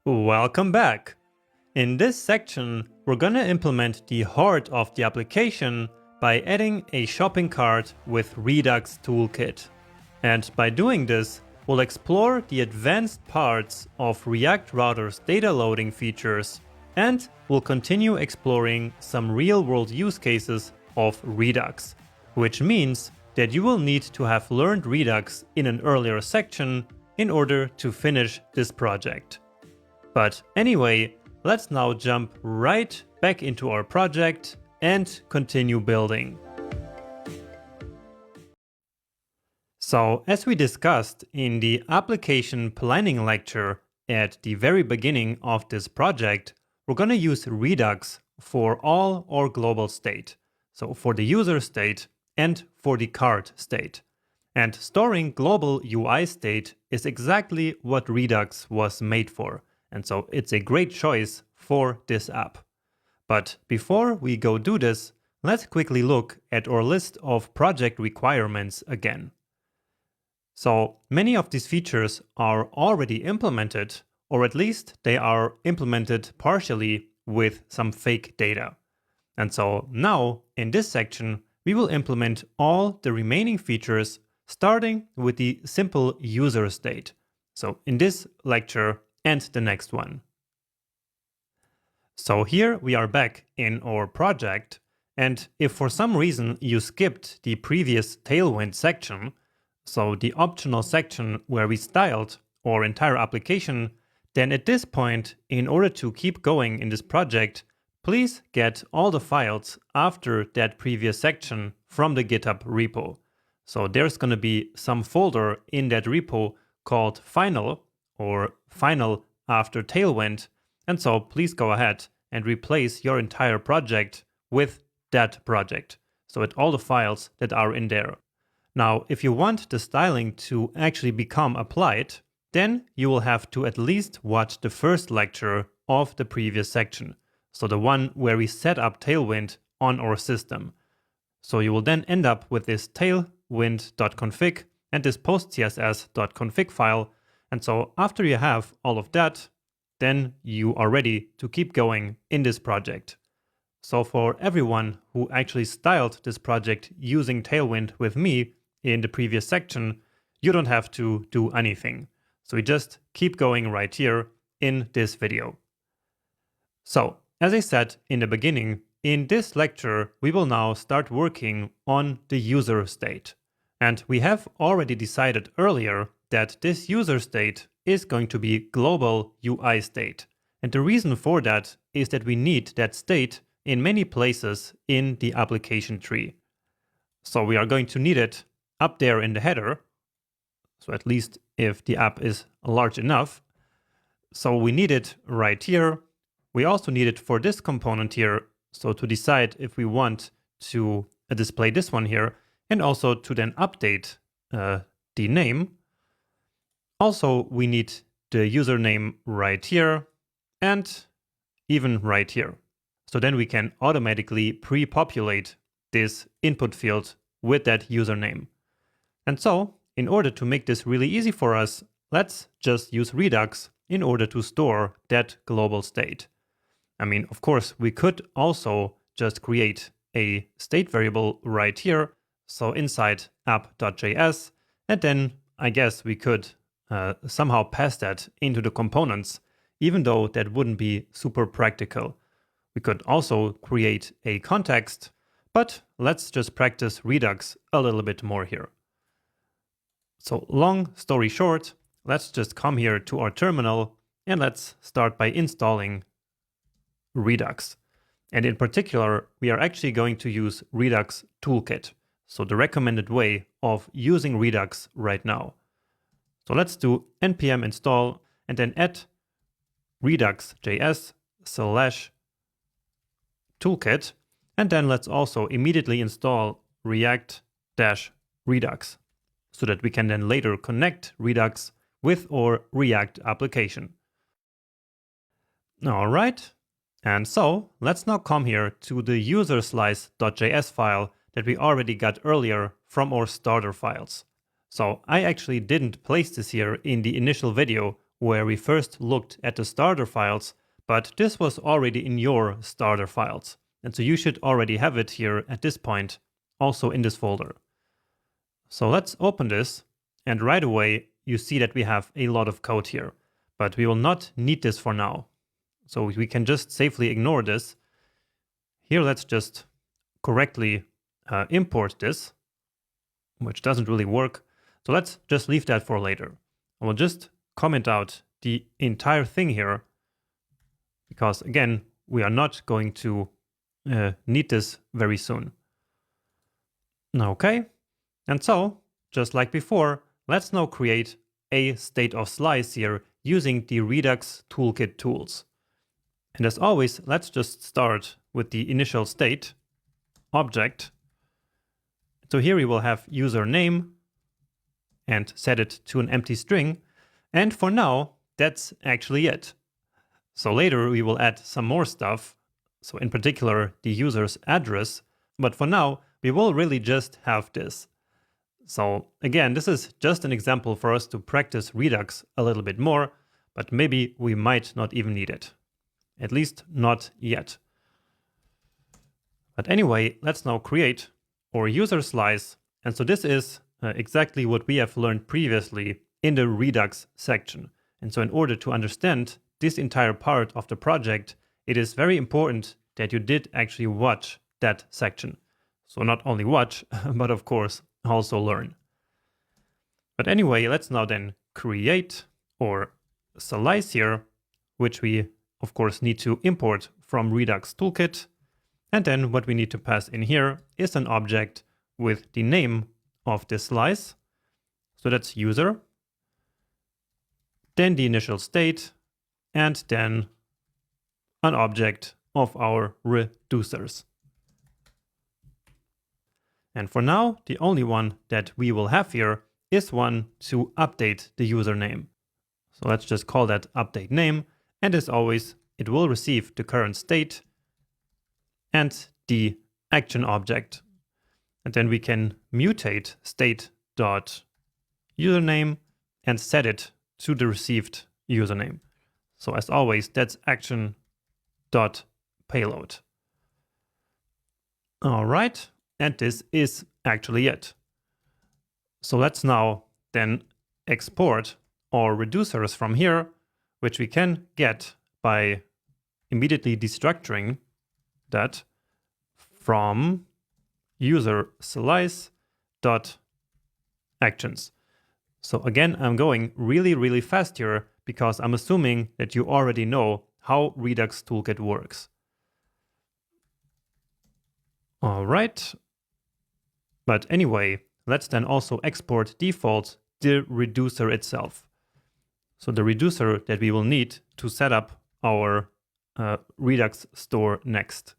Welcome back! In this section, we're gonna implement the heart of the application by adding a shopping cart with Redux Toolkit. And by doing this, we'll explore the advanced parts of React Router's data loading features, and we'll continue exploring some real-world use cases of Redux, which means that you will need to have learned Redux in an earlier section in order to finish this project. But anyway, let's now jump right back into our project and continue building. So, as we discussed in the application planning lecture at the very beginning of this project, we're going to use Redux for all our global state. So for the user state and for the cart state. And storing global UI state is exactly what Redux was made for. And so it's a great choice for this app. But before we go do this, let's quickly look at our list of project requirements again. So many of these features are already implemented, or at least they are implemented partially with some fake data. And so now in this section, we will implement all the remaining features starting with the simple user state. So in this lecture, and the next one. So here we are back in our project, and if for some reason you skipped the previous Tailwind section, so the optional section where we styled our entire application, then at this point, in order to keep going in this project, please get all the files after that previous section from the GitHub repo. So there's going to be some folder in that repo called final, or final after Tailwind, and so please go ahead and replace your entire project with that project, so with all the files that are in there. Now, if you want the styling to actually become applied, then you will have to at least watch the first lecture of the previous section, so the one where we set up Tailwind on our system. So you will then end up with this tailwind.config and this postcss.config file. And so after you have all of that, then you are ready to keep going in this project. So for everyone who actually styled this project using Tailwind with me in the previous section, you don't have to do anything. So we just keep going right here in this video. So as I said in the beginning, in this lecture, we will now start working on the user state. And we have already decided earlier that this user state is going to be global UI state. And the reason for that is that we need that state in many places in the application tree. So we are going to need it up there in the header, so at least if the app is large enough. So we need it right here. We also need it for this component here, so to decide if we want to display this one here, and also to then update the name. Also, we need the username right here and even right here. So then we can automatically pre-populate this input field with that username. And so, in order to make this really easy for us, let's just use Redux in order to store that global state. I mean, of course, we could also just create a state variable right here, so inside app.js, and then I guess we could somehow pass that into the components, even though that wouldn't be super practical. We could also create a context, but let's just practice Redux a little bit more here. So long story short, let's just come here to our terminal and let's start by installing Redux. And in particular, we are actually going to use Redux Toolkit, so the recommended way of using Redux right now. So let's do npm install and then add redux.js/toolkit. And then let's also immediately install React-Redux so that we can then later connect Redux with our React application. All right. And so let's now come here to the user-slice.js file that we already got earlier from our starter files. So I actually didn't place this here in the initial video where we first looked at the starter files, but this was already in your starter files. And so you should already have it here at this point, also in this folder. So let's open this, and right away you see that we have a lot of code here, but we will not need this for now. So we can just safely ignore this. Here, let's just correctly import this, which doesn't really work. So let's just leave that for later. I will just comment out the entire thing here, because again, we are not going to need this very soon. Okay, and so, just like before, let's now create a state of slice here using the Redux toolkit tools. And as always, let's just start with the initial state object. So here we will have username and set it to an empty string. And for now, that's actually it. So later we will add some more stuff. So in particular, the user's address. But for now, we will really just have this. So again, this is just an example for us to practice Redux a little bit more, but maybe we might not even need it. At least not yet. But anyway, let's now create our user slice. And so this is exactly what we have learned previously in the Redux section. And so in order to understand this entire part of the project, it is very important that you did actually watch that section. So not only watch, but of course also learn. But anyway, let's now then create our slice here, which we of course need to import from Redux toolkit. And then what we need to pass in here is an object with the name of this slice. So that's user, then the initial state, and then an object of our reducers. And for now, the only one that we will have here is one to update the username. So let's just call that update name. And as always, it will receive the current state and the action object. And then we can mutate state.username and set it to the received username. So as always, that's action.payload. All right, and this is actually it. So let's now then export our reducers from here, which we can get by immediately destructuring that from user slice dot actions. So again, I'm going really fast here because I'm assuming that you already know how Redux toolkit works. All right. But anyway, let's then also export default the reducer itself. So the reducer that we will need to set up our Redux store next.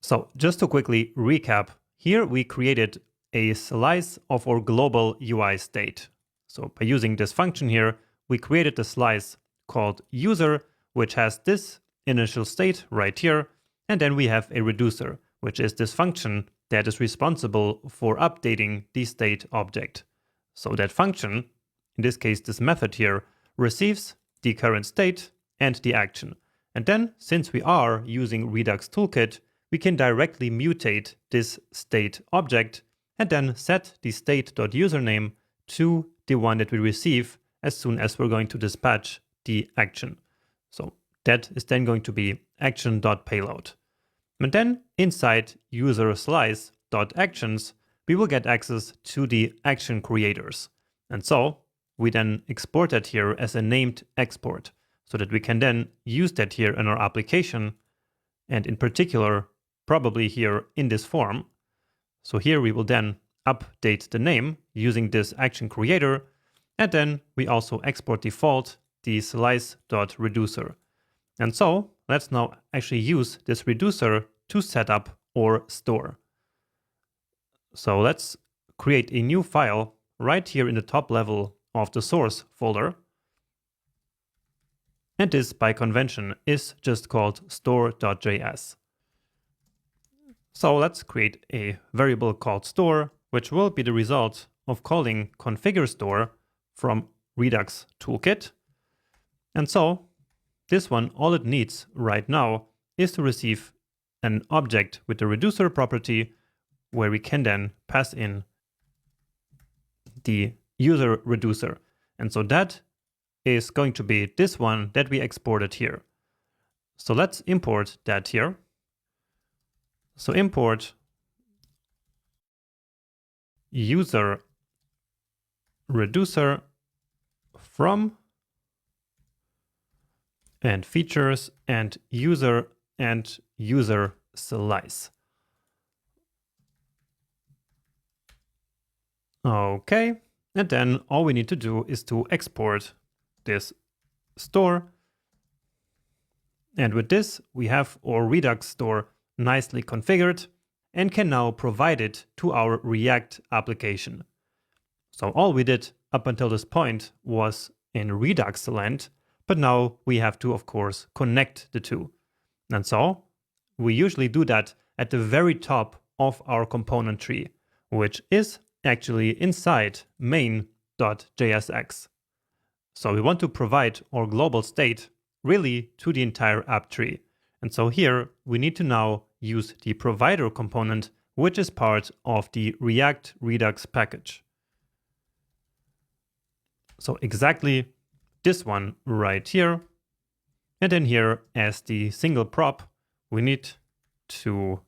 So just to quickly recap, here we created a slice of our global UI state. So by using this function here, we created a slice called user, which has this initial state right here. And then we have a reducer, which is this function that is responsible for updating the state object. So that function, in this case this method here, receives the current state and the action. And then, since we are using Redux toolkit, we can directly mutate this state object and then set the state.username to the one that we receive as soon as we're going to dispatch the action. So that is then going to be action.payload. And then inside user slice.actions, we will get access to the action creators. And so we then export that here as a named export so that we can then use that here in our application. And in particular, probably here in this form. So here we will then update the name using this action creator. And then we also export default the slice.reducer. And so let's now actually use this reducer to set up our store. So let's create a new file right here in the top level of the source folder. And this, by convention, is just called store.js. So let's create a variable called store, which will be the result of calling configure store from Redux toolkit. And so this one, all it needs right now is to receive an object with the reducer property where we can then pass in the user reducer. And so that is going to be this one that we exported here. So let's import that here. So import user reducer from and features and user slice. Okay, and then all we need to do is to export this store. And with this, we have our Redux store nicely configured and can now provide it to our React application. So all we did up until this point was in Redux land, but now we have to, of course, connect the two. And so we usually do that at the very top of our component tree, which is actually inside main.jsx. So we want to provide our global state really to the entire app tree. And so here we need to now use the provider component, which is part of the React Redux package. So exactly this one right here. And then here as the single prop, we need to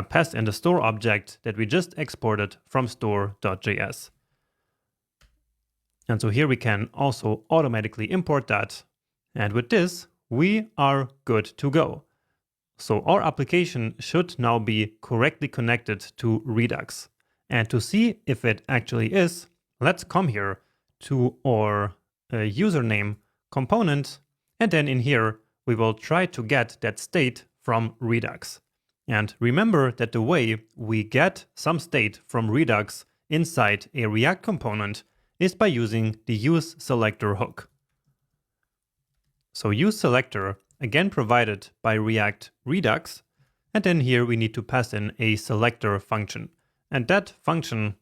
pass in the store object that we just exported from store.js. And so here we can also automatically import that. And with this, we are good to go. So our application should now be correctly connected to Redux. And to see if it actually is, let's come here to our username component. And then in here, we will try to get that state from Redux. And remember that the way we get some state from Redux inside a React component is by using the useSelector hook. So useSelector, again provided by React Redux, and then here we need to pass in a selector function. And that function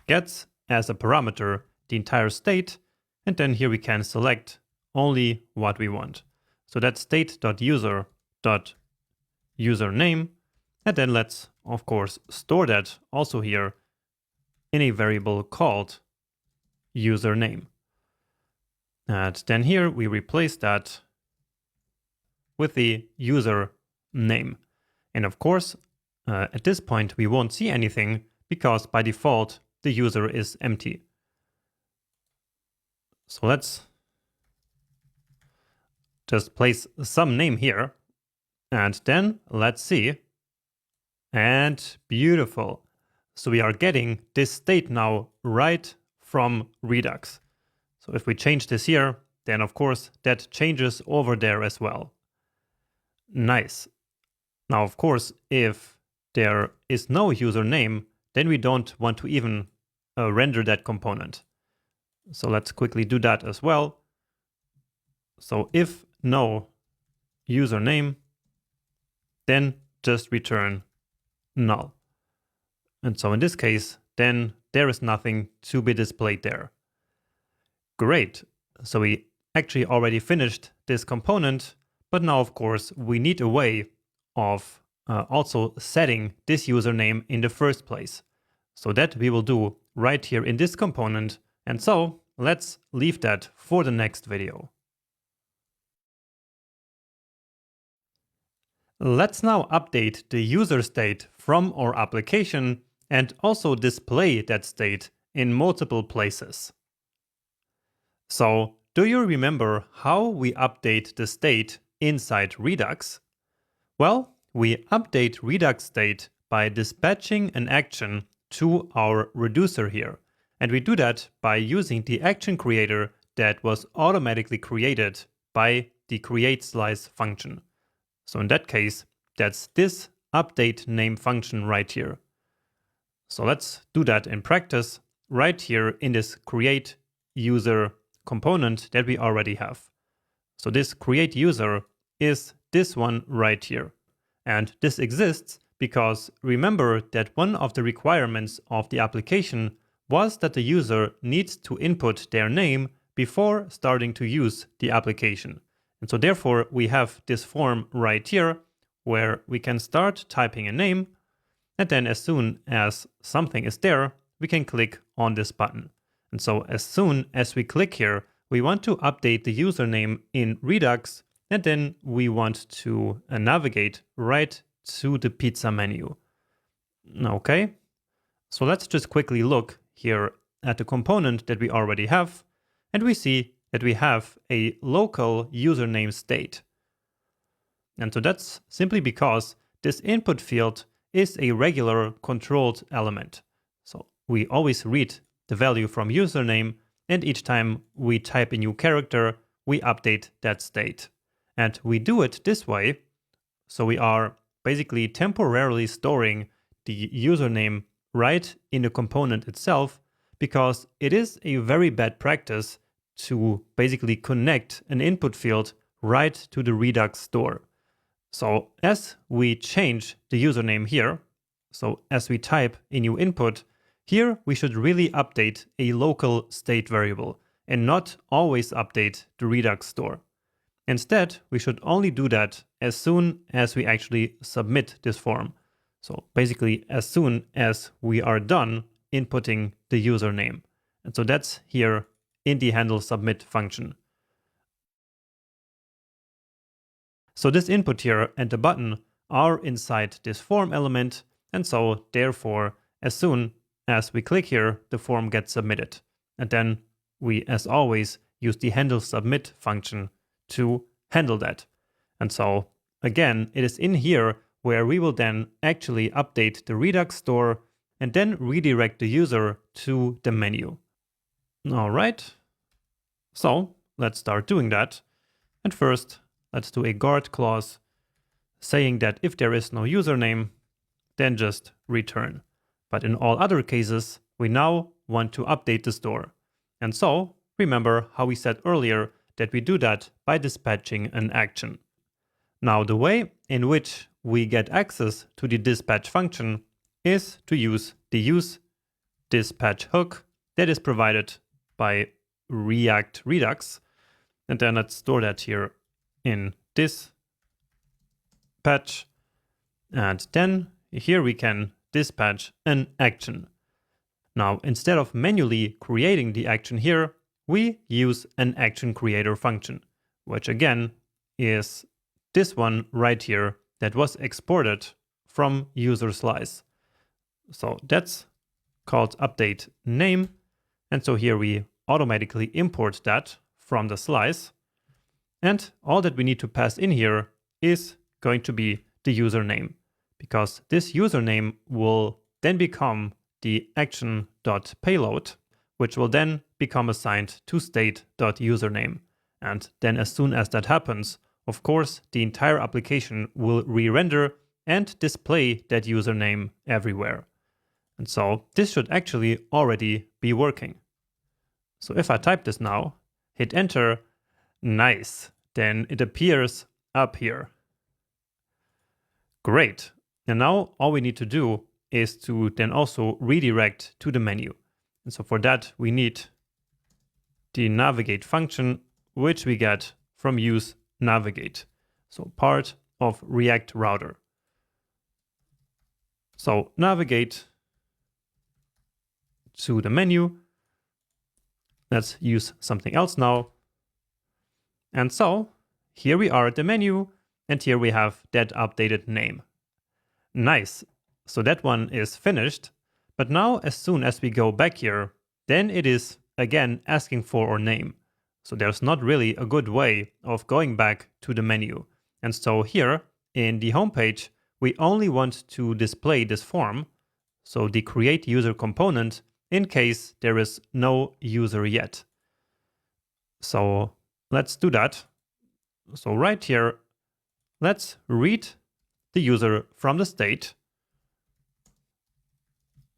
gets as a parameter the entire state, and then here we can select only what we want. So that's state.user.username, and then let's, of course, store that also here in a variable called username. And then here we replace that with the user name. And of course, at this point, we won't see anything because by default, the user is empty. So let's just place some name here. And then let's see. And beautiful. So we are getting this state now right from Redux. So if we change this here, then of course that changes over there as well. Nice. Now, of course, if there is no username, then we don't want to even render that component. So let's quickly do that as well. So if no username, then just return null. And so in this case, then there is nothing to be displayed there. Great. So we actually already finished this component, but now, of course, we need a way of also setting this username in the first place. So that we will do right here in this component. And so let's leave that for the next video. Let's now update the user state from our application and also display that state in multiple places. So, do you remember how we update the state inside Redux? Well, we update Redux state by dispatching an action to our reducer here. And we do that by using the action creator that was automatically created by the createSlice function. So in that case, that's this update name function right here. So let's do that in practice right here in this create user component that we already have. So this create user is this one right here. And this exists because remember that one of the requirements of the application was that the user needs to input their name before starting to use the application. And so therefore we have this form right here where we can start typing a name, and then as soon as something is there, we can click on this button. And so as soon as we click here, we want to update the username in Redux, and then we want to navigate right to the pizza menu. Okay, so let's just quickly look here at the component that we already have, and we see that we have a local username state. And so that's simply because this input field is a regular controlled element. So we always read the value from username, and each time we type a new character, we update that state. And we do it this way, so we are basically temporarily storing the username right in the component itself, because it is a very bad practice to basically connect an input field right to the Redux store. So as we change the username here, so as we type a new input, here we should really update a local state variable and not always update the Redux store. Instead, we should only do that as soon as we actually submit this form. So basically as soon as we are done inputting the username. And so that's here in the handle submit function. So this input here and the button are inside this form element, and so therefore as soon as we click here, the form gets submitted. And then we, as always, use the handle submit function to handle that. And so again, it is in here where we will then actually update the Redux store and then redirect the user to the menu. All right, so let's start doing that. And first, let's do a guard clause saying that if there is no username, then just return. But in all other cases, we now want to update the store. And so remember how we said earlier that we do that by dispatching an action. Now the way in which we get access to the dispatch function is to use the use dispatch hook that is provided by React Redux. And then let's store that here in this patch. And then here we can dispatch an action. Now, instead of manually creating the action here, we use an action creator function, which again is this one right here that was exported from user slice. So that's called update name. And so here we automatically import that from the slice. And all that we need to pass in here is going to be the username, because this username will then become the action.payload, which will then become assigned to state.username. And then as soon as that happens, of course, the entire application will re-render and display that username everywhere. And so this should actually already be working. So if I type this now, hit enter, nice, then it appears up here. Great. And now all we need to do is to then also redirect to the menu. And so for that, we need the navigate function, which we get from use navigate. So part of React router. So navigate to the menu. Let's use something else now. And so here we are at the menu, and here we have that updated name. Nice. So that one is finished. But now as soon as we go back here, then it is again asking for our name. So there's not really a good way of going back to the menu. And so here in the homepage, we only want to display this form, so the create user component, in case there is no user yet. So let's do that. So right here, let's read the user from the state.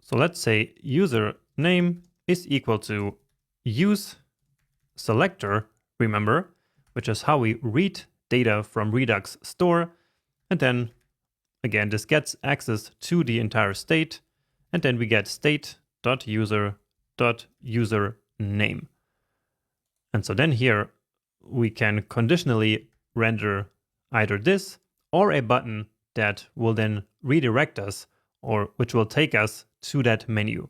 So let's say user name is equal to use selector, remember, which is how we read data from Redux store. And then again, this gets access to the entire state. And then we get state.user card.username. And so then here we can conditionally render either this or a button that will then redirect us, or which will take us to that menu.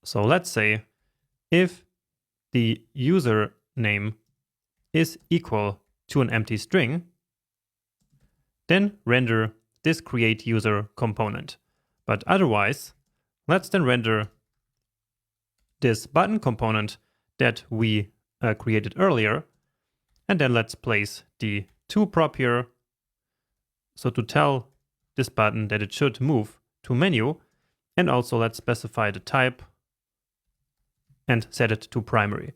So let's say if the username is equal to an empty string, then render this create user component. But otherwise, let's then render this button component that we created earlier. And then let's place the to prop here. So to tell this button that it should move to menu. And also let's specify the type and set it to primary.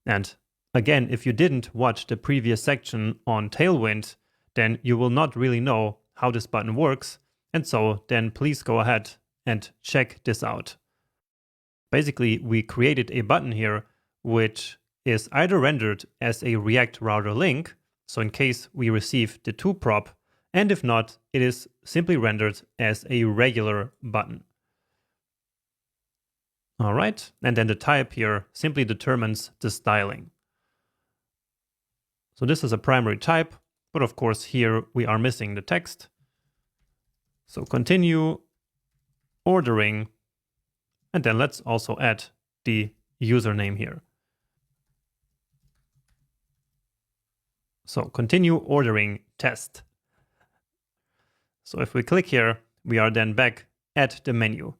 And again, if you didn't watch the previous section on Tailwind, then you will not really know how this button works. And so then please go ahead and check this out. Basically, we created a button here, which is either rendered as a React router link, so in case we receive the to prop, and if not, it is simply rendered as a regular button. All right, and then the type here simply determines the styling. So this is a primary type, but of course here we are missing the text. So continue ordering, and then let's also add the username here. So continue ordering test. So if we click here, we are then back at the menu.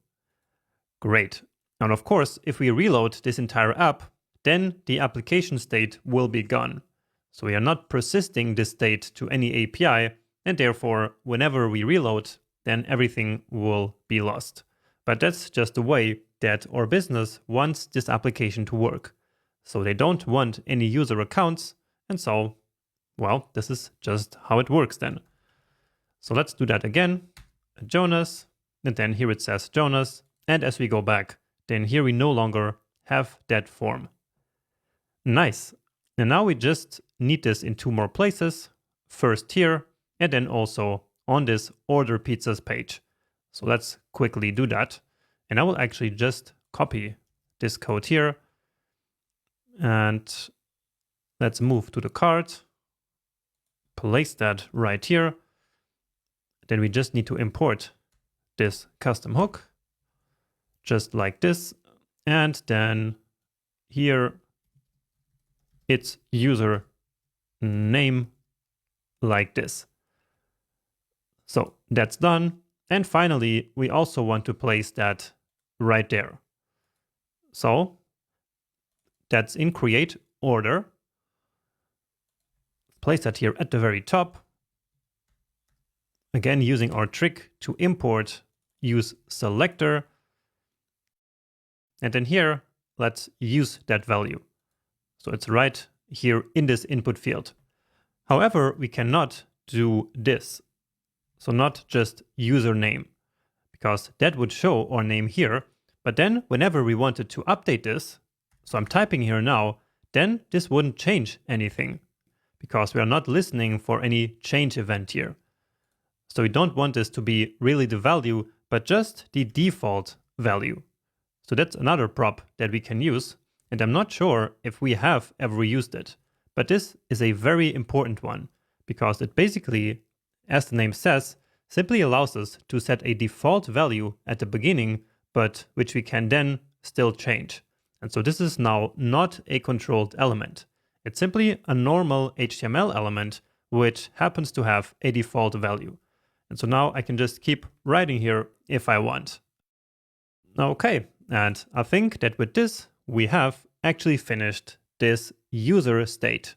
Great. And of course, if we reload this entire app, then the application state will be gone. So we are not persisting this state to any API, and therefore, whenever we reload, then everything will be lost. But that's just the way that our business wants this application to work. So they don't want any user accounts, and so, well, this is just how it works then. So let's do that again. Jonas, and then here it says Jonas, and as we go back, then here we no longer have that form. Nice. And now we just need this in two more places. First here, and then also on this order pizzas page. So let's quickly do that. And I will actually just copy this code here. And let's move to the cart. Place that right here. Then we just need to import this custom hook. Just like this, and then here it's user name like this. So that's done. And finally, we also want to place that right there. So that's in create order. Place that here at the very top. Again, using our trick to import, use selector. And then here, let's use that value. So it's right here in this input field. However, we cannot do this. So not just username, because that would show our name here. But then whenever we wanted to update this, so I'm typing here now, then this wouldn't change anything because we are not listening for any change event here. So we don't want this to be really the value, but just the default value. So that's another prop that we can use, and I'm not sure if we have ever used it. But this is a very important one, because it basically, as the name says, simply allows us to set a default value at the beginning, but which we can then still change. And so this is now not a controlled element. It's simply a normal HTML element, which happens to have a default value. And so now I can just keep writing here if I want. Okay. And I think that with this, we have actually finished this user state.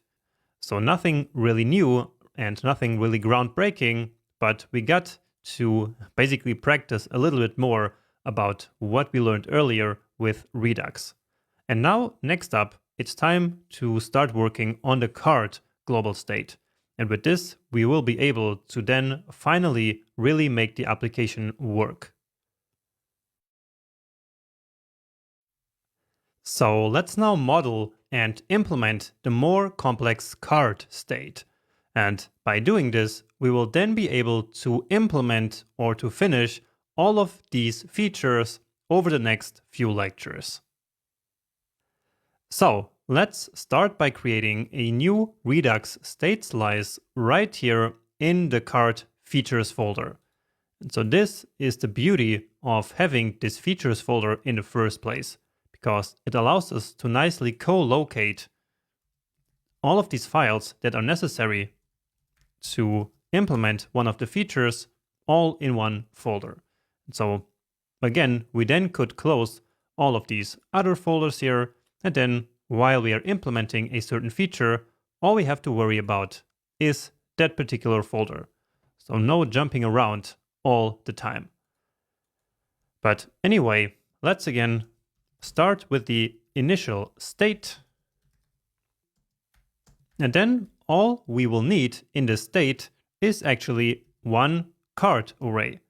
So nothing really new and nothing really groundbreaking, but we got to basically practice a little bit more about what we learned earlier with Redux. And now, next up, it's time to start working on the card global state. And with this, we will be able to then finally really make the application work. So let's now model and implement the more complex card state. And by doing this, we will then be able to implement or to finish all of these features over the next few lectures. So let's start by creating a new Redux state slice right here in the card features folder. And so this is the beauty of having this features folder in the first place, because it allows us to nicely co-locate all of these files that are necessary to implement one of the features all in one folder. And so again, we then could close all of these other folders here, and then while we are implementing a certain feature, all we have to worry about is that particular folder. So no jumping around all the time. But anyway, let's again start with the initial state. And then all we will need in this state is actually one card array.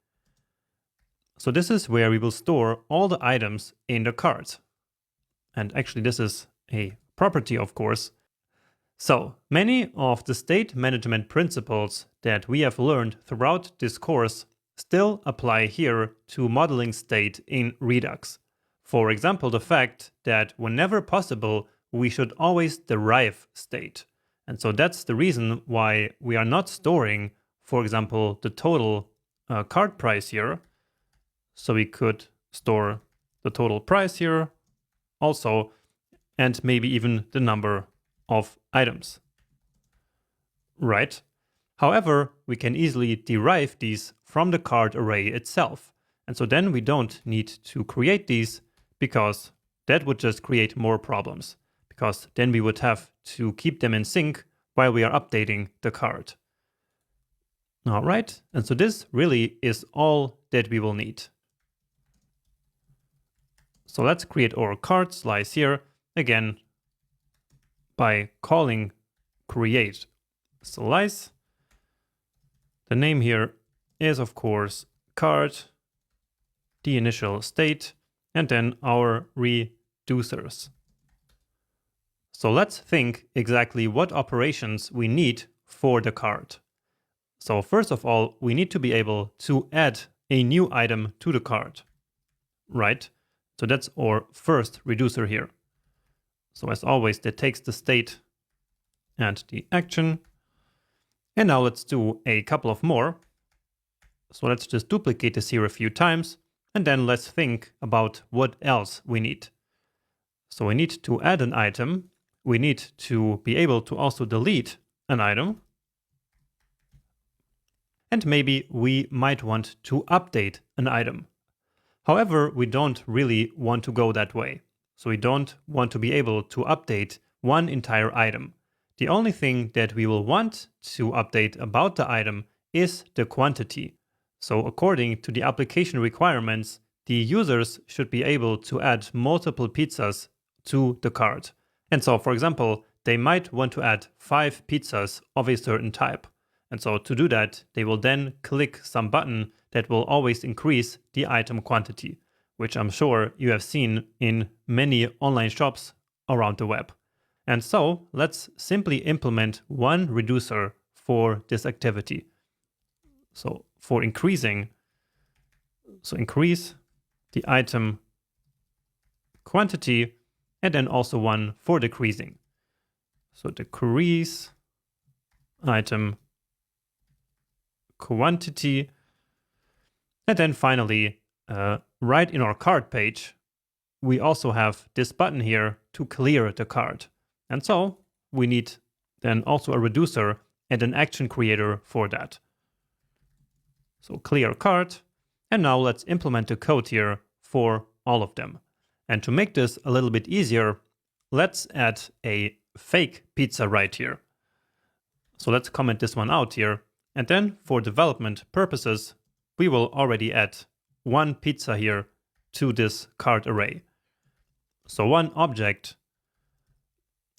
So this is where we will store all the items in the card. And actually this is a property, of course. So many of the state management principles that we have learned throughout this course still apply here to modeling state in Redux. For example, the fact that whenever possible, we should always derive state. And so that's the reason why we are not storing, for example, the total card price here. So we could store the total price here also, and maybe even the number of items. Right? However, we can easily derive these from the card array itself. And so then we don't need to create these, because that would just create more problems, because then we would have to keep them in sync while we are updating the card. All right, and so this really is all that we will need. So let's create our card slice here again by calling create slice. The name here is, of course, card, the initial state, and then our reducers. So let's think exactly what operations we need for the card. So first of all, we need to be able to add a new item to the card, right? So that's our first reducer here. So as always, that takes the state and the action. And now let's do a couple of more. So let's just duplicate this here a few times, and then let's think about what else we need. So we need to add an item. We need to be able to also delete an item. And maybe we might want to update an item. However, we don't really want to go that way. So we don't want to be able to update one entire item. The only thing that we will want to update about the item is the quantity. So according to the application requirements, the users should be able to add multiple pizzas to the cart. And so, for example, they might want to add 5 pizzas of a certain type. And so to do that, they will then click some button that will always increase the item quantity, which I'm sure you have seen in many online shops around the web. And so let's simply implement one reducer for this activity. So for increasing, so increase the item quantity, and then also one for decreasing. So decrease item quantity. And then finally, right in our card page, we also have this button here to clear the card. And so we need then also a reducer and an action creator for that. So clear card. And now let's implement the code here for all of them. And to make this a little bit easier, let's add a fake pizza right here. So let's comment this one out here. And then for development purposes, we will already add one pizza here to this card array. So one object,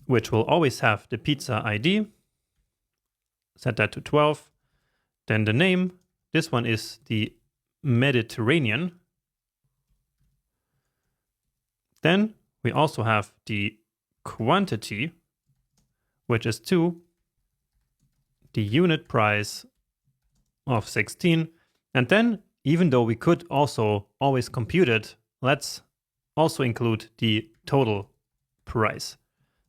which will always have the pizza ID. Set that to 12. Then the name, this one is the Mediterranean. Then we also have the quantity, which is 2, the unit price of 16. And then, even though we could also always compute it let's also include the total price.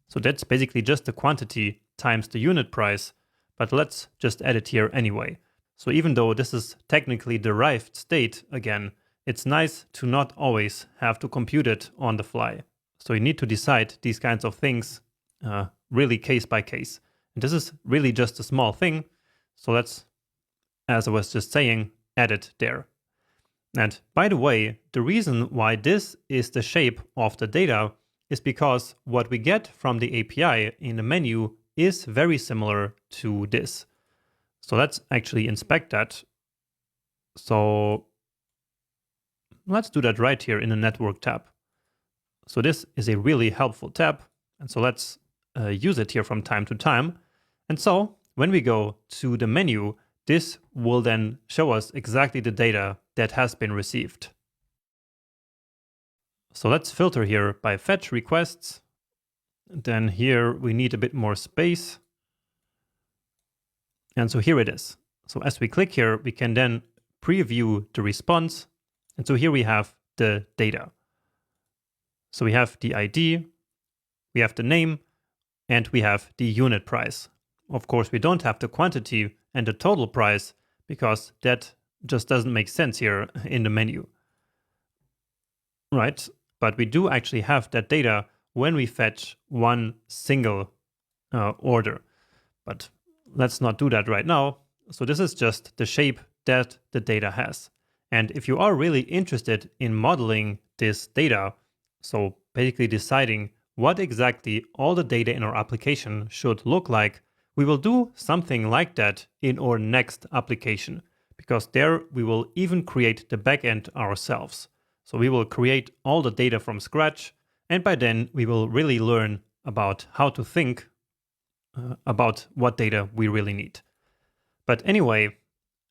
So that's basically just the quantity times the unit price, but let's just add it here anyway. So even though this is technically derived state, again, it's nice to not always have to compute it on the fly. So you need to decide these kinds of things really case by case. And this is really just a small thing. So let's, as I was just saying, add it there. And by the way, the reason why this is the shape of the data is because what we get from the API in the menu is very similar to this. So let's actually inspect that. So let's do that right here in the network tab. So this is a really helpful tab. And so let's use it here from time to time. And so when we go to the menu, this will then show us exactly the data that has been received. So let's filter here by fetch requests. Then here we need a bit more space. And so here it is. So as we click here, we can then preview the response. And so here we have the data. So we have the ID, we have the name, and we have the unit price. Of course, we don't have the quantity and the total price because that just doesn't make sense here in the menu. Right? But we do actually have that data when we fetch one single order. But let's not do that right now. So this is just the shape that the data has. And if you are really interested in modeling this data, so basically deciding what exactly all the data in our application should look like, we will do something like that in our next application, because there we will even create the backend ourselves. So we will create all the data from scratch, and by then we will really learn about how to think about what data we really need. But anyway,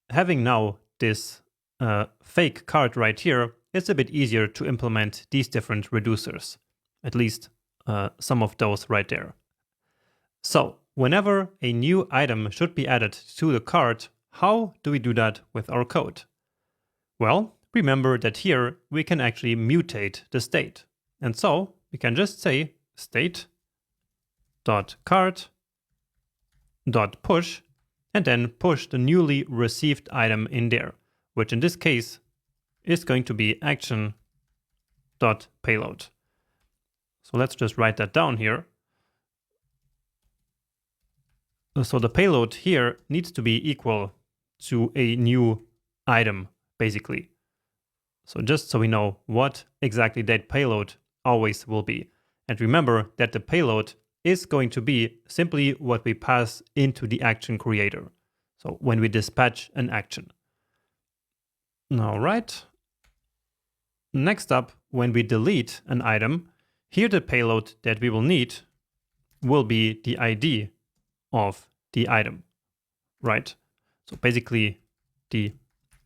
having now this fake card right here, it's a bit easier to implement these different reducers, at least some of those right there. So whenever a new item should be added to the cart, how do we do that with our code? Well, remember that here we can actually mutate the state. And so we can just say state.cart.push and then push the newly received item in there, which in this case is going to be action.payload. So let's just write that down here. So the payload here needs to be equal to a new item, basically. So just so we know what exactly that payload always will be. And remember that the payload is going to be simply what we pass into the action creator. So when we dispatch an action. All right. Next up, when we delete an item, here the payload that we will need will be the ID of the item, right? So basically the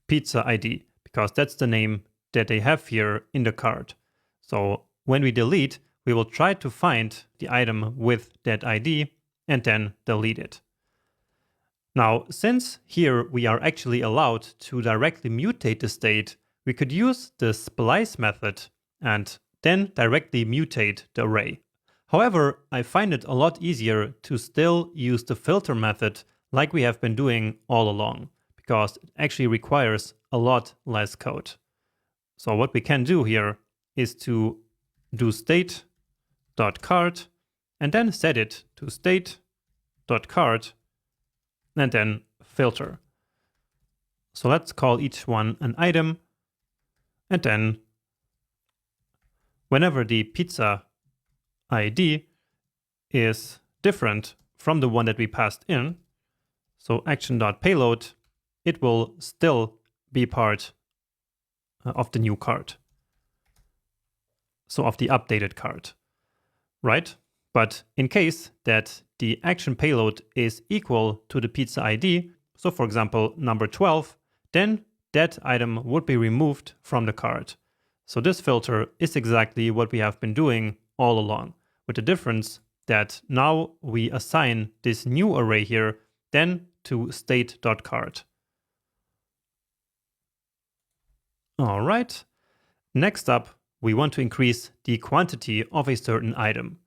pizza ID, because that's the name that they have here in the card. So when we delete, we will try to find the item with that ID and then delete it. Now, since here we are actually allowed to directly mutate the state, we could use the splice method and then directly mutate the array. However, I find it a lot easier to still use the filter method like we have been doing all along, because it actually requires a lot less code. So what we can do here is to do state.cart and then set it to state.cart and then filter. So let's call each one an item, and then whenever the pizza ID is different from the one that we passed in, so action.payload, it will still be part of the new card. So of the updated card, right? But in case that the action payload is equal to the pizza ID, so for example, number 12, then that item would be removed from the card. So this filter is exactly what we have been doing all along, with the difference that now we assign this new array here then to state.cart. All right. Next up, we want to increase the quantity of a certain item.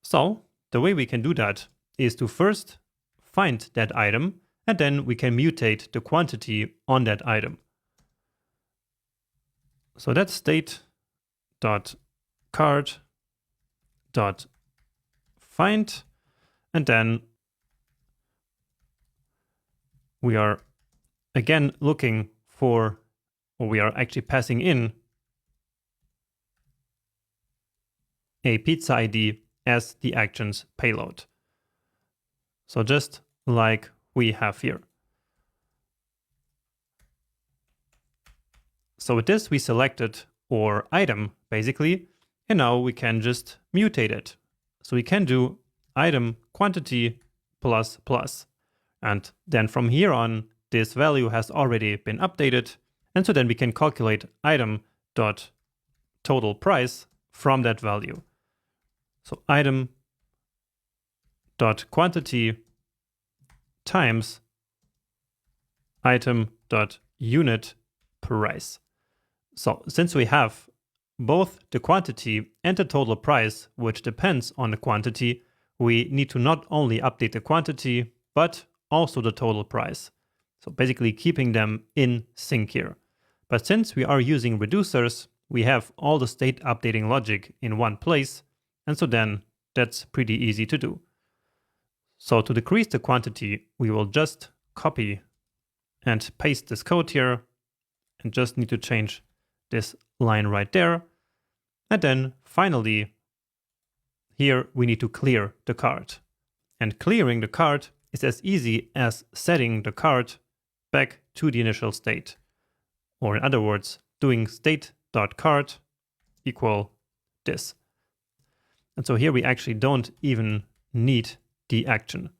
So the way we can do that is to first find that item, and then we can mutate the quantity on that item. So that's state.cart.find, and then we are again looking for, or we are actually passing in a pizza ID as the action's payload. So just like we have here. So with this, we selected our item basically, and now we can just mutate it. So we can do item quantity plus plus. And then from here on, this value has already been updated. And so then we can calculate item dot total price from that value. So item dot quantity times item dot unit price. So since we have both the quantity and the total price, which depends on the quantity, we need to not only update the quantity, but also the total price. So basically keeping them in sync here. But since we are using reducers, we have all the state updating logic in one place. And so then that's pretty easy to do. So to decrease the quantity, we will just copy and paste this code here and just need to change this line right there. And then finally, here we need to clear the cart. And clearing the cart is as easy as setting the cart back to the initial state. Or in other words, doing state.cart equal this. And so here we actually don't even need the action.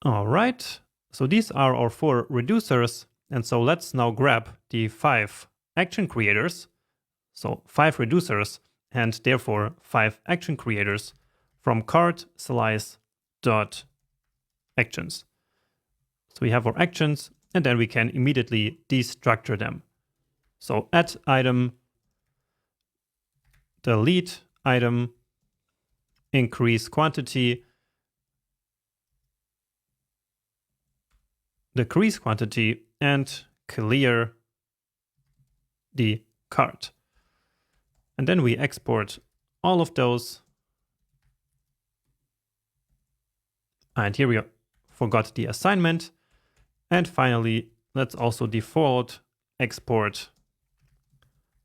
All right, so these are our 4 reducers. And so let's now grab the 5 action creators. So 5 reducers and therefore 5 action creators from cart slice dot actions. So we have our actions, and then we can immediately destructure them. So add item, delete item, increase quantity, decrease quantity, and clear the cart. And then we export all of those. And here we forgot the assignment. And finally, let's also default export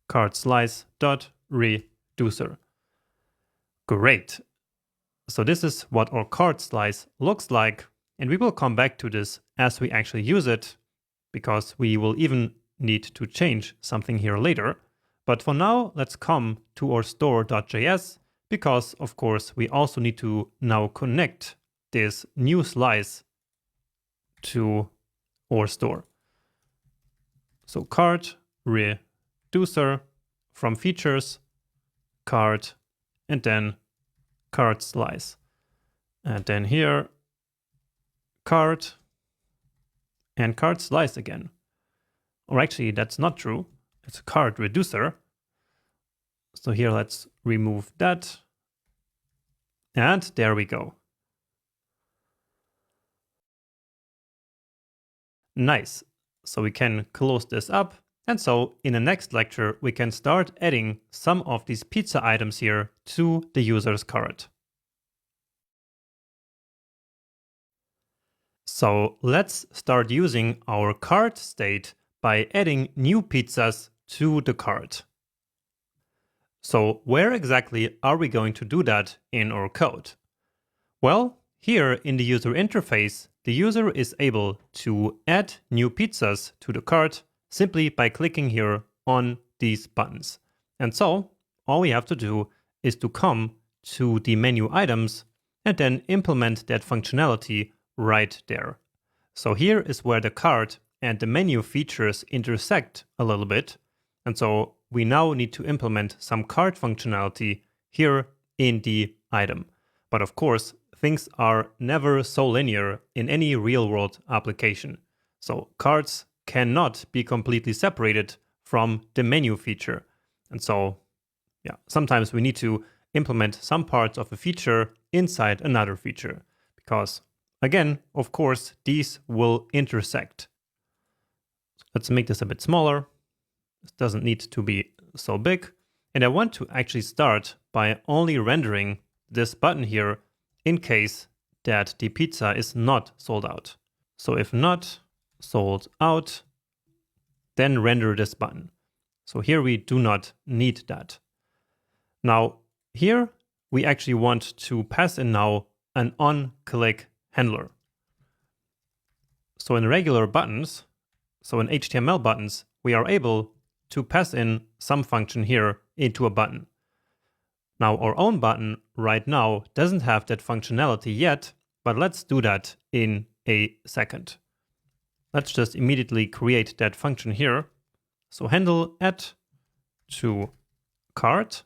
cart slice dot reducer. Great. So this is what our cart slice looks like. And we will come back to this as we actually use it, because we will even need to change something here later. But for now, let's come to our store.js, because of course we also need to now connect this new slice to our store. So cart reducer from features, cart, and then cart slice. And then here, cart and cart slice again. Or actually, that's not true. It's a cart reducer. So here, let's remove that. And there we go. Nice. So we can close this up. And so in the next lecture, we can start adding some of these pizza items here to the user's cart. So let's start using our cart state by adding new pizzas to the cart. So where exactly are we going to do that in our code? Well, here in the user interface, the user is able to add new pizzas to the cart simply by clicking here on these buttons. And so all we have to do is to come to the menu items and then implement that functionality right there. So here is where the cart and the menu features intersect a little bit. And so we now need to implement some cart functionality here in the item. But of course, things are never so linear in any real-world application. So carts cannot be completely separated from the menu feature. And so, yeah, sometimes we need to implement some parts of a feature inside another feature because, again, of course, these will intersect. Let's make this a bit smaller. This doesn't need to be so big. And I want to actually start by only rendering this button here in case that the pizza is not sold out. So if not sold out, then render this button. So here we do not need that. Now here we actually want to pass in now an on-click handler. So in regular buttons, so in HTML buttons, we are able to pass in some function here into a button. Now our own button right now doesn't have that functionality yet, but let's do that in a second. Let's just immediately create that function here. So handle add to cart.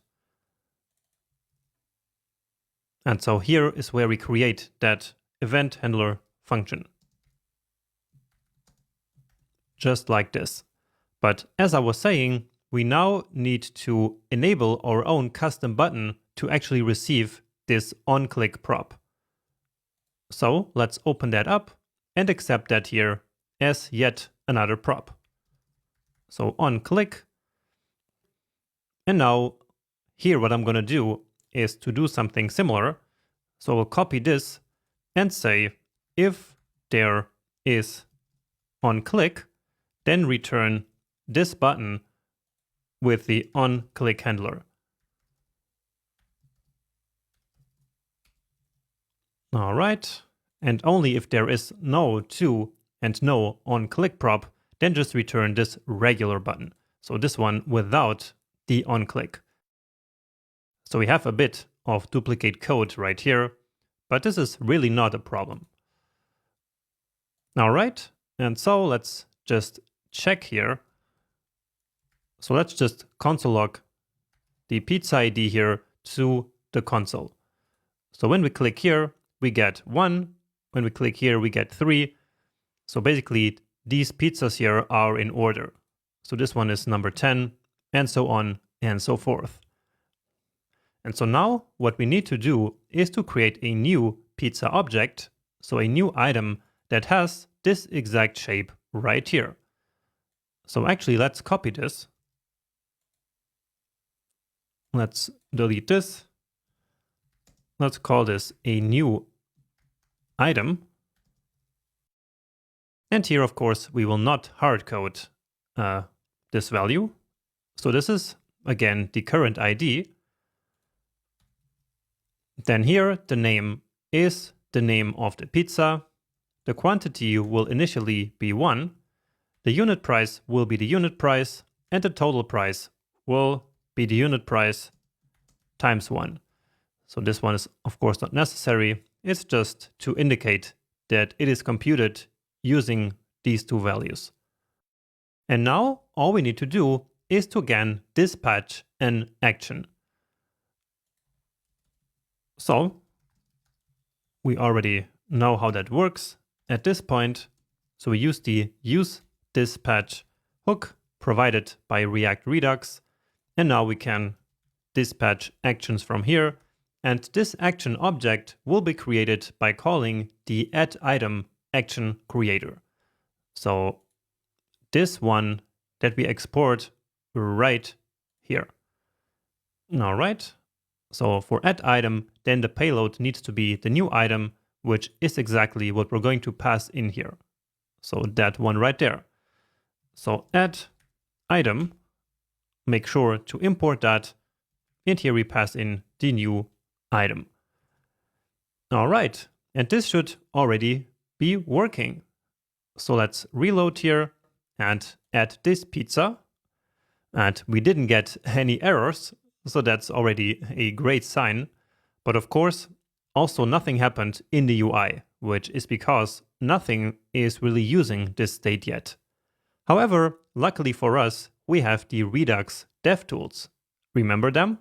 And so here is where we create that event handler function. Just like this. But as I was saying, we now need to enable our own custom button to actually receive this on-click prop. So let's open that up and accept that here as yet another prop. So on-click. And now here what I'm going to do is to do something similar. So we'll copy this and say if there is on-click, then return this button with the on-click handler. All right, and only if there is no to and no on-click prop, then just return this regular button. So this one without the on-click. So we have a bit of duplicate code right here, but this is really not a problem. All right, and so let's just check here. So let's just console log the pizza ID here to the console. So when we click here, we get 1. When we click here, we get 3. So basically, these pizzas here are in order. So this one is number 10, and so on and so forth. And so now what we need to do is to create a new pizza object, so a new item that has this exact shape right here. So actually, let's copy this. Let's delete this. Let's call this a new item. And here, of course, we will not hardcode this value. So this is, again, the current ID. Then here, the name is the name of the pizza. The quantity will initially be 1. The unit price will be the unit price. And the total price will be the unit price times 1. So this one is, of course, not necessary. It's just to indicate that it is computed using these two values. And now all we need to do is to again dispatch an action. So we already know how that works at this point. So we use the useDispatch hook provided by React Redux. And now we can dispatch actions from here. And this action object will be created by calling the addItem action creator. So this one that we export right here. All right. So for addItem, then the payload needs to be the new item, which is exactly what we're going to pass in here. So that one right there. So addItem, make sure to import that. And here we pass in the new item. All right, and this should already be working. So let's reload here and add this pizza. And we didn't get any errors, so that's already a great sign. But of course, also nothing happened in the UI, which is because nothing is really using this state yet. However, luckily for us, we have the Redux DevTools. Remember them?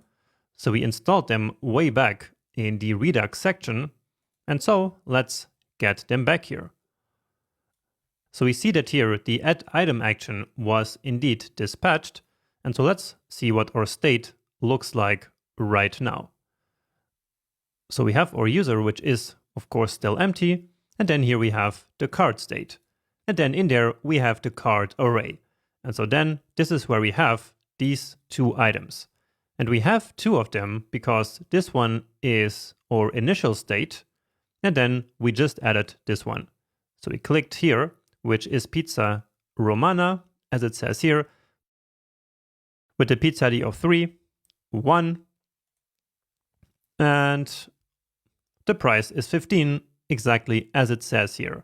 So we installed them way back in the Redux section. And so let's get them back here. So we see that here the addItem action was indeed dispatched. And so let's see what our state looks like right now. So we have our user, which is of course still empty. And then here we have the cart state. And then in there we have the cart array. And so then this is where we have these two items. And we have two of them because this one is our initial state. And then we just added this one. So we clicked here, which is pizza romana, as it says here, with the pizza ID of 3, 1, and the price is 15, exactly as it says here.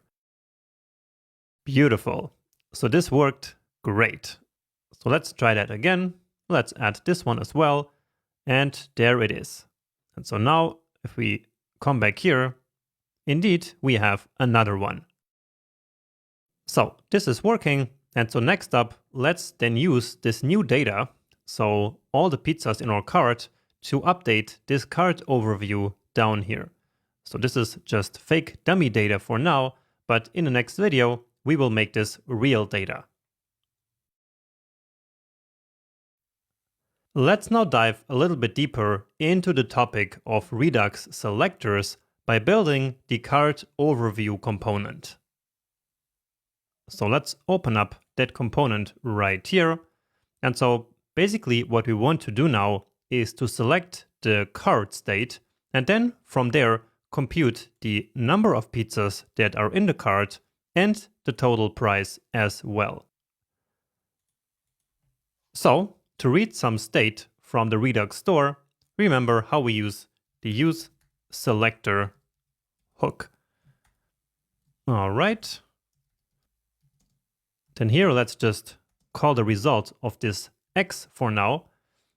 Beautiful. So this worked great. So let's try that again. Let's add this one as well. And there it is. And so now if we come back here, indeed, we have another one. So this is working. And so next up, let's then use this new data. So all the pizzas in our cart to update this cart overview down here. So this is just fake dummy data for now, but in the next video, we will make this real data. Let's now dive a little bit deeper into the topic of Redux selectors by building the cart overview component. So let's open up that component right here. And so basically what we want to do now is to select the cart state and then from there compute the number of pizzas that are in the cart and the total price as well. So to read some state from the Redux store, remember how we use the use selector hook. All right. Then here, let's just call the result of this X for now.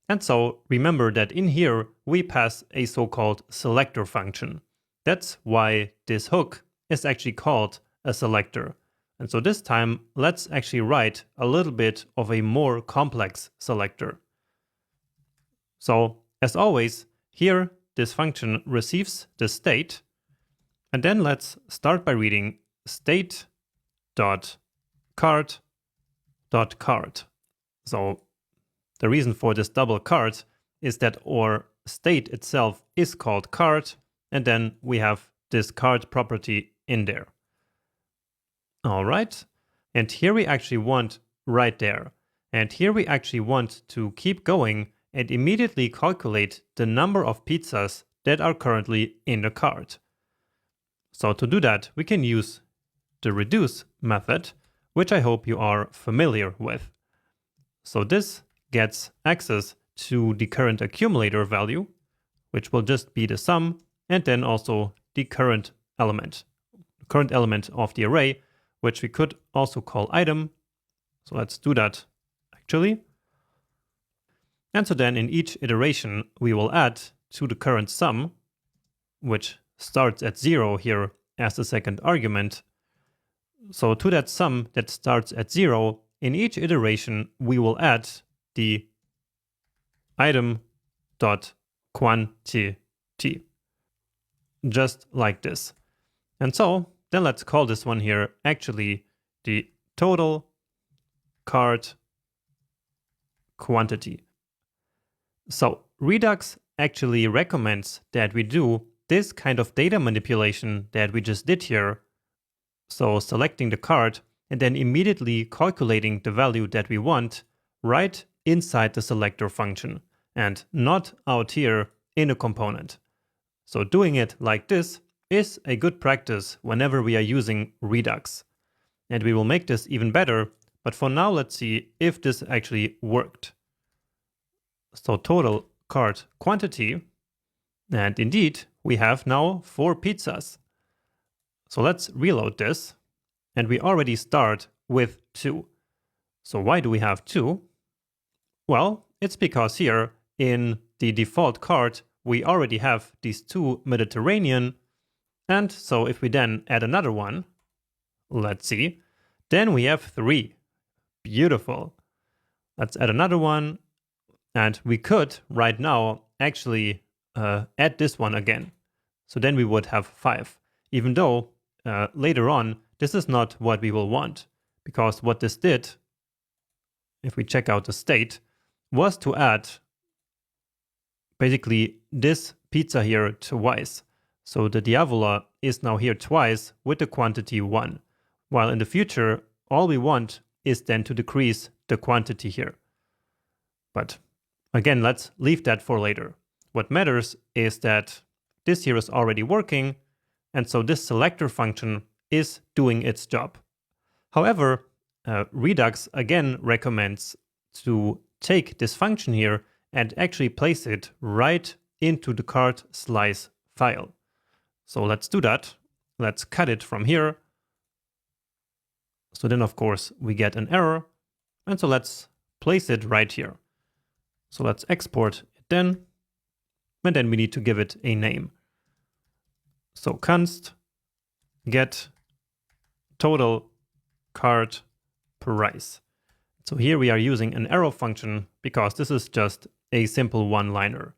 And so remember that in here, we pass a so-called selector function. That's why this hook is actually called a selector. And so this time, let's actually write a little bit of a more complex selector. So as always, here, this function receives the state. And then let's start by reading state.cart.cart. So the reason for this double cart is that our state itself is called cart, and then we have this cart property in there. All right. And here we actually want right there. And here we actually want to keep going and immediately calculate the number of pizzas that are currently in the cart. So to do that, we can use the reduce method, which I hope you are familiar with. So this gets access to the current accumulator value, which will just be the sum, and then also the current element of the array, which we could also call item. So let's do that actually. And so then in each iteration, we will add to the current sum, which starts at 0 here as the second argument. So to that sum that starts at 0, in each iteration, we will add the item.quantity, just like this. And so then let's call this one here actually the total cart quantity. So Redux actually recommends that we do this kind of data manipulation that we just did here. So selecting the cart and then immediately calculating the value that we want right inside the selector function and not out here in a component. So doing it like this is a good practice whenever we are using Redux. And we will make this even better, but for now let's see if this actually worked. So total cart quantity, and indeed we have now 4 pizzas. So let's reload this, and we already start with 2. So why do we have 2? Well, it's because here in the default cart we already have these 2 Mediterranean, and so if we then add another one, let's see, then we have 3. Beautiful. Let's add another one, and we could right now actually add this one again. So then we would have 5, even though later on this is not what we will want, because what this did, if we check out the state, was to add basically this pizza here twice. So the diavola is now here twice with the quantity 1, while in the future, all we want is then to decrease the quantity here. But again, let's leave that for later. What matters is that this here is already working, and so this selector function is doing its job. However, Redux again recommends to take this function here and actually place it right into the card slice file. So let's do that. Let's cut it from here. So then, of course, we get an error. And so let's place it right here. So let's export it then. And then we need to give it a name. So const get total card price. So here we are using an arrow function because this is just a simple one-liner.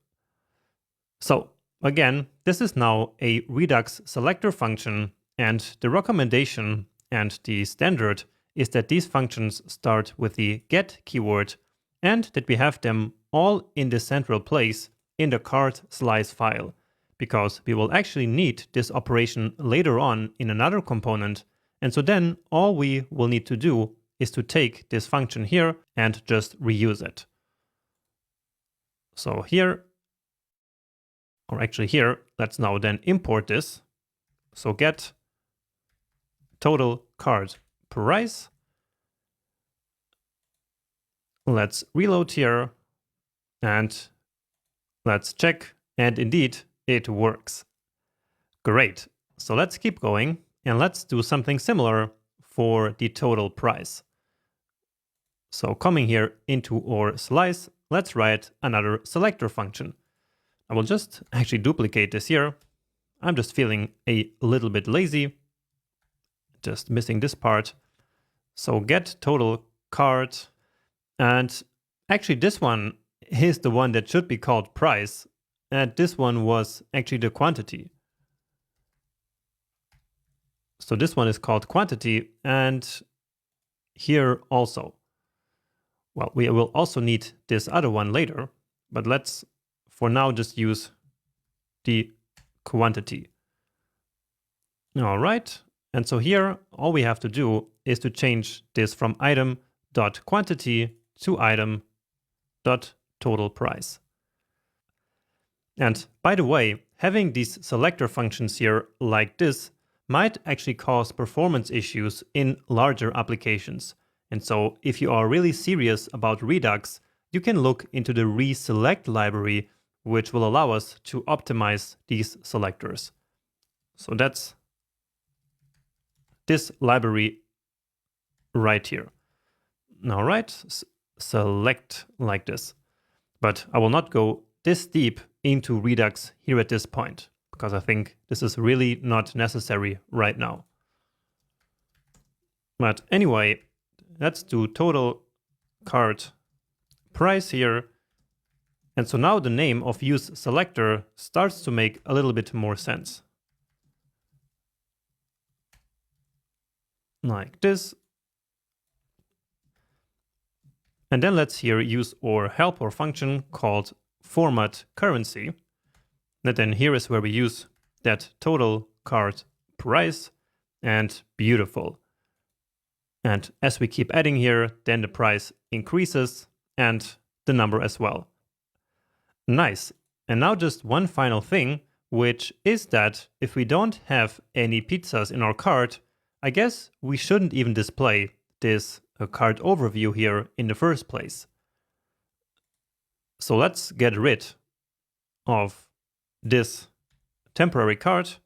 So again, this is now a Redux selector function, and the recommendation and the standard is that these functions start with the get keyword and that we have them all in the central place in the card slice file, because we will actually need this operation later on in another component. And so then all we will need to do is to take this function here and just reuse it. So here, or actually here, let's now then import this. So get total card price. Let's reload here and let's check. And indeed, it works. Great. So let's keep going and let's do something similar for the total price. So coming here into our slice, let's write another selector function. I will just actually duplicate this here. I'm just feeling a little bit lazy, just missing this part. So get total card, and actually this one is the one that should be called price, and this one was actually the quantity. So this one is called quantity, and here also. Well, we will also need this other one later, but let's for now just use the quantity. All right, and so here all we have to do is to change this from item.quantity to item.totalPrice. And by the way, having these selector functions here like this might actually cause performance issues in larger applications. And so if you are really serious about Redux, you can look into the reselect library, which will allow us to optimize these selectors. So that's this library right here. All right, select like this. But I will not go this deep into Redux here at this point, because I think this is really not necessary right now. But anyway, let's do total card price here. And so now the name of use selector starts to make a little bit more sense. Like this. And then let's here use our helper function called format currency. And then here is where we use that total card price, and beautiful. And as we keep adding here, then the price increases and the number as well. Nice. And now just one final thing, which is that if we don't have any pizzas in our cart, I guess we shouldn't even display this cart overview here in the first place. So let's get rid of this temporary cart.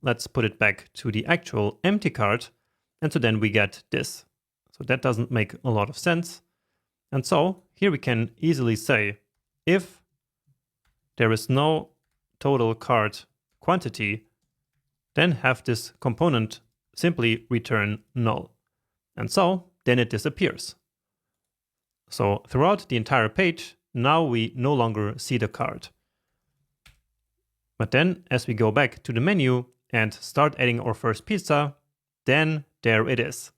Let's put it back to the actual empty cart. And so then we get this. So that doesn't make a lot of sense. And so here we can easily say, if there is no total cart quantity, then have this component simply return null. And so then it disappears. So throughout the entire page, now we no longer see the card. But then as we go back to the menu and start adding our first pizza, then there it is.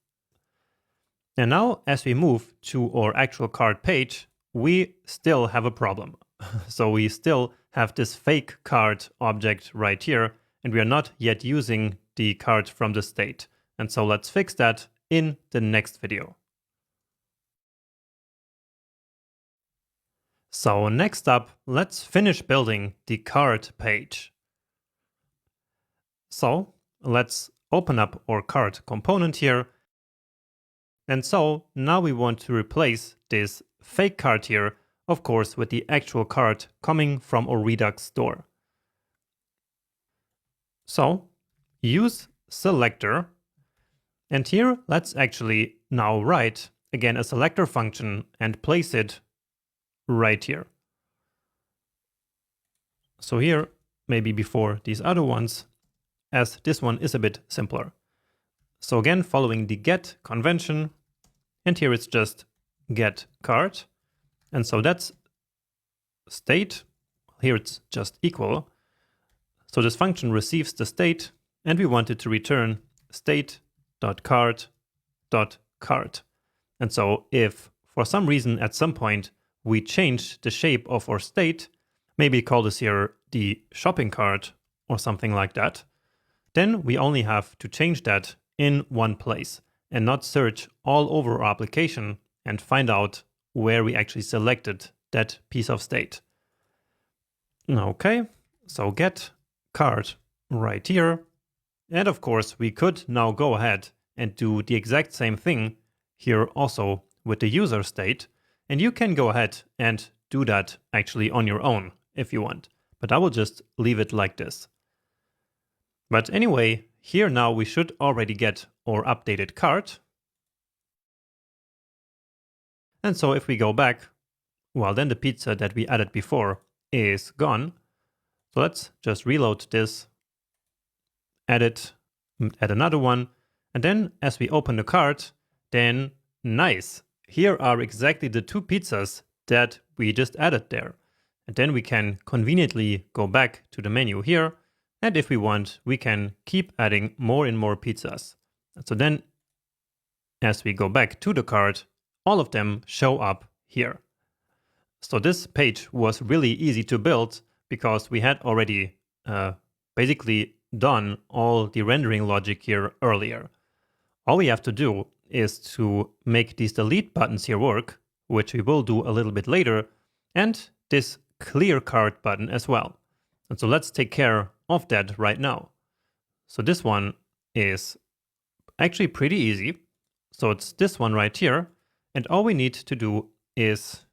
And now as we move to our actual card page, we still have a problem. So we still have this fake card object right here, and we are not yet using the card from the state. And so let's fix that in the next video. So next up, let's finish building the card page. So let's open up our card component here. And so now we want to replace this fake card here, of course, with the actual card coming from our Redux store. So use selector. And here, let's actually now write again a selector function and place it right here. So here, maybe before these other ones, as this one is a bit simpler. So again, following the get convention, and here it's just get card. And so that's state. Here it's just equal. So this function receives the state, and we want it to return state.card.card. And so if for some reason at some point we change the shape of our state, maybe call this here the shopping cart or something like that, then we only have to change that in one place and not search all over our application and find out where we actually selected that piece of state. Okay, so get card right here. And of course, we could now go ahead and do the exact same thing here also with the user state. And you can go ahead and do that actually on your own if you want. But I will just leave it like this. But anyway, here now we should already get our updated card. And so if we go back, well, then the pizza that we added before is gone. So let's just reload this, add another one. And then as we open the card, then nice. Here are exactly the two pizzas that we just added there. And then we can conveniently go back to the menu here. And if we want, we can keep adding more and more pizzas. And so then as we go back to the card, all of them show up here. So this page was really easy to build because we had already basically done all the rendering logic here earlier. All we have to do is to make these delete buttons here work, which we will do a little bit later, and this clear card button as well. And so let's take care of that right now. So this one is actually pretty easy. So it's this one right here. And all we need to do is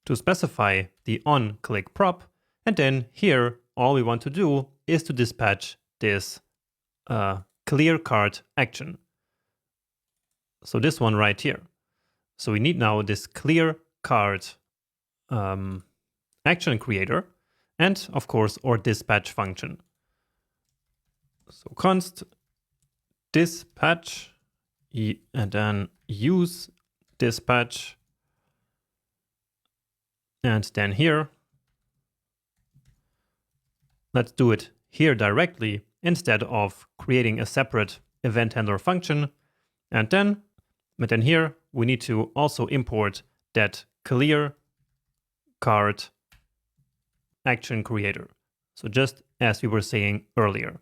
to specify the onClick prop. And then here, all we want to do is to dispatch this clear card action. So this one right here. So we need now this clear card action creator, and of course our dispatch function. So const dispatch and then use dispatch, and then here let's do it here directly instead of creating a separate event handler function. And then here we need to also import that clear card action creator. So just as we were saying earlier.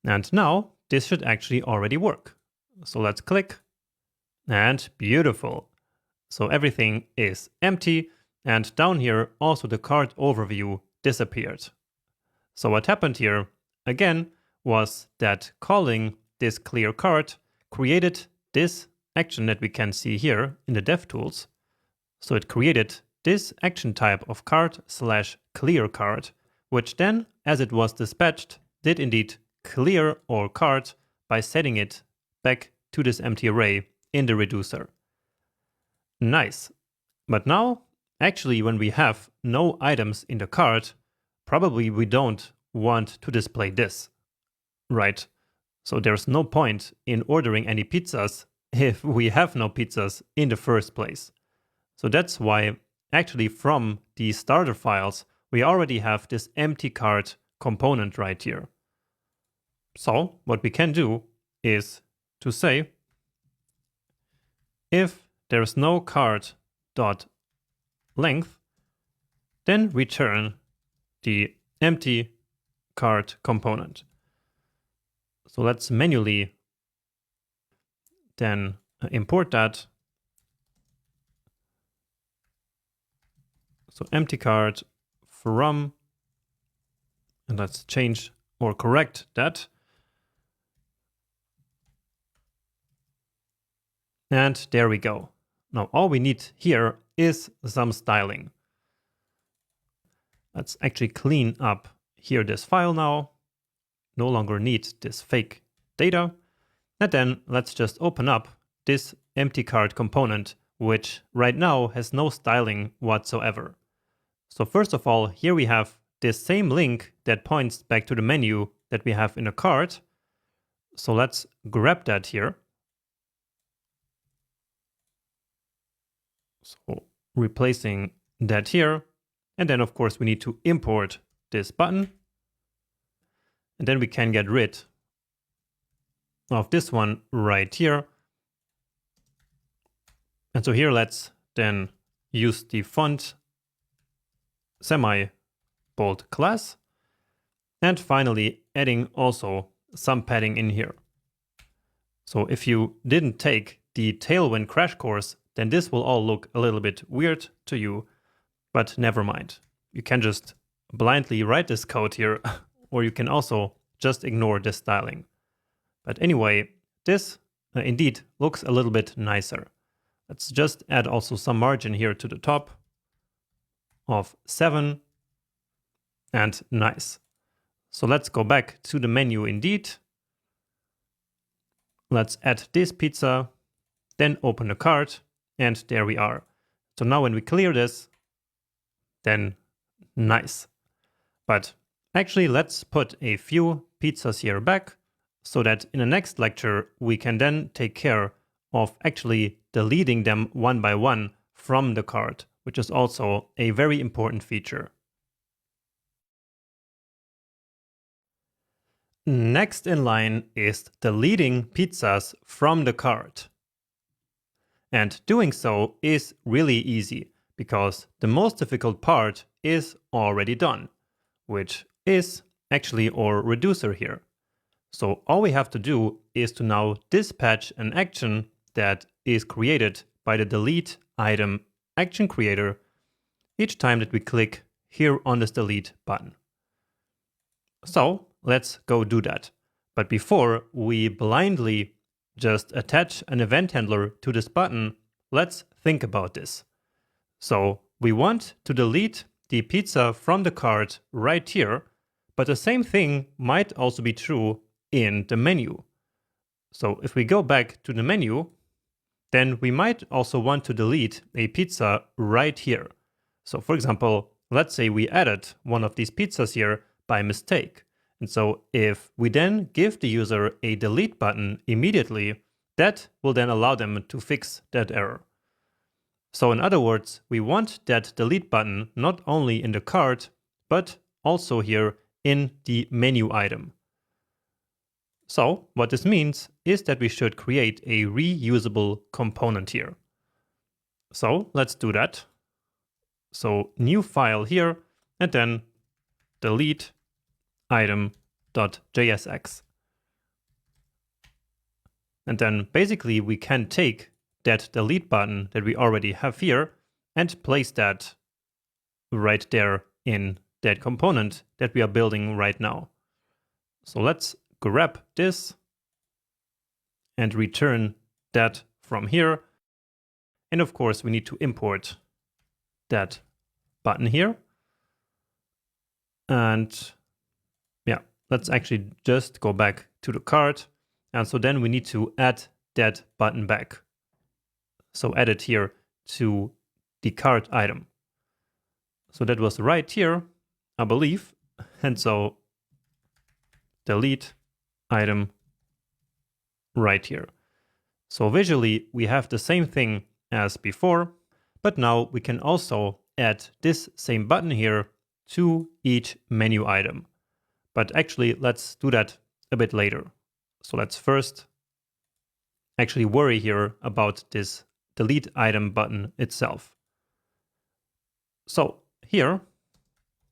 And now this should actually already work. So let's click, and beautiful. So everything is empty, and down here also the card overview disappeared. So what happened here again was that calling this clear card created this action that we can see here in the DevTools. So it created this action type of card/clear card, which then, as it was dispatched, did indeed clear our card by setting it back to this empty array in the reducer. Nice. But now, actually, when we have no items in the card, probably we don't want to display this, right? So there's no point in ordering any pizzas if we have no pizzas in the first place. So that's why actually from the starter files, we already have this empty card component right here. So what we can do is to say, if there's no card dot length, then return the empty cart component. So let's manually then import that. So empty cart from, and let's change or correct that. And there we go. Now all we need here is some styling. Let's actually clean up here this file now. No longer need this fake data. And then let's just open up this empty cart component, which right now has no styling whatsoever. So first of all, here we have this same link that points back to the menu that we have in the cart. So let's grab that here. So replacing that here. And then of course we need to import this button. And then we can get rid of this one right here. And so here let's then use the font semi-bold class. And finally adding also some padding in here. So if you didn't take the Tailwind crash course, then this will all look a little bit weird to you, but never mind. You can just blindly write this code here, or you can also just ignore this styling. But anyway, this indeed looks a little bit nicer. Let's just add also some margin here to the top of 7, and nice. So let's go back to the menu indeed. Let's add this pizza, then open the cart, and there we are. So now when we clear this, then nice. But actually let's put a few pizzas here back so that in the next lecture we can then take care of actually deleting them one by one from the cart, which is also a very important feature. Next in line is deleting pizzas from the cart. And doing so is really easy because the most difficult part is already done, which is actually our reducer here. So all we have to do is to now dispatch an action that is created by the delete item action creator each time that we click here on this delete button. So let's go do that. But before we blindly just attach an event handler to this button, let's think about this. So we want to delete the pizza from the cart right here, but the same thing might also be true in the menu. So if we go back to the menu, then we might also want to delete a pizza right here. So for example, let's say we added one of these pizzas here by mistake. And so if we then give the user a delete button immediately, that will then allow them to fix that error. So in other words, we want that delete button not only in the cart, but also here in the menu item. So what this means is that we should create a reusable component here. So let's do that. So new file here, and then delete item.jsx. And then basically we can take that delete button that we already have here and place that right there in that component that we are building right now. So let's grab this and return that from here. And of course we need to import that button here. And yeah, let's actually just go back to the cart. And so then we need to add that button back. So add it here to the cart item. So that was right here, I believe. And so delete item right here. So visually we have the same thing as before, but now we can also add this same button here to each menu item. But actually let's do that a bit later. So let's first actually worry here about this delete item button itself. So here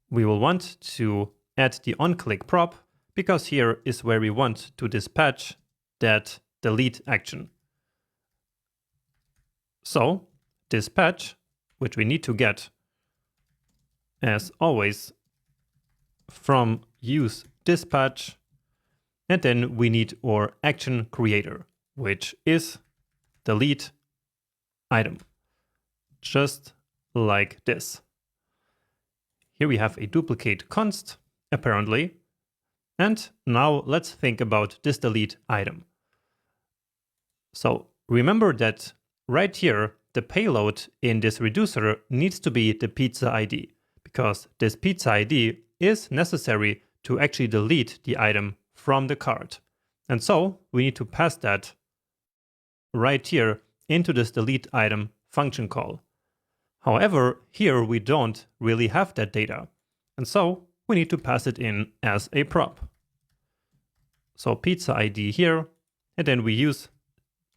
we will want to add the onClick prop, because here is where we want to dispatch that delete action. So dispatch, which we need to get as always from use dispatch, and then we need our action creator, which is delete item, just like this. Here we have a duplicate const, apparently. And now let's think about this delete item. So remember that right here, the payload in this reducer needs to be the pizza ID, because this pizza ID is necessary to actually delete the item from the cart. And so we need to pass that right here into this delete item function call. However, here we don't really have that data. And so we need to pass it in as a prop. So pizza ID here, and then we use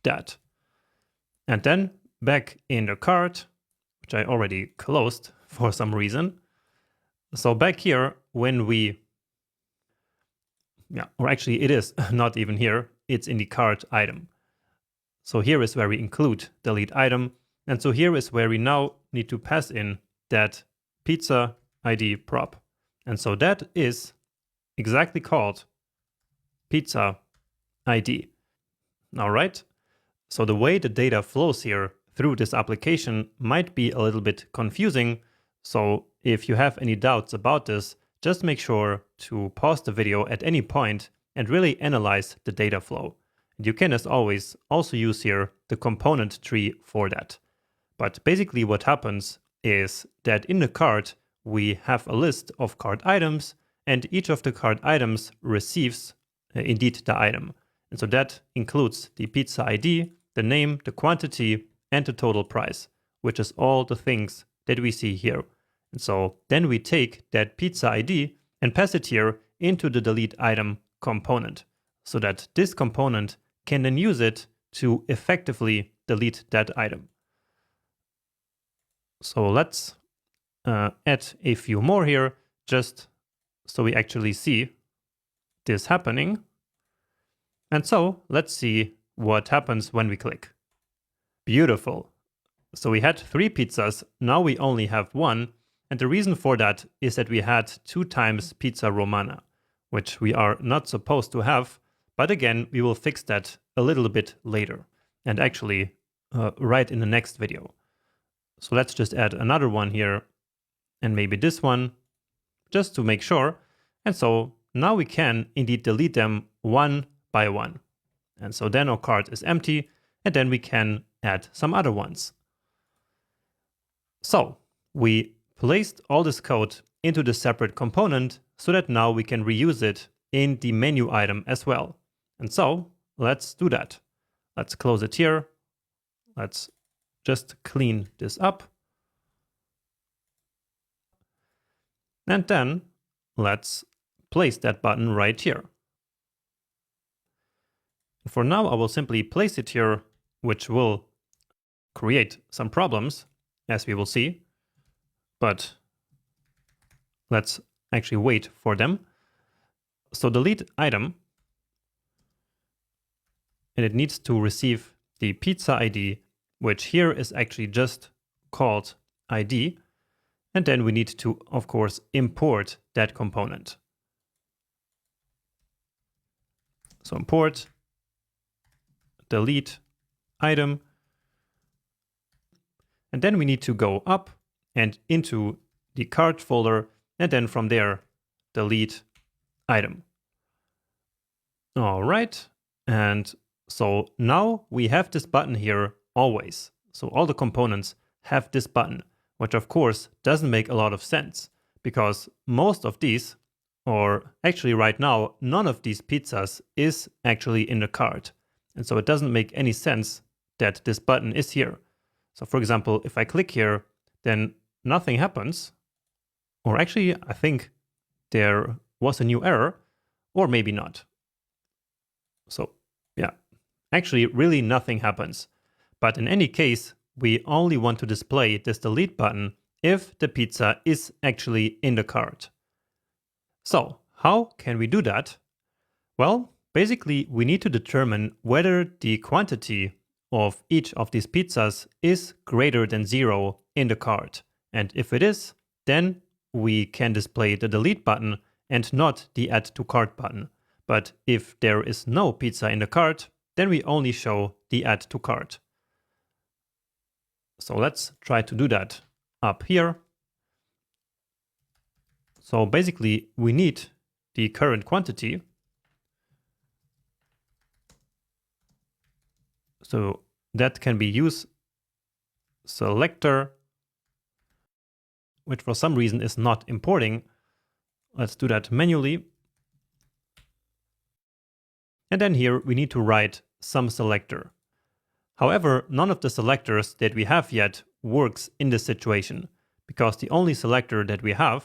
that. And then back in the cart, which I already closed for some reason. So back here, when we, or actually it is not even here, it's in the cart item. So here is where we include delete item. And so here is where we now need to pass in that pizza ID prop. And so that is exactly called pizza ID. All right. So the way the data flows here through this application might be a little bit confusing. So if you have any doubts about this, just make sure to pause the video at any point and really analyze the data flow. And you can, as always, also use here the component tree for that. But basically what happens is that in the cart, we have a list of cart items, and each of the cart items receives indeed the item. And so that includes the pizza ID, the name, the quantity, and the total price, which is all the things that we see here. And so then we take that pizza ID and pass it here into the delete item component, so that this component can then use it to effectively delete that item. So let's add a few more here, just so we actually see this happening. And so let's see what happens when we click. Beautiful. So we had 3 pizzas, now we only have 1. And the reason for that is that we had 2 times pizza romana, which we are not supposed to have. But again, we will fix that a little bit later, and actually right in the next video. So let's just add another one here, and maybe this one, just to make sure. And so now we can indeed delete them one by one. And so then our cart is empty, and then we can add some other ones. So we placed all this code into the separate component so that now we can reuse it in the menu item as well. And so let's do that. Let's close it here. Let's just clean this up. And then let's place that button right here. For now, I will simply place it here, which will create some problems, as we will see. But let's actually wait for them. So delete item, and it needs to receive the pizza ID, which here is actually just called ID. And then we need to, of course, import that component. So import delete item. And then we need to go up and into the cart folder, and then from there, delete item. All right. And so now we have this button here always. So all the components have this button, which of course doesn't make a lot of sense, because most of these, or actually right now, none of these pizzas is actually in the cart. And so it doesn't make any sense that this button is here. So for example, if I click here, then nothing happens. Or actually, I think there was a new error, or maybe not. So yeah, actually really nothing happens. But in any case, we only want to display this delete button if the pizza is actually in the cart. So how can we do that? Well, basically we need to determine whether the quantity of each of these pizzas is greater than 0 in the cart. And if it is, then we can display the delete button and not the add to cart button. But if there is no pizza in the cart, then we only show the add to cart. So let's try to do that up here. So basically we need the current quantity. So that can be use selector, which for some reason is not importing. Let's do that manually. And then here we need to write some selector. However, none of the selectors that we have yet works in this situation, because the only selector that we have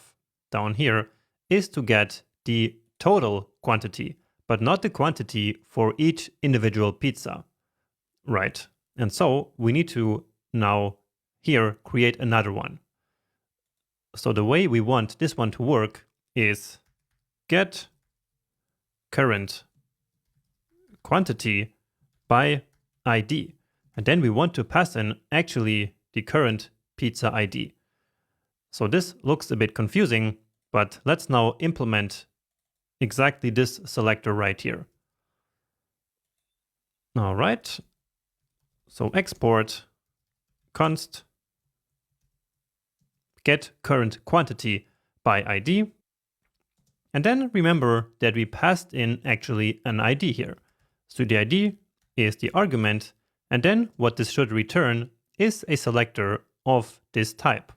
down here is to get the total quantity, but not the quantity for each individual pizza. Right. And so we need to now here create another one. So the way we want this one to work is get current quantity by ID. And then we want to pass in actually the current pizza ID. So this looks a bit confusing, but let's now implement exactly this selector right here. All right. So export const get current quantity by ID. And then remember that we passed in actually an ID here. So the ID is the argument, and then what this should return is a selector of this type.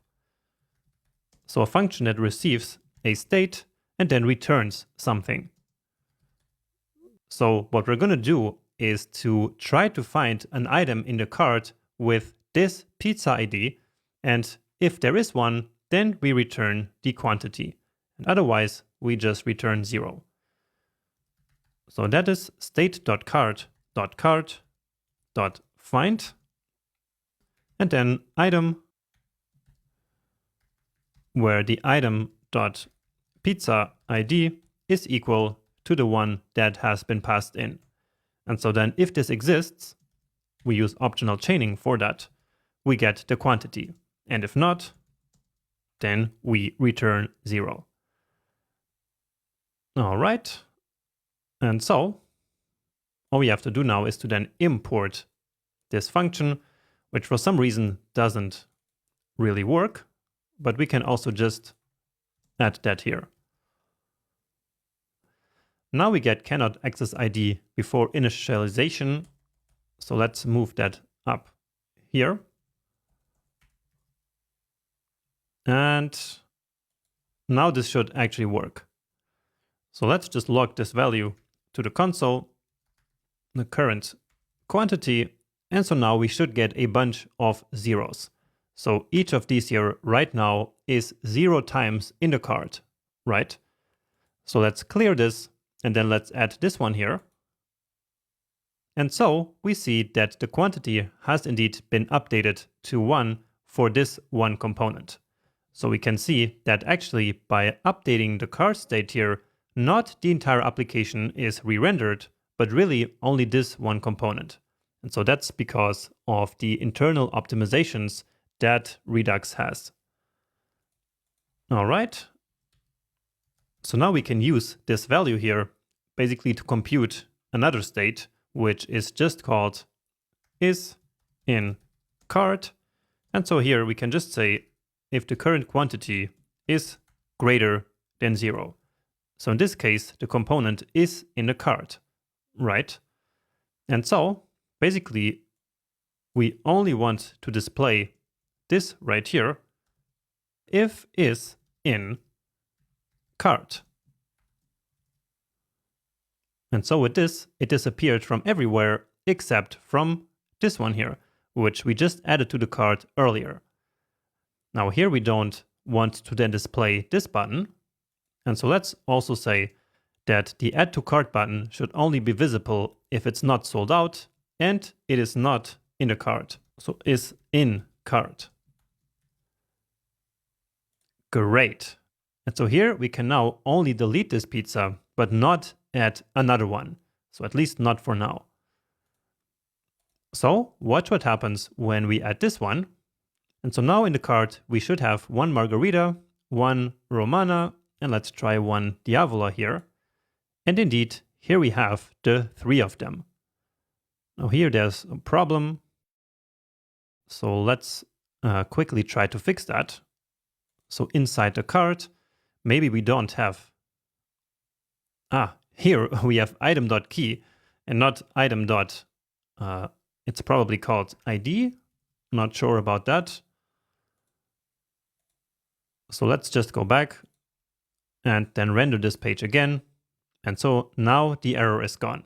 So a function that receives a state and then returns something. So what we're going to do is to try to find an item in the cart with this pizza ID, and if there is one, then we return the quantity, and otherwise we just return 0. So that is state.cart.cart.find, and then item, where the item.pizza ID is equal to the one that has been passed in. And so then if this exists, we use optional chaining for that, we get the quantity. And if not, then we return 0. All right. And so all we have to do now is to then import this function, which for some reason doesn't really work, but we can also just add that here. Now we get cannot access ID before initialization. So let's move that up here. And now this should actually work. So let's just log this value to the console, the current quantity. And so now we should get a bunch of zeros. So each of these here right now is 0 times in the cart, right? So let's clear this. And then let's add this one here. And so we see that the quantity has indeed been updated to 1 for this one component. So we can see that actually by updating the cart state here, not the entire application is re-rendered, but really only this one component. And so that's because of the internal optimizations that Redux has. All right. So now we can use this value here basically to compute another state, which is just called is in cart. And so here we can just say if the current quantity is greater than 0. So in this case, the component is in the cart, right? And so basically we only want to display this right here if is in cart. And so with this, it disappeared from everywhere except from this one here, which we just added to the cart earlier. Now here we don't want to then display this button. And so let's also say that the add to cart button should only be visible if it's not sold out and it is not in the cart. So is in cart. Great. And so here we can now only delete this pizza, but not add another one. So at least not for now. So watch what happens when we add this one. And so now in the cart, we should have one margarita, one romana, and let's try one diavola here. And indeed, here we have the 3 of them. Now here there's a problem. So let's quickly try to fix that. So inside the cart, maybe we don't have... here we have item.key and not item. It's probably called ID. Not sure about that. So let's just go back and then render this page again. And so now the error is gone.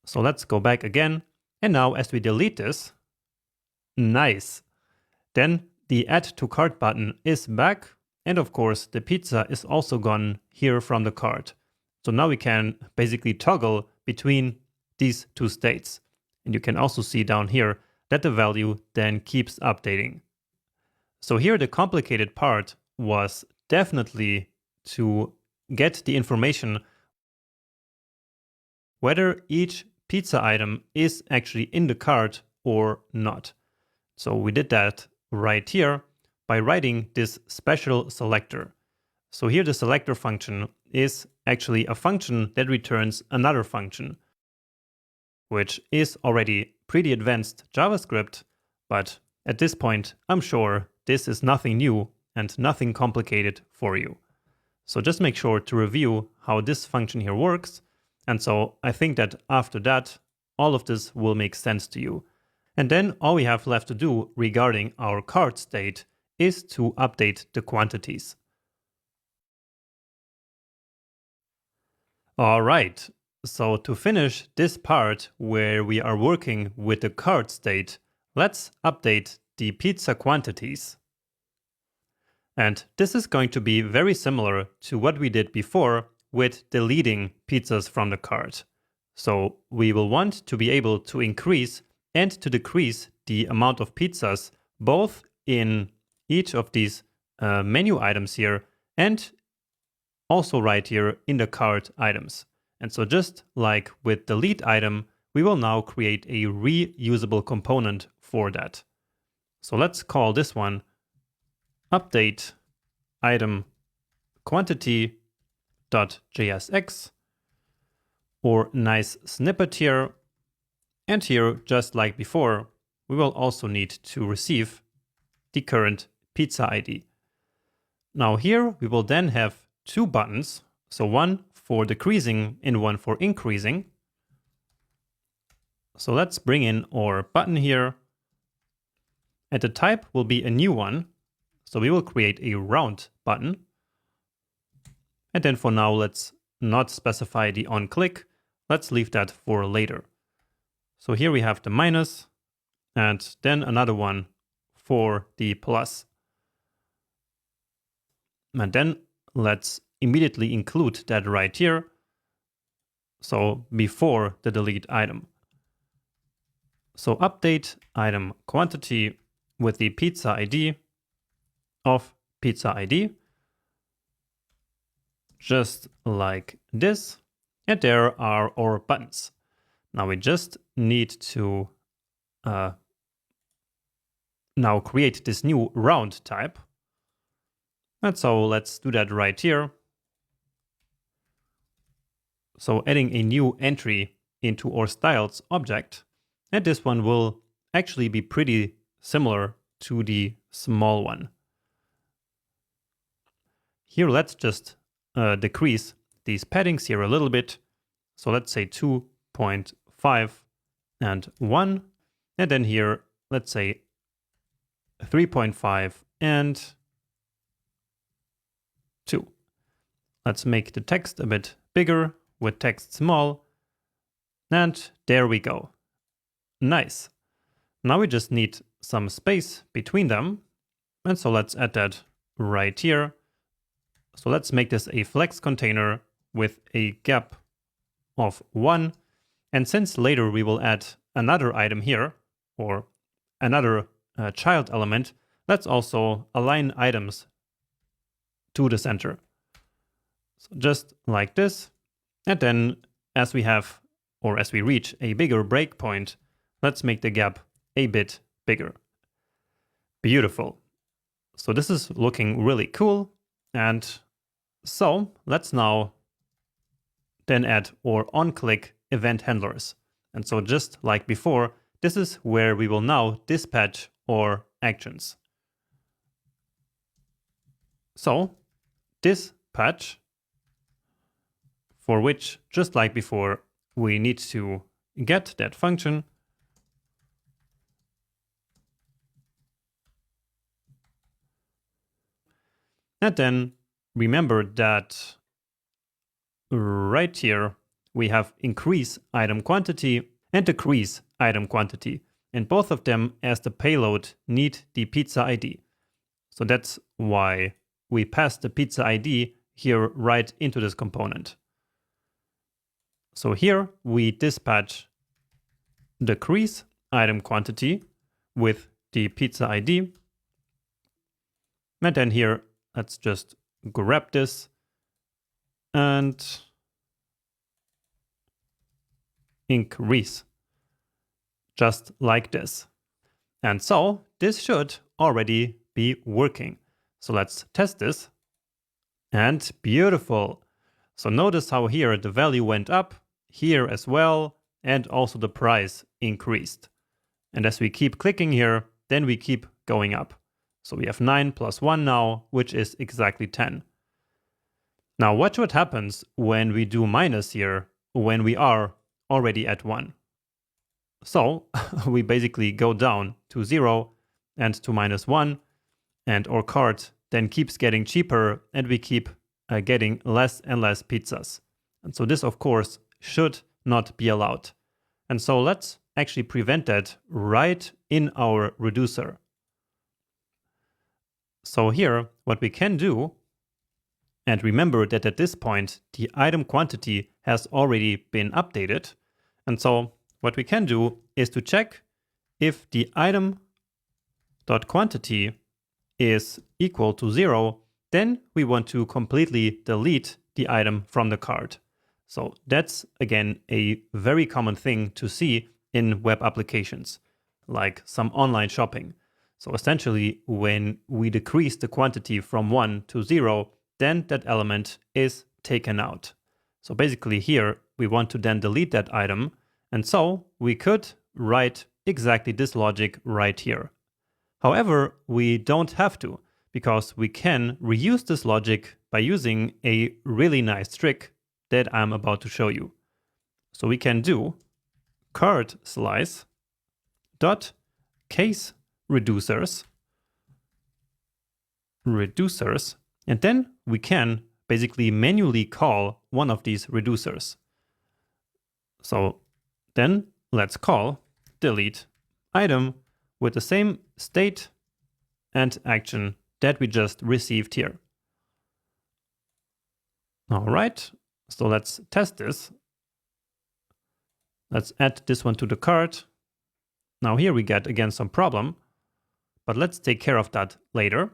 So let's go back again. And now as we delete this, nice. Then the add to cart button is back. And of course, the pizza is also gone here from the cart. So now we can basically toggle between these two states. And you can also see down here that the value then keeps updating. So here the complicated part was definitely to get the information whether each pizza item is actually in the cart or not. So we did that right here by writing this special selector. So here the selector function is actually a function that returns another function, which is already pretty advanced JavaScript, but at this point, I'm sure this is nothing new and nothing complicated for you. So just make sure to review how this function here works. And so I think that after that, all of this will make sense to you. And then all we have left to do regarding our cart state is to update the quantities. All right, so to finish this part where we are working with the cart state, let's update the pizza quantities. And this is going to be very similar to what we did before with deleting pizzas from the cart. So we will want to be able to increase and to decrease the amount of pizzas both in each of these menu items here and also right here in the cart items. And so just like with delete item, we will now create a reusable component for that. So let's call this one update item quantity.jsx, or nice snippet here. And here, just like before, we will also need to receive the current pizza ID. Now here we will then have two buttons, so one for decreasing and one for increasing. So let's bring in our button here. And the type will be a new one. So we will create a round button. And then for now, let's not specify the on click. Let's leave that for later. So here we have the minus and then another one for the plus. And then let's immediately include that right here. So before the delete item. So update item quantity with the pizza ID of pizza ID. Just like this. And there are our buttons. Now we just need to now create this new round type. And so let's do that right here. So adding a new entry into our styles object. And this one will actually be pretty similar to the small one. Here, let's just decrease these paddings here a little bit. So let's say 2.5 and 1. And then here, let's say 3.5 and 2. Let's make the text a bit bigger with text small. And there we go. Nice. Now we just need some space between them. And so let's add that right here. So let's make this a flex container with a gap of 1. And since later we will add another item here, or another child element, let's also align items to the center. So just like this. And then as we have, or as we reach a bigger breakpoint, let's make the gap a bit bigger. Beautiful. So this is looking really cool. And so let's now then add or on-click event handlers. And so just like before, this is where we will now dispatch our actions. So dispatch, for which, just like before, we need to get that function. And then remember that right here, we have increase item quantity and decrease item quantity. And both of them, as the payload, need the pizza ID. So that's why we pass the pizza ID here right into this component. So here we dispatch decrease item quantity with the pizza ID. And then here, let's just grab this and increase, just like this. And so this should already be working. So let's test this. And beautiful. So notice how here the value went up, here as well, and also the price increased. And as we keep clicking here, then we keep going up. So we have 9 plus 1 now, which is exactly 10. Now watch what happens when we do minus here, when we are already at 1. So we basically go down to 0 and to -1, and our cart then keeps getting cheaper, and we keep getting less and less pizzas. And so this, of course, should not be allowed. And so let's actually prevent that right in our reducer. So here, what we can do, and remember that at this point, the item quantity has already been updated. And so what we can do is to check if the item.quantity is equal to 0, then we want to completely delete the item from the cart. So that's, again, a very common thing to see in web applications, like some online shopping. So essentially, when we decrease the quantity from 1 to 0, then that element is taken out. So basically here, we want to then delete that item. And so we could write exactly this logic right here. However, we don't have to, because we can reuse this logic by using a really nice trick that I'm about to show you. So we can do cart slice dot case reducers, and then we can basically manually call one of these reducers. So then let's call delete item with the same state and action that we just received here. All right, so let's test this. Let's add this one to the cart. Now here we get again some problem, but let's take care of that later.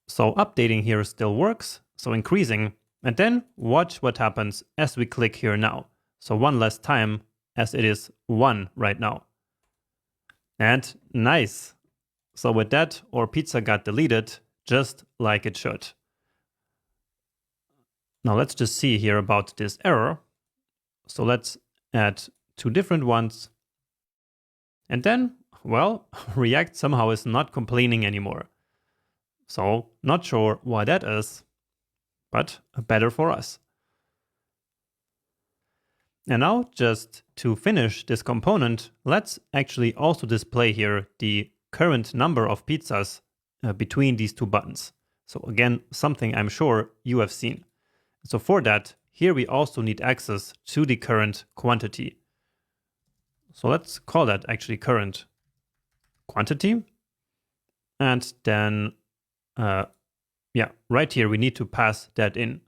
So updating here still works, so increasing, and then watch what happens as we click here now. So one less time, as it is 1 right now. And nice. So with that, our pizza got deleted just like it should. Now let's just see here about this error. So let's add 2 different ones. And then, well, React somehow is not complaining anymore. So not sure why that is, but better for us. And now just to finish this component, let's actually also display here the current number of pizzas between these 2 buttons. So again, something I'm sure you have seen. So for that, here we also need access to the current quantity. So let's call that actually current quantity. And then, right here, we need to pass that in.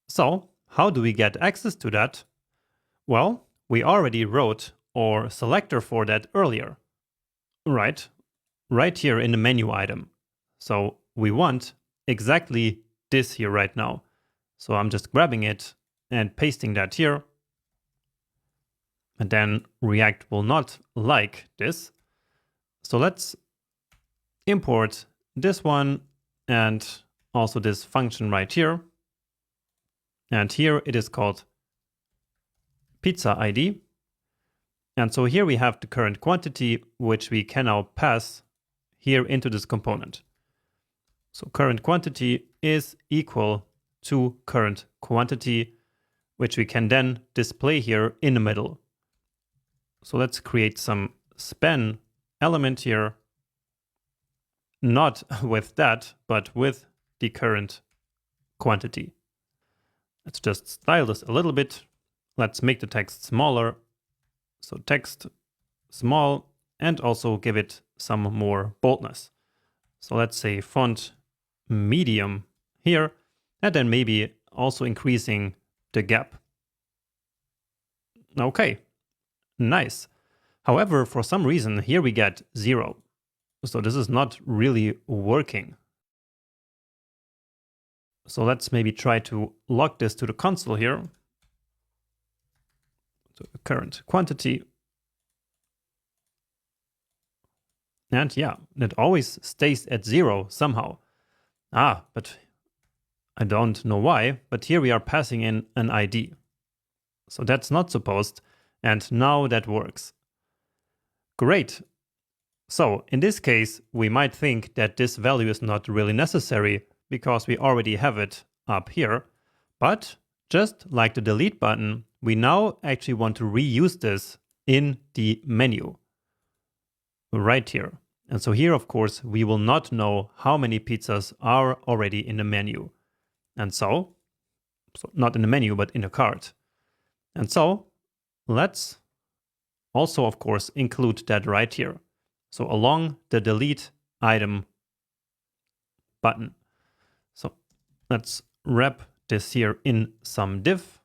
So how do we get access to that? Well, we already wrote our selector for that earlier. Right here in the menu item. So we want exactly this here right now. So I'm just grabbing it and pasting that here. And then React will not like this. So let's import this one and also this function right here. And here it is called pizza ID. And so here we have the current quantity, which we can now pass here into this component. So current quantity is equal to current quantity, which we can then display here in the middle. So let's create some span element here, not with that, but with the current quantity. Let's just style this a little bit. Let's make the text smaller. So text small, and also give it some more boldness. So let's say font medium here, and then maybe also increasing the gap. Okay, nice. However, for some reason here we get 0. So this is not really working. So let's maybe try to log this to the console here. So the current quantity. And yeah, it always stays at 0 somehow. But I don't know why, but here we are passing in an ID. So that's not supposed, and now that works. Great. So in this case, we might think that this value is not really necessary because we already have it up here. But just like the delete button, we now actually want to reuse this in the menu right here. And so here, of course, we will not know how many pizzas are already in the menu. And so not in the menu, but in the cart. And so let's also, of course, include that right here. So along the delete item button. So let's wrap this here in some div.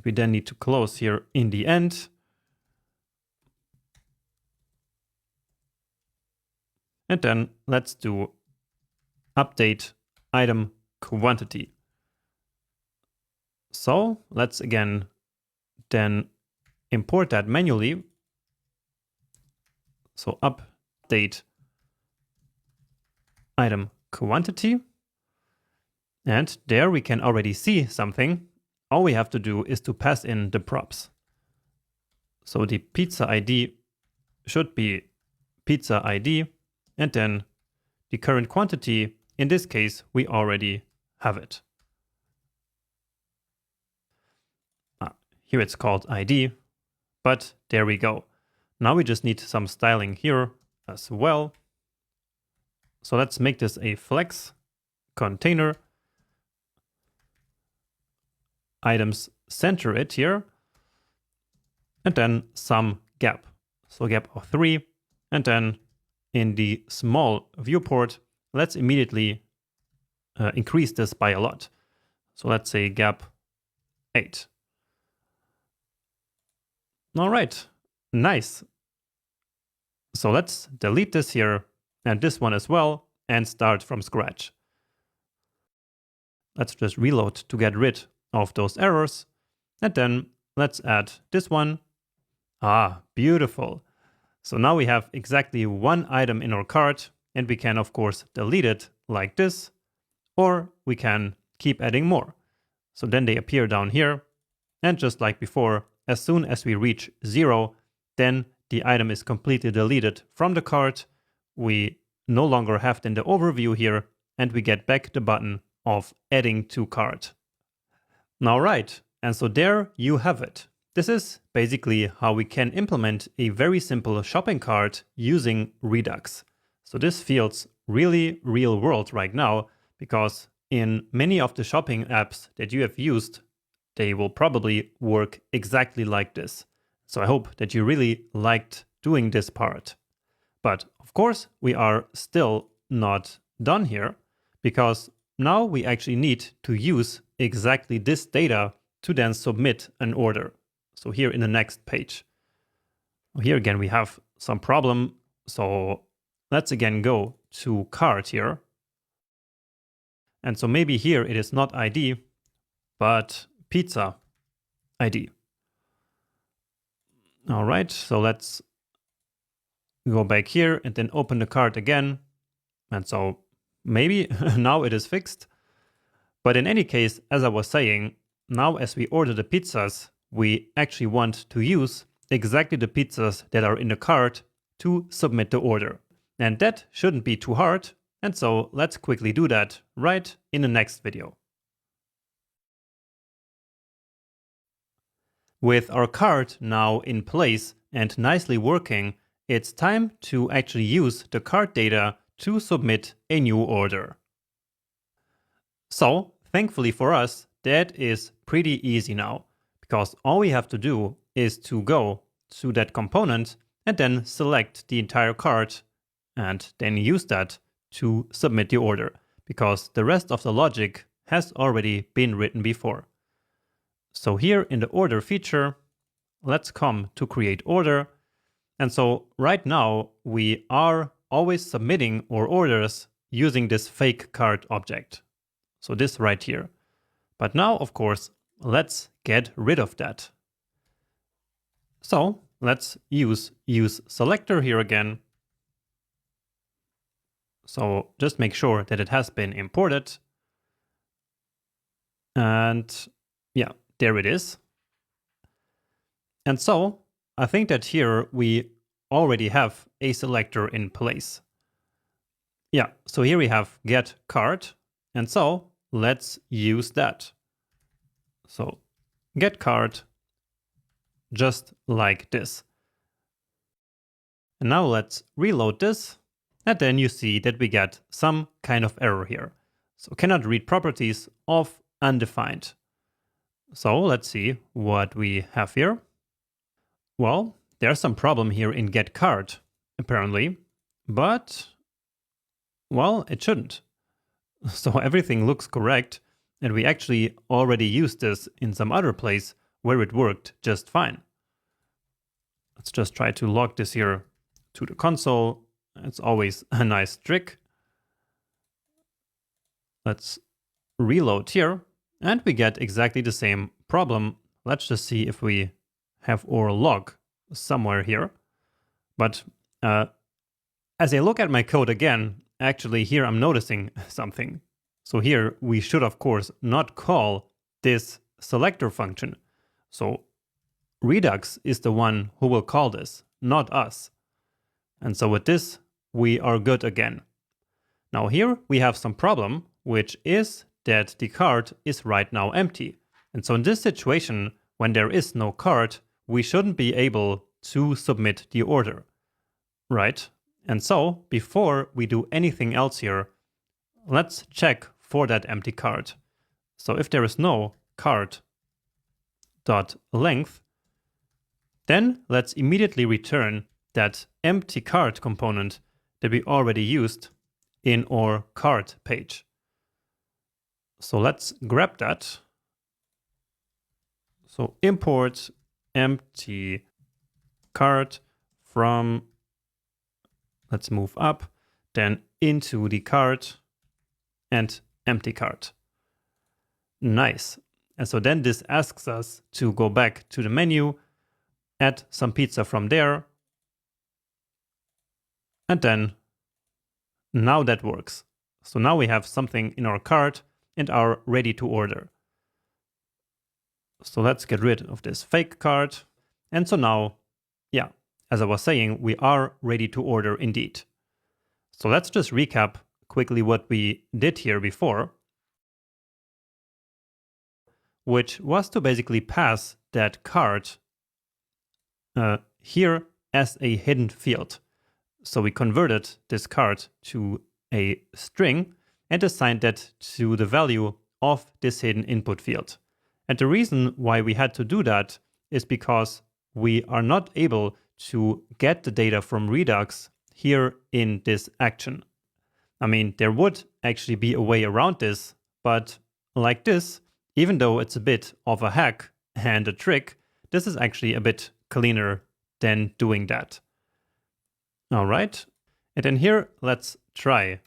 We then need to close here in the end. And then let's do update item quantity. So let's again then import that manually. So update item quantity. And there we can already see something. All we have to do is to pass in the props. So the pizza ID should be pizza ID, and then the current quantity, in this case, we already have it. Here it's called ID, but there we go. Now we just need some styling here as well. So let's make this a flex container. Items center it here. And then some gap. So gap of 3. And then in the small viewport, let's immediately increase this by a lot. So let's say gap 8. All right, nice. So let's delete this here and this one as well and start from scratch. Let's just reload to get rid of those errors. And then let's add this one. Beautiful. So now we have exactly one item in our cart, and we can, of course, delete it like this, or we can keep adding more. So then they appear down here. And just like before, as soon as we reach 0, then the item is completely deleted from the cart. We no longer have then the overview here, and we get back the button of adding to cart. All right, and so there you have it. This is basically how we can implement a very simple shopping cart using Redux. So this feels really real world right now, because in many of the shopping apps that you have used, they will probably work exactly like this. So I hope that you really liked doing this part. But of course, we are still not done here, because now we actually need to use exactly this data to then submit an order. So here in the next page. Here again, we have some problem. So let's again go to cart here. And so maybe here it is not ID, but pizza ID. All right, so let's go back here and then open the cart again. And so maybe now it is fixed. But in any case, as I was saying, now as we order the pizzas, we actually want to use exactly the pizzas that are in the cart to submit the order. And that shouldn't be too hard. And so let's quickly do that right in the next video. With our cart now in place and nicely working, it's time to actually use the cart data to submit a new order. So, thankfully for us, that is pretty easy now, because all we have to do is to go to that component and then select the entire cart and then use that to submit the order, because the rest of the logic has already been written before. So here in the order feature, let's come to create order. And so right now we are always submitting our orders using this fake cart object. So this right here. But now, of course, let's get rid of that. So let's use selector here again. So just make sure that it has been imported. And yeah, there it is. And so I think that here we already have a selector in place. Yeah, so here we have get cart. And so let's use that. So get cart just like this. And now let's reload this. And then you see that we get some kind of error here. So cannot read properties of undefined. So let's see what we have here. Well, there's some problem here in get cart, apparently, but, well, it shouldn't. So everything looks correct, and we actually already used this in some other place where it worked just fine. Let's just try to log this here to the console. It's always a nice trick. Let's reload here, and we get exactly the same problem. Let's just see if we have our log somewhere here. But as I look at my code again, actually here I'm noticing something. So here we should of course not call this selector function. So Redux is the one who will call this, not us. And so with this, we are good again. Now here we have some problem, which is that the cart is right now empty. And so in this situation, when there is no cart, we shouldn't be able to submit the order, right? And so before we do anything else here, let's check for that empty cart. So if there is no cart.length, then let's immediately return that empty cart component that we already used in our cart page. So let's grab that. So import empty cart from, let's move up, then into the cart and empty cart. Nice. And so then this asks us to go back to the menu, add some pizza from there. And then now that works. So now we have something in our cart and are ready to order. So let's get rid of this fake cart. And so now, yeah, as I was saying, we are ready to order indeed. So let's just recap quickly what we did here before, which was to basically pass that cart here as a hidden field. So we converted this cart to a string and assigned that to the value of this hidden input field. And the reason why we had to do that is because we are not able to get the data from Redux here in this action. I mean, there would actually be a way around this, but like this, even though it's a bit of a hack and a trick, this is actually a bit cleaner than doing that. All right. And then here, let's try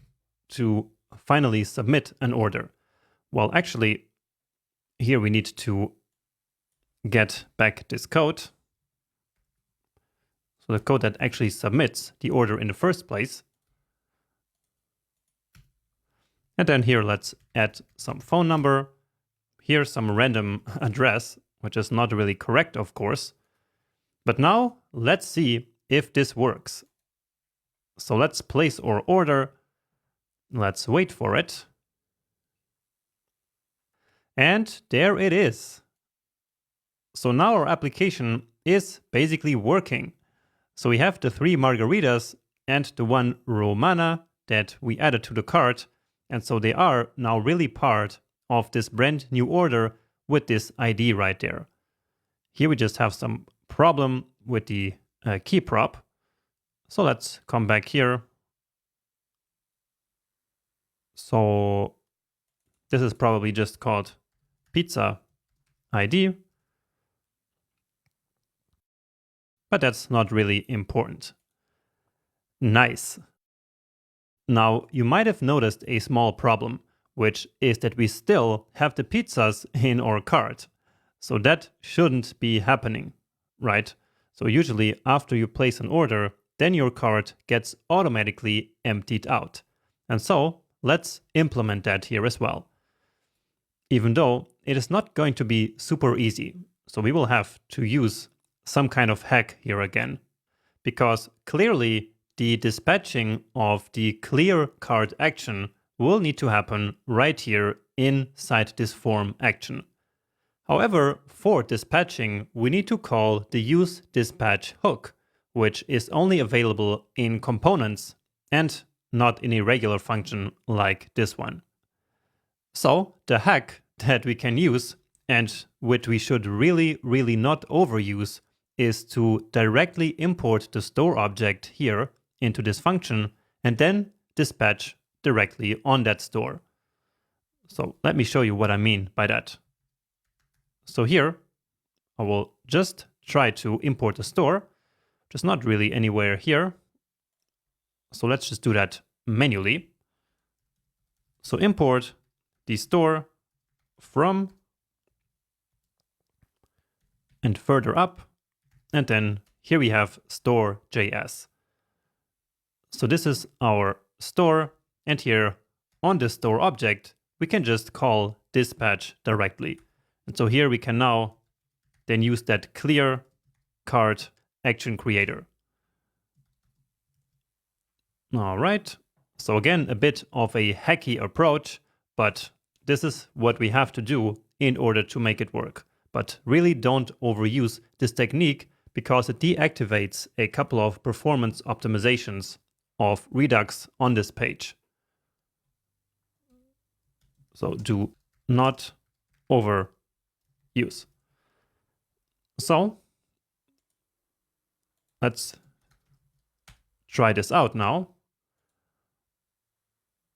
to finally submit an order. Well, actually, here we need to get back this code. So the code that actually submits the order in the first place. And then here, let's add some phone number. Here's some random address, which is not really correct, of course. But now let's see if this works. So let's place our order. Let's wait for it. And there it is. So now our application is basically working. So we have the 3 margaritas and the 1 Romana that we added to the cart. And so they are now really part of this brand new order with this ID right there. Here we just have some problem with the key prop. So let's come back here. So this is probably just called pizza ID. But that's not really important. Nice. Now, you might have noticed a small problem, which is that we still have the pizzas in our cart. So that shouldn't be happening, right? So usually after you place an order, then your cart gets automatically emptied out. And so let's implement that here as well. Even though it is not going to be super easy. So we will have to use some kind of hack here again, because clearly the dispatching of the clear cart action will need to happen right here inside this form action. However, for dispatching, we need to call the use dispatch hook, which is only available in components and not in a regular function like this one. So the hack that we can use, and which we should really not overuse, is to directly import the store object here into this function and then dispatch directly on that store. So let me show you what I mean by that. So here I will just try to import the store, which is not really anywhere here. So let's just do that manually. So import the store from and further up. And then here we have store.js. So this is our store. And here on the store object, we can just call dispatch directly. And so here we can now then use that clear cart action creator. All right. So again, a bit of a hacky approach, but this is what we have to do in order to make it work. But really don't overuse this technique, because it deactivates a couple of performance optimizations of Redux on this page. So do not overuse. So let's try this out now.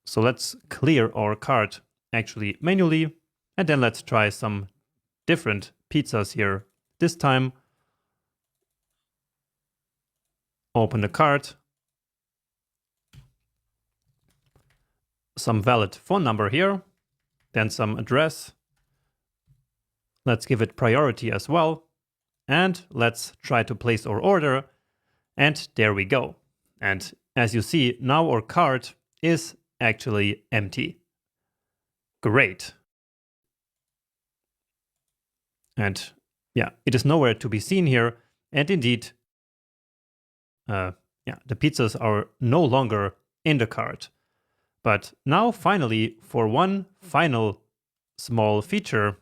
So let's clear our cart actually manually, and then let's try some different pizzas here. This time, open the cart, some valid phone number here, then some address. Let's give it priority as well. And let's try to place our order. And there we go. And as you see, now our cart is actually empty. Great. And yeah, it is nowhere to be seen here. And indeed, the pizzas are no longer in the cart. But now finally, for one final small feature,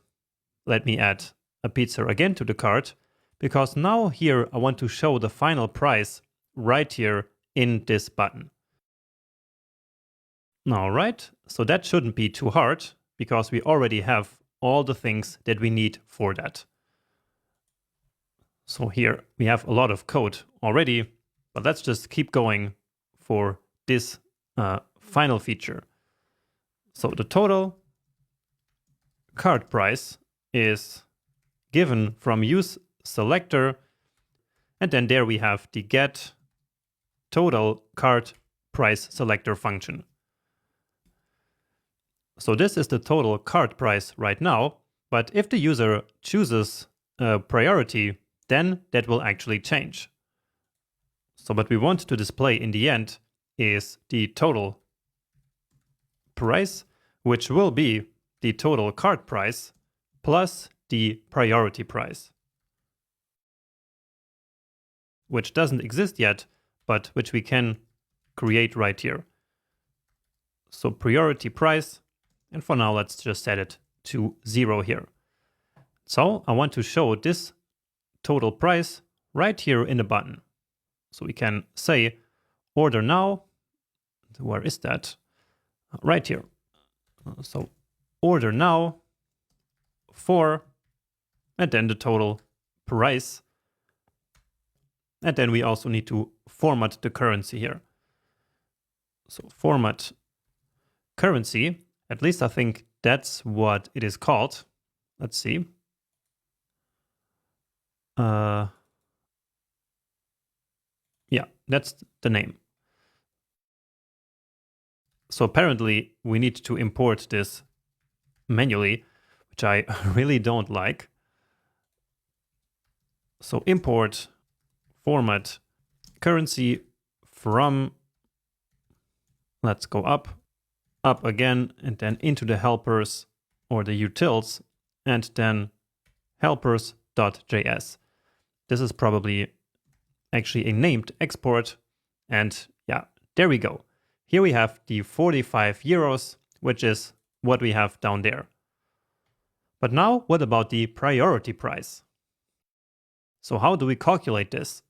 let me add a pizza again to the cart, because now here I want to show the final price right here in this button. All right, so that shouldn't be too hard, because we already have all the things that we need for that. So here we have a lot of code already, but let's just keep going for this final feature. So the total cart price is given from use selector, and then there we have the get total cart price selector function. So this is the total cart price right now, but if the user chooses a priority, then that will actually change. So what we want to display in the end is the total price, which will be the total cart price plus the priority price, which doesn't exist yet, but which we can create right here. So priority price, and for now, let's just set it to 0 here. So I want to show this total price right here in the button. So we can say order now. Where is that? Right here. So order now for, and then the total price. And then we also need to format the currency here. So format currency, at least I think that's what it is called. Let's see. Yeah, that's the name. So apparently we need to import this manually, which I really don't like. So import format currency from, let's go up again, and then into the helpers or the utils, and then helpers.js. This is probably actually a named export. And yeah, there we go. Here we have the 45 euros, which is what we have down there. But now what about the priority price? So how do we calculate this?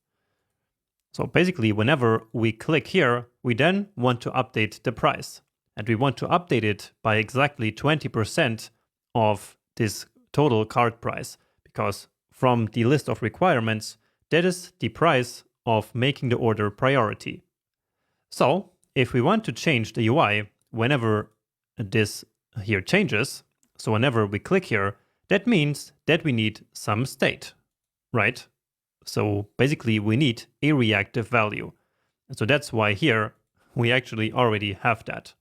So basically, whenever we click here, we then want to update the price. And we want to update it by exactly 20% of this total cart price, because from the list of requirements, that is the price of making the order priority. So if we want to change the UI whenever this here changes, so whenever we click here, that means that we need some state, right? So basically we need a reactive value. So that's why here we actually already have that.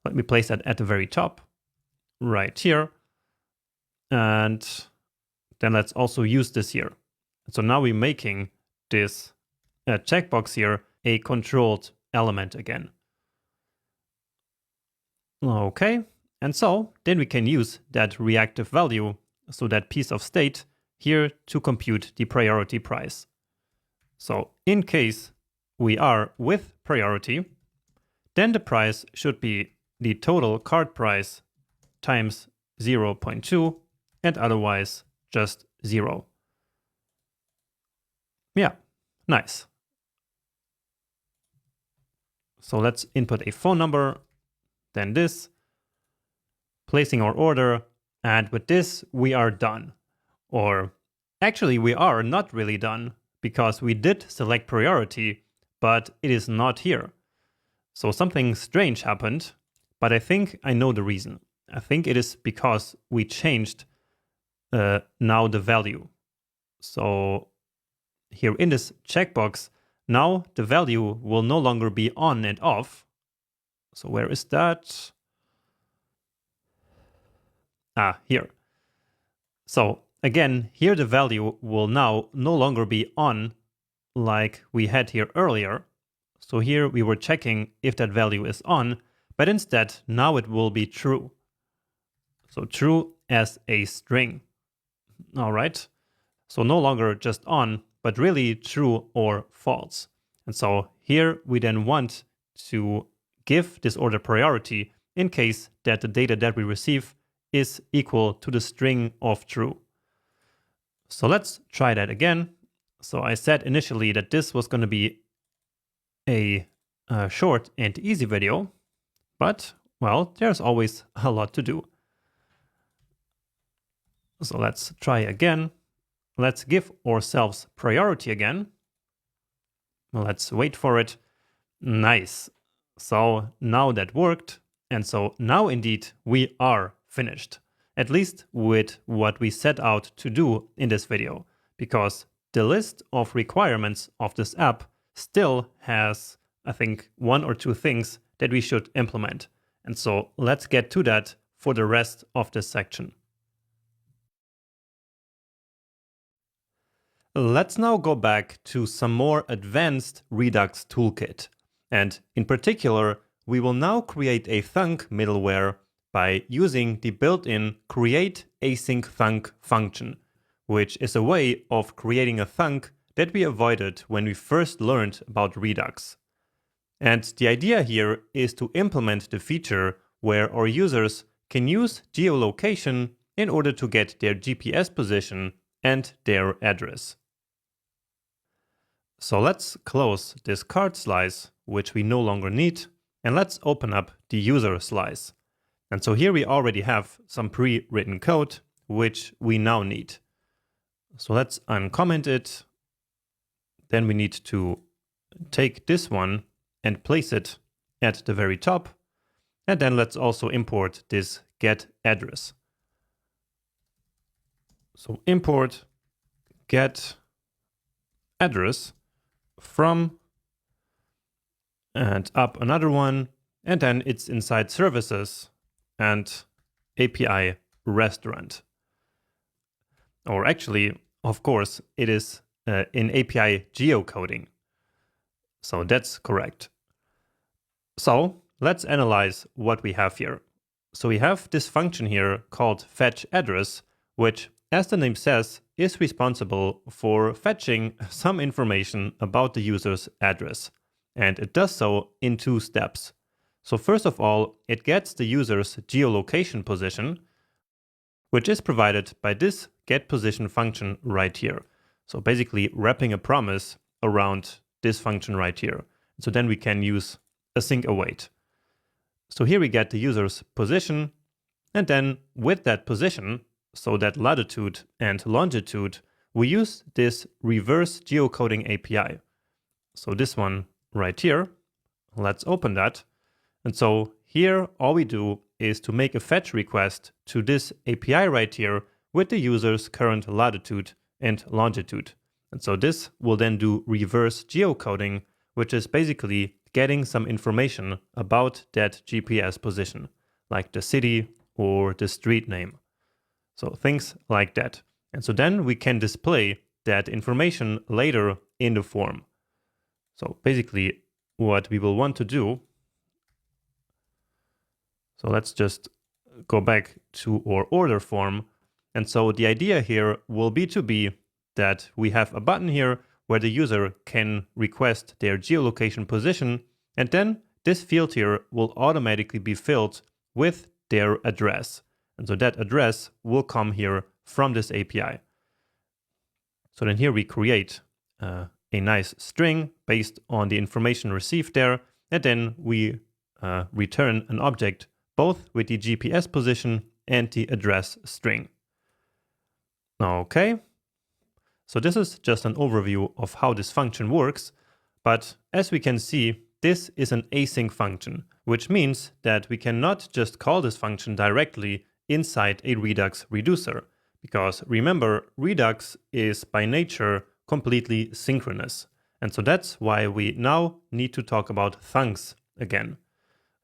Let me place that at the very top, right here. And then let's also use this here. So now we're making this checkbox here a controlled element again. Okay, and so then we can use that reactive value, so that piece of state here, to compute the priority price. So in case we are with priority, then the price should be the total cart price times 0.2, and otherwise just 0. Yeah, nice. So let's input a phone number, then this, placing our order, and with this we are done. Or actually we are not really done, because we did select priority, but it is not here. So something strange happened, but I think I know the reason. I think it is because we changed now the value. So here in this checkbox, now the value will no longer be on and off. So where is that? Here. So again, here the value will now no longer be on like we had here earlier. So here we were checking if that value is on, but instead now it will be true. So true as a string. All right. So no longer just on, but really true or false. And so here we then want to give this order priority in case that the data that we receive is equal to the string of true. So let's try that again. So I said initially that this was going to be a short and easy video, but well, there's always a lot to do. So let's try again. Let's give ourselves priority again. Let's wait for it. Nice. So now that worked. And so now indeed we are finished, at least with what we set out to do in this video, because the list of requirements of this app still has I think, one or two things that we should implement. And so let's get to that for the rest of this section. Let's now go back to some more advanced Redux toolkit. And in particular, we will now create a thunk middleware by using the built-in create async thunk function, which is a way of creating a thunk that we avoided when we first learned about Redux. And the idea here is to implement the feature where our users can use geolocation in order to get their GPS position and their address. So let's close this card slice, which we no longer need, and let's open up the user slice. And so here we already have some pre-written code, which we now need. So let's uncomment it. Then we need to take this one and place it at the very top. And then let's also import this get address. So import get address from and up another one. And then it's inside services and API restaurant. Or actually, of course, it is in API geocoding. So that's correct. So let's analyze what we have here. So we have this function here called fetch address, which, as the name says, is responsible for fetching some information about the user's address. And it does so in two steps. So first of all, it gets the user's geolocation position, which is provided by this getPosition function right here. So basically wrapping a promise around this function right here. So then we can use async await. So here we get the user's position, and then with that position, so that latitude and longitude, we use this reverse geocoding API. So this one right here, let's open that. And so here, all we do is to make a fetch request to this API right here with the user's current latitude and longitude. And so this will then do reverse geocoding, which is basically getting some information about that GPS position, like the city or the street name. So things like that. And so then we can display that information later in the form. So basically what we will want to do, so let's just go back to our order form. And so the idea here will be that we have a button here where the user can request their geolocation position, and then this field here will automatically be filled with their address. And so that address will come here from this API. So then here we create a nice string based on the information received there, and then we return an object both with the GPS position and the address string. Okay. So this is just an overview of how this function works, but as we can see, this is an async function, which means that we cannot just call this function directly inside a Redux reducer, because remember, Redux is by nature completely synchronous. And so that's why we now need to talk about thunks again.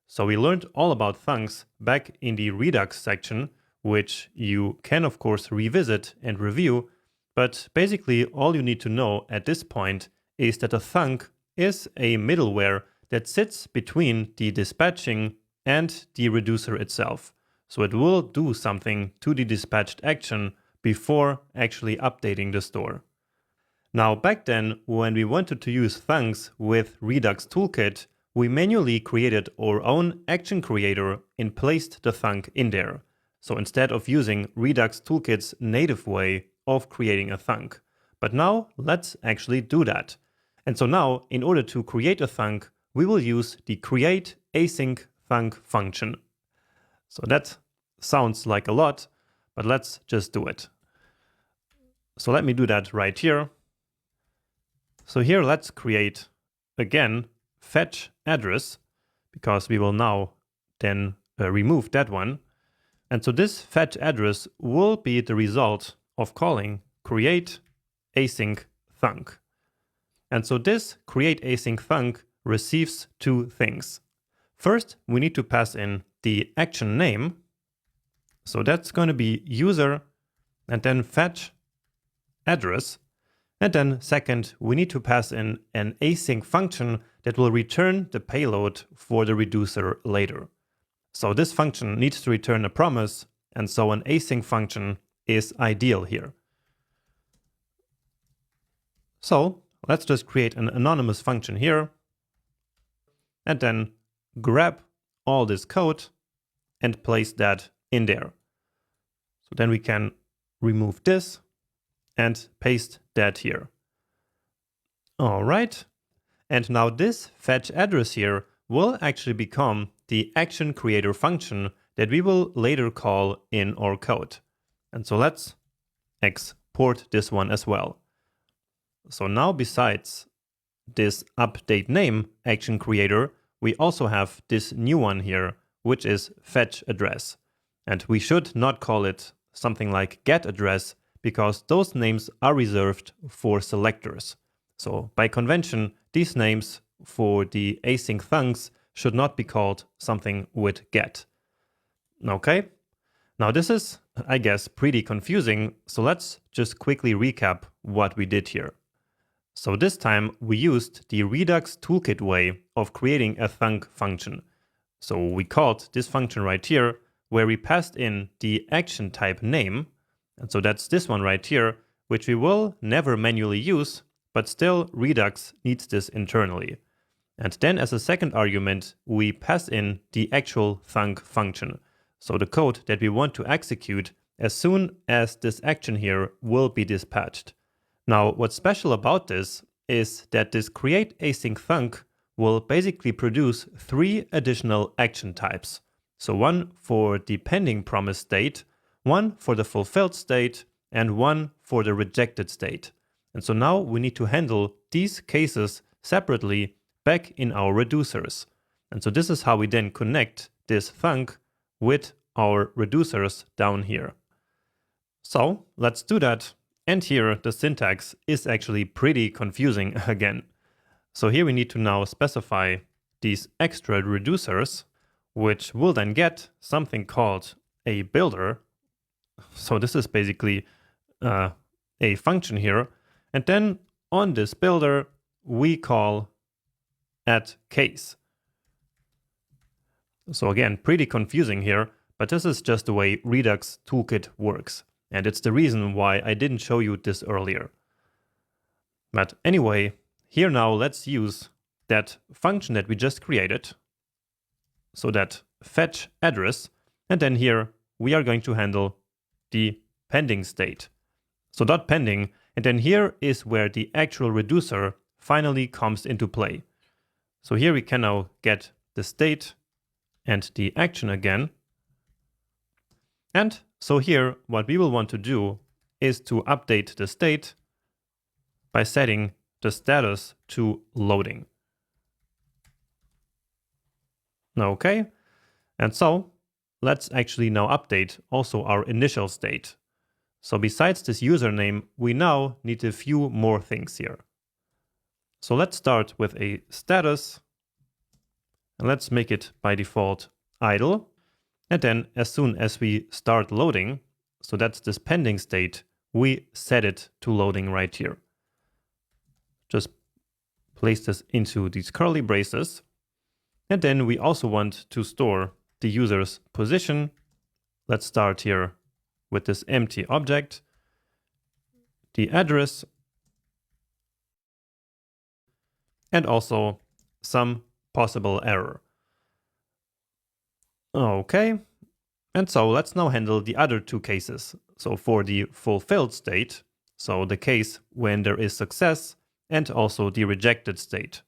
So we learned all about thunks back in the Redux section, which you can of course revisit and review. But basically all you need to know at this point is that a thunk is a middleware that sits between the dispatching and the reducer itself. So it will do something to the dispatched action before actually updating the store. Now back then, when we wanted to use thunks with Redux Toolkit, we manually created our own action creator and placed the thunk in there. So instead of using Redux Toolkit's native way of creating a thunk. But now let's actually do that. And so now, in order to create a thunk, we will use the create async thunk function. So that sounds like a lot, but let's just do it. So let me do that right here. So here let's create, again, fetch address, because we will now then remove that one. And so this fetch address will be the result of calling create async thunk. And so this create async thunk receives two things. First, we need to pass in the action name. So that's going to be user and then fetch address. And then second, we need to pass in an async function that will return the payload for the reducer later. So this function needs to return a promise, and so an async function is ideal here. So let's just create an anonymous function here and then grab all this code and place that in there. So then we can remove this and paste that here. All right. And now this fetch address here will actually become the action creator function that we will later call in our code. And so let's export this one as well. So now besides this update name action creator, we also have this new one here, which is fetch address. And we should not call it something like get address because those names are reserved for selectors. So by convention, these names for the async thunks should not be called something with get. Okay, now this is, I guess, pretty confusing, so let's just quickly recap what we did here. So this time we used the Redux toolkit way of creating a thunk function. So we called this function right here, where we passed in the action type name, and so that's this one right here, which we will never manually use, but still Redux needs this internally. And then as a second argument, we pass in the actual thunk function. So the code that we want to execute as soon as this action here will be dispatched. Now, what's special about this is that this create async thunk will basically produce 3 additional action types. So one for the pending promise state, one for the fulfilled state, and one for the rejected state. And so now we need to handle these cases separately back in our reducers. And so this is how we then connect this thunk with our reducers down here. So let's do that. And here the syntax is actually pretty confusing again. So here we need to now specify these extra reducers, which will then get something called a builder. So this is basically a function here. And then on this builder, we call add case. So again, pretty confusing here, but this is just the way Redux toolkit works. And it's the reason why I didn't show you this earlier. But anyway, here now let's use that function that we just created. So that fetch address, and then here we are going to handle the pending state. So dot pending, and then here is where the actual reducer finally comes into play. So here we can now get the state and the action again. And so here what we will want to do is to update the state by setting the status to loading. Okay, and so let's actually now update also our initial state. So besides this username, we now need a few more things here. So let's start with a status, and let's make it by default idle. And then as soon as we start loading, so that's this pending state, we set it to loading right here. Just place this into these curly braces. And then we also want to store the user's position. Let's start here with this empty object, the address, and also some possible error. Okay, and so let's now handle the other two cases. So for the fulfilled state, so the case when there is success, and also the rejected state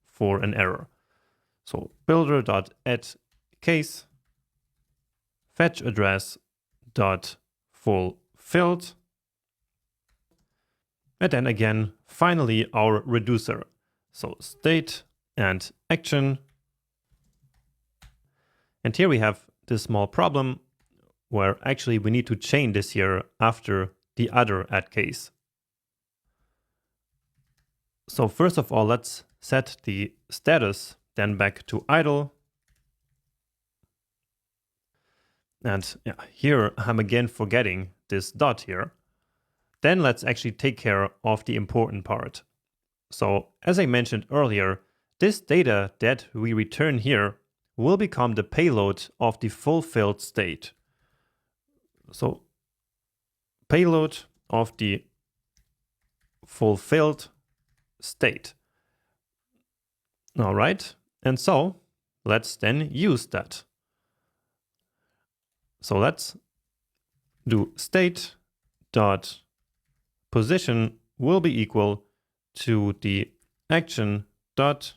for an error. So builder.add case fetch address dot fulfilled, and then again finally our reducer. So state and action. And here we have this small problem where actually we need to chain this here after the other add case. So first of all, let's set the status then back to idle. And yeah, here I'm again forgetting this dot here. Then let's actually take care of the important part. So as I mentioned earlier, this data that we return here will become the payload of the fulfilled state. So payload of the fulfilled state. All right, and so let's then use that. So let's do state dot position will be equal to the action dot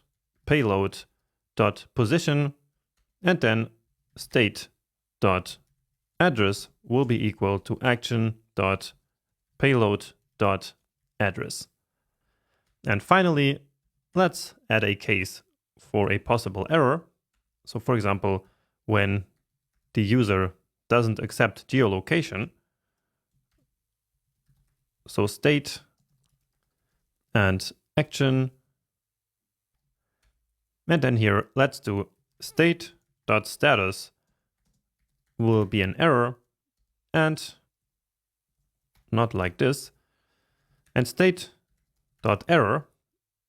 payload dot position, and then state dot address will be equal to action dot payload dot address. And finally, let's add a case for a possible error. So for example, when the user doesn't accept geolocation, so state and action, and then here let's do state.status will be an error, and not like this, and state.error.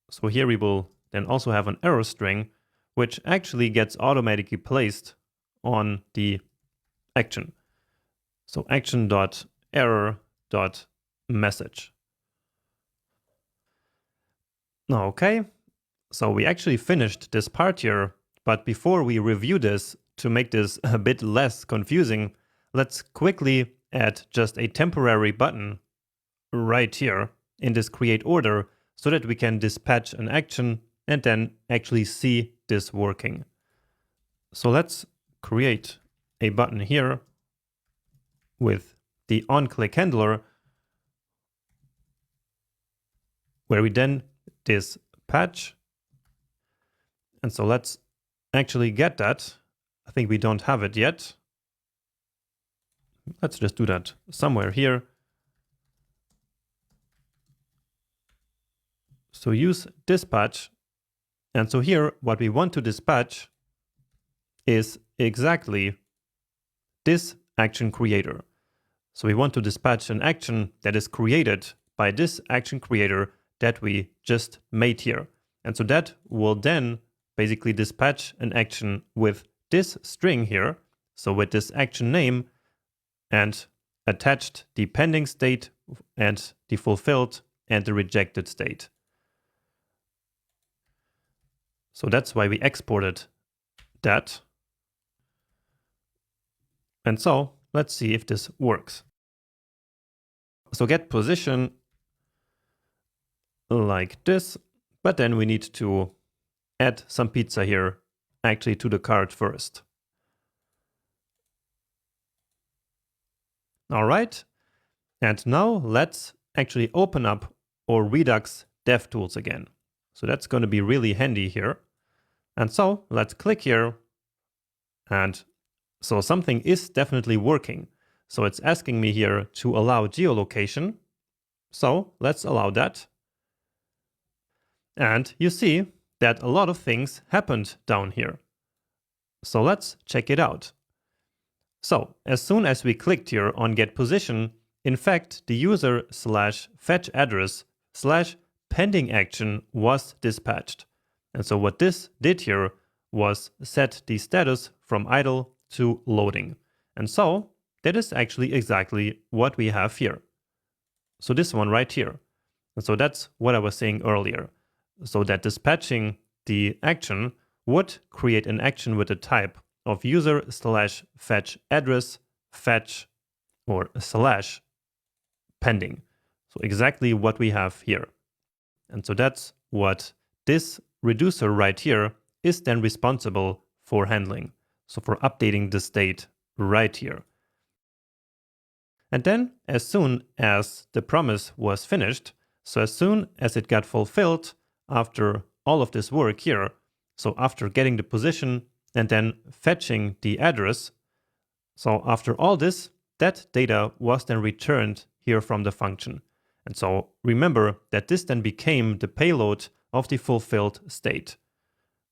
So here we will then also have an error string, which actually gets automatically placed on the action. So action.error.message. Okay, so we actually finished this part here, but before we review this, to make this a bit less confusing, let's quickly add just a temporary button right here in this create order so that we can dispatch an action and then actually see this working. So let's create a button here with the onClick handler, where we then dispatch. And so let's actually get that. I think we don't have it yet. Let's just do that somewhere here. So use dispatch. And so here, what we want to dispatch is exactly this action creator. So we want to dispatch an action that is created by this action creator that we just made here. And so that will then basically dispatch an action with this string here, so with this action name, and attached the pending state and the fulfilled and the rejected state. So that's why we exported that. And so let's see if this works. So get position like this, but then we need to add some pizza here actually to the cart first. All right, and now let's actually open up our Redux DevTools again. So that's going to be really handy here. And so let's click here, and so something is definitely working. So it's asking me here to allow geolocation. So let's allow that. And you see that a lot of things happened down here. So let's check it out. So as soon as we clicked here on get position, in fact, the user/fetch address/pending action was dispatched. And so what this did here was set the status from idle to loading. And so that is actually exactly what we have here. So this one right here. And so that's what I was saying earlier. So that dispatching the action would create an action with a type of user/fetch address fetch or /pending. So exactly what we have here. And so that's what this reducer right here is then responsible for handling. So for updating the state right here. And then as soon as the promise was finished, so as soon as it got fulfilled after all of this work here, so after getting the position and then fetching the address, so after all this, that data was then returned here from the function. And so remember that this then became the payload of the fulfilled state.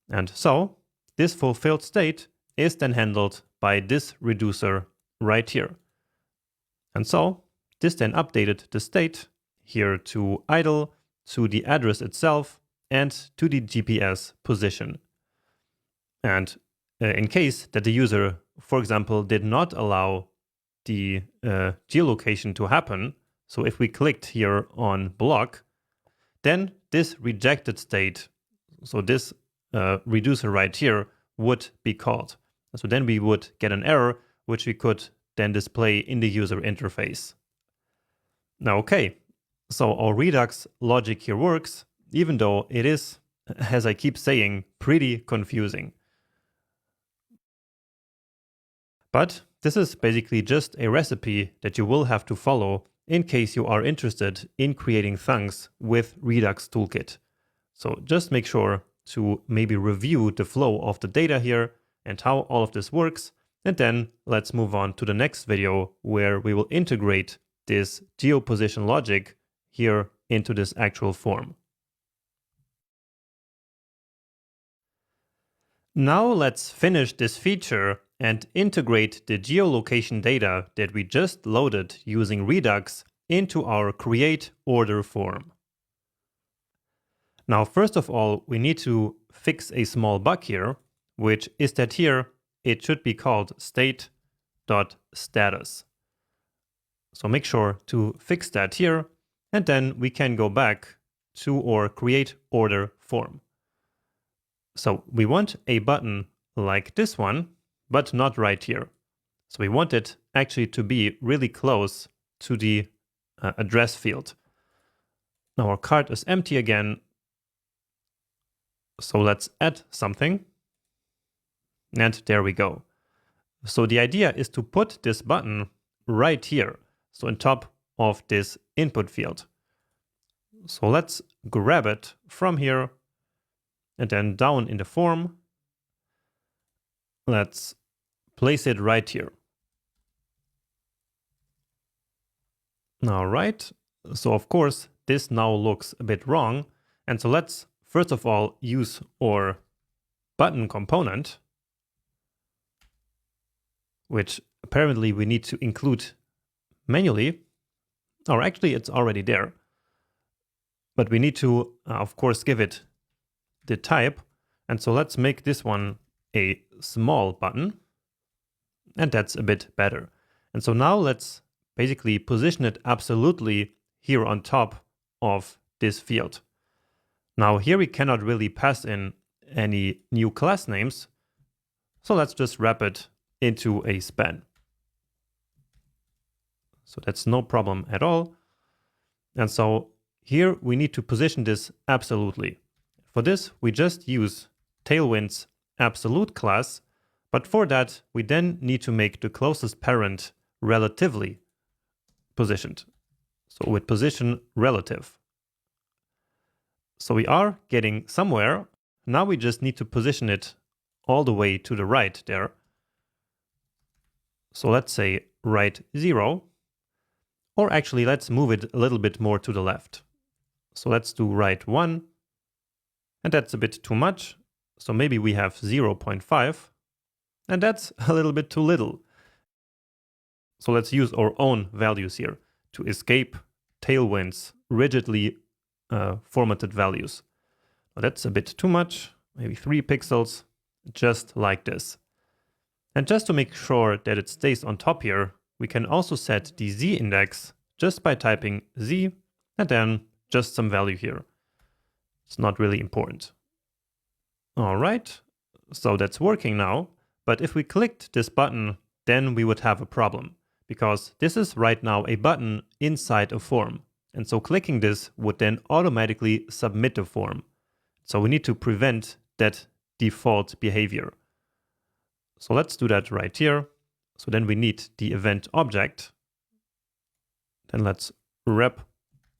And so this fulfilled state is then handled by this reducer right here. And so this then updated the state here to idle, to the address itself, and to the GPS position. And in case that the user, for example, did not allow the geolocation to happen, so if we clicked here on block, then this rejected state, so this reducer right here, would be called. So then we would get an error, which we could then display in the user interface. Now, okay, so our Redux logic here works, even though it is, as I keep saying, pretty confusing. But this is basically just a recipe that you will have to follow in case you are interested in creating things with Redux Toolkit. So just make sure to maybe review the flow of the data here and how all of this works. And then let's move on to the next video where we will integrate this geoposition logic here into this actual form. Now let's finish this feature and integrate the geolocation data that we just loaded using Redux into our create order form. Now, first of all, we need to fix a small bug here, which is that here it should be called state.status. So make sure to fix that here, and then we can go back to our create order form. So we want a button like this one, but not right here. So we want it actually to be really close to the address field. Now our card is empty again. So let's add something. And there we go. So the idea is to put this button right here. So on top of this input field. So let's grab it from here and then down in the form. Let's place it right here. All right. So of course, this now looks a bit wrong. And so let's first of all use our button component, which apparently we need to include manually, or actually it's already there. But we need to, of course, give it the type. And so let's make this one a small button. And that's a bit better. And so now let's basically position it absolutely here on top of this field. Now here we cannot really pass in any new class names. So let's just wrap it into a span. So that's no problem at all. And so here we need to position this absolutely. For this, we just use Tailwind's absolute class, but for that, we then need to make the closest parent relatively positioned. So with position relative. So we are getting somewhere. Now we just need to position it all the way to the right there. So let's say right 0. Or actually, let's move it a little bit more to the left. So let's do right 1. And that's a bit too much. So maybe we have 0.5. And that's a little bit too little. So let's use our own values here to escape Tailwind's rigidly formatted values. Now that's a bit too much. Maybe 3 pixels, just like this. And just to make sure that it stays on top here, we can also set the z index just by typing z and then just some value here. It's not really important. All right, so that's working now. But if we clicked this button, then we would have a problem because this is right now a button inside a form. And so clicking this would then automatically submit the form. So we need to prevent that default behavior. So let's do that right here. So then we need the event object. Then let's wrap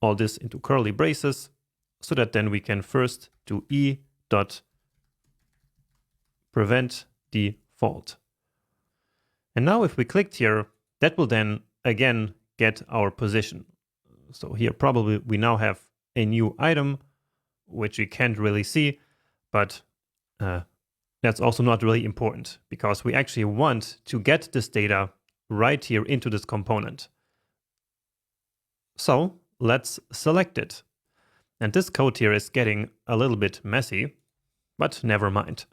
all this into curly braces so that then we can first do e.prevent default. And now if we clicked here, that will then again get our position. So here probably we now have a new item which you can't really see, but that's also not really important because we actually want to get this data right here into this component. So let's select it. And this code here is getting a little bit messy, but never mind.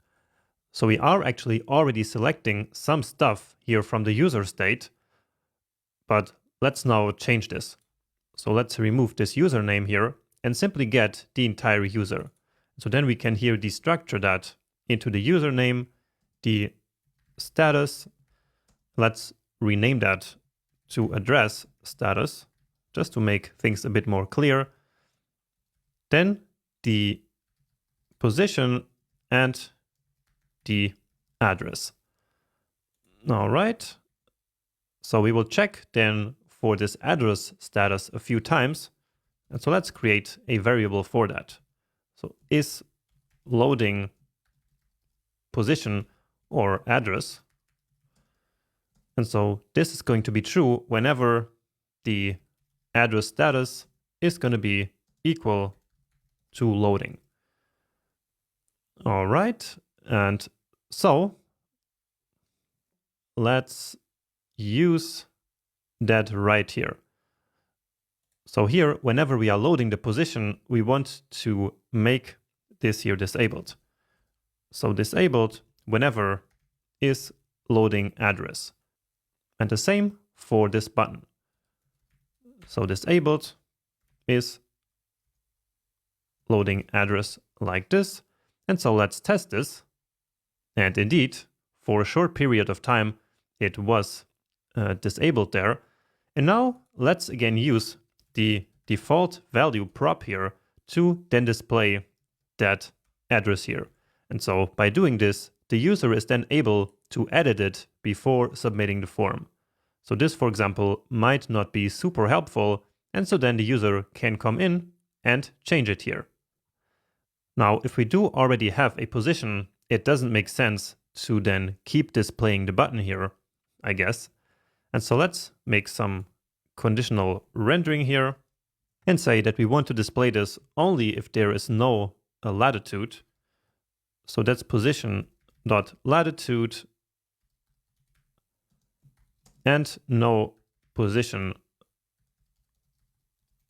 So we are actually already selecting some stuff here from the user state, but let's now change this. So let's remove this username here and simply get the entire user. So then we can here destructure that into the username, the status. Let's rename that to address status, just to make things a bit more clear. Then the position and the address. All right. So we will check then for this address status a few times. And so let's create a variable for that. So is loading position or address. And so this is going to be true whenever the address status is going to be equal to loading. All right. And so let's use that right here. So here, whenever we are loading the position, we want to make this here disabled. So disabled whenever is loading address. And the same for this button. So disabled is loading address like this. And so let's test this. And indeed, for a short period of time, it was disabled there. And now let's again use the default value prop here to then display that address here. And so by doing this, the user is then able to edit it before submitting the form. So this, for example, might not be super helpful. And so then the user can come in and change it here. Now, if we do already have a position, it doesn't make sense to then keep displaying the button here, I guess. And so let's make some conditional rendering here and say that we want to display this only if there is no latitude. So that's position.latitude and no position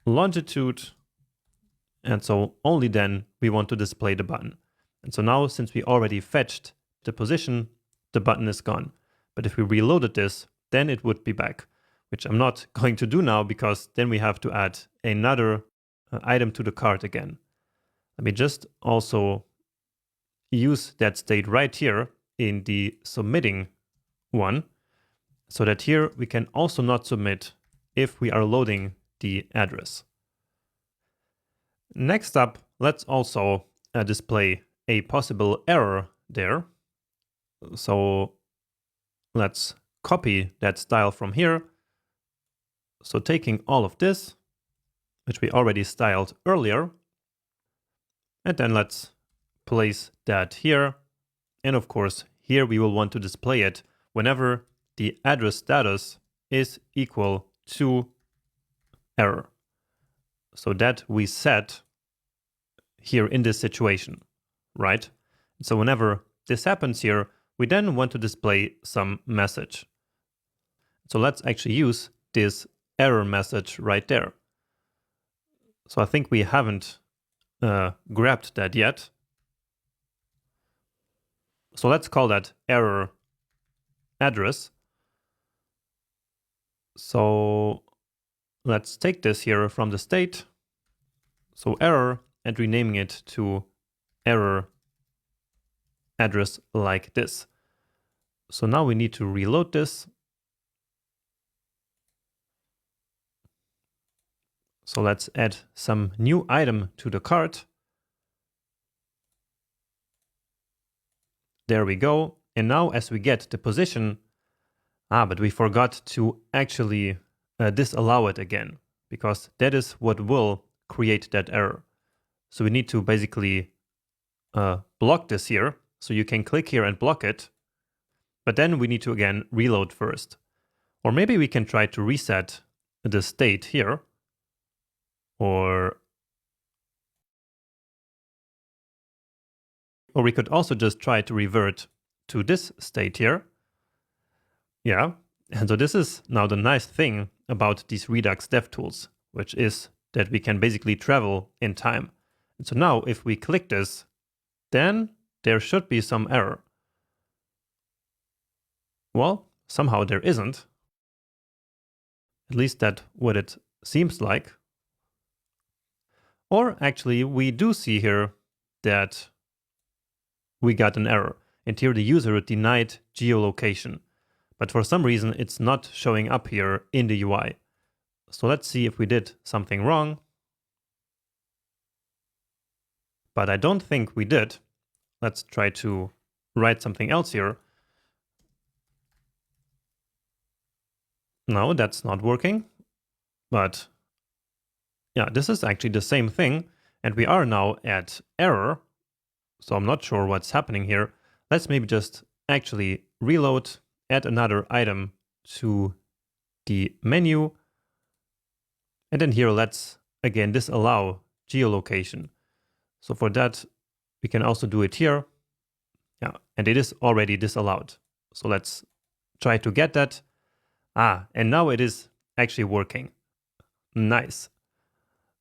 longitude. And so only then we want to display the button. And so now, since we already fetched the position, the button is gone. But if we reloaded this, then it would be back, which I'm not going to do now because then we have to add another item to the cart again. Let me just also use that state right here in the submitting one, so that here we can also not submit if we are loading the address. Next up, let's also display a possible error there. So let's copy that style from here. So taking all of this, which we already styled earlier, and then let's place that here. And of course, here we will want to display it whenever the address status is equal to error. So that we set here in this situation, right? So whenever this happens here, we then want to display some message. So let's actually use this error message right there. So I think we haven't grabbed that yet. So let's call that error address. So let's take this here from the state. So error, and renaming it to error address like this. So now we need to reload this. So let's add some new item to the cart. There we go. And now as we get the position, but we forgot to actually disallow it again, because that is what will create that error. So we need to basically block this here. So you can click here and block it, but then we need to again reload first. Or maybe we can try to reset the state here, or Or we could also just try to revert to this state here. Yeah, and so this is now the nice thing about these Redux DevTools, which is that we can basically travel in time. And so now if we click this, then there should be some error. Well, somehow there isn't. At least that's what it seems like. Or actually, we do see here that we got an error. And here the user denied geolocation. But for some reason, it's not showing up here in the UI. So let's see if we did something wrong. But I don't think we did. Let's try to write something else here. No, that's not working. But yeah, this is actually the same thing. And we are now at error. So I'm not sure what's happening here. Let's maybe just actually reload, add another item to the menu. And then here, let's again disallow geolocation. So for that, we can also do it here. Yeah, and it is already disallowed. So let's try to get that. And now it is actually working. Nice.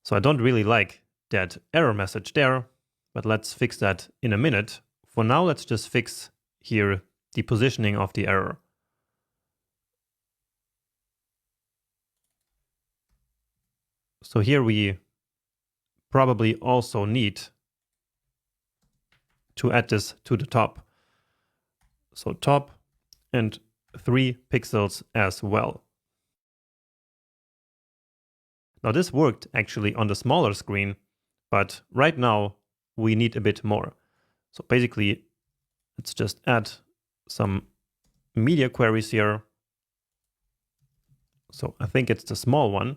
So I don't really like that error message there, but let's fix that in a minute. For now, let's just fix here the positioning of the error. So here we probably also need to add this to the top. So top and 3 pixels as well. Now this worked actually on the smaller screen, but right now we need a bit more. So basically, let's just add some media queries here. So I think it's the small one.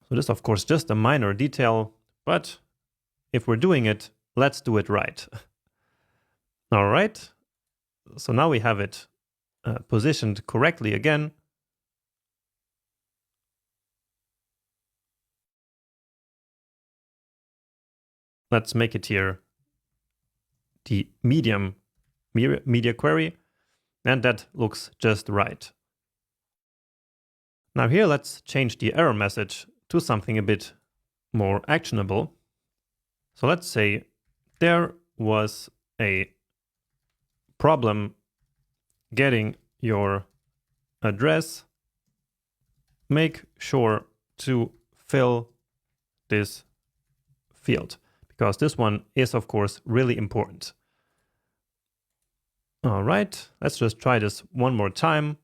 So this, of course, just a minor detail, but if we're doing it, let's do it right. All right. So now we have it positioned correctly again. Let's make it here the medium media query, and that looks just right. Now here, let's change the error message to something a bit more actionable. So let's say there was a problem getting your address. Make sure to fill this field, because this one is, of course, really important. All right, let's just try this one more time.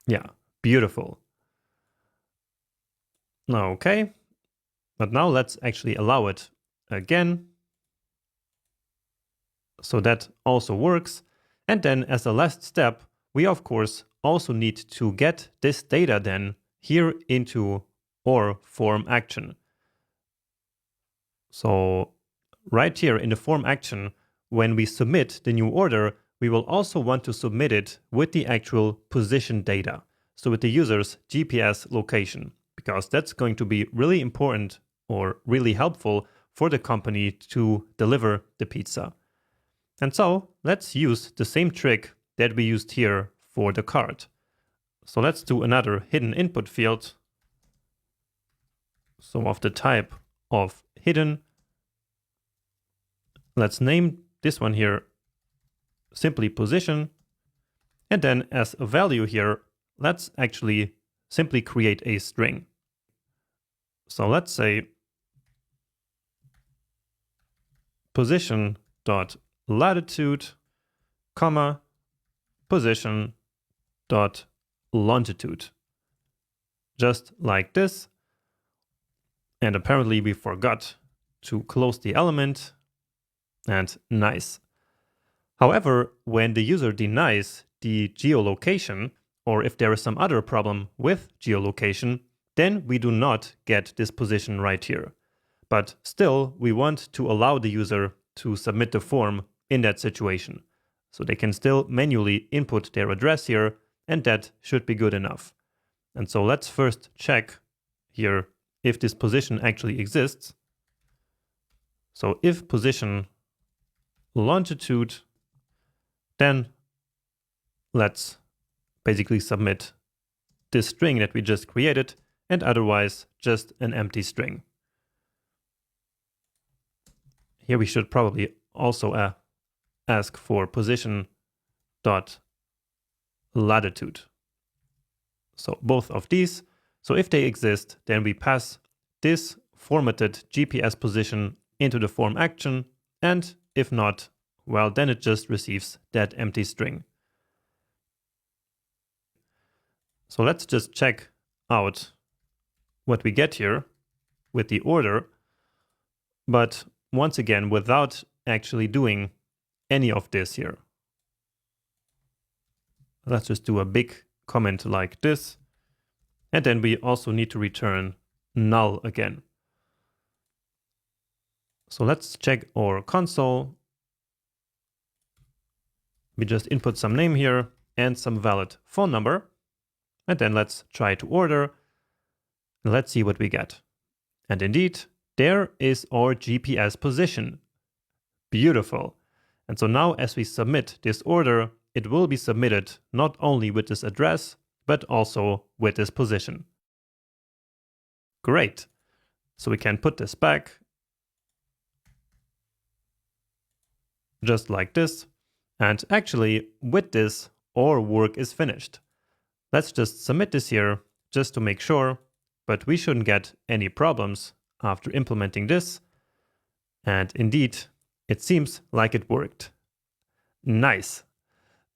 Yeah, beautiful. Okay, but now let's actually allow it again. So that also works. And then as a last step, we of course also need to get this data then here into our form action. So right here in the form action, when we submit the new order, we will also want to submit it with the actual position data. So with the user's GPS location, because that's going to be really important or really helpful for the company to deliver the pizza. And so let's use the same trick that we used here for the card. So let's do another hidden input field. So of the type of hidden, let's name this one here simply position. And then as a value here, let's actually simply create a string. So let's say position dot latitude, comma, position dot longitude. Just like this. And apparently we forgot to close the element, and nice. However, when the user denies the geolocation, or if there is some other problem with geolocation, then we do not get this position right here. But still, we want to allow the user to submit the form in that situation. So they can still manually input their address here, and that should be good enough. And so let's first check here if this position actually exists. So if position longitude, then let's basically submit this string that we just created, and otherwise just an empty string. Here we should probably also ask for position dot latitude. So both of these. So if they exist, then we pass this formatted GPS position into the form action, and if not, well, then it just receives that empty string. So let's just check out what we get here with the order, but once again, without actually doing any of this here. Let's just do a big comment like this. And then we also need to return null again. So let's check our console. We just input some name here and some valid phone number. And then let's try to order. And let's see what we get. And indeed, there is our GPS position. Beautiful. And so now as we submit this order, it will be submitted not only with this address, but also with this position. Great. So we can put this back just like this. And actually with this, our work is finished. Let's just submit this here just to make sure, but we shouldn't get any problems after implementing this. And indeed, it seems like it worked. Nice.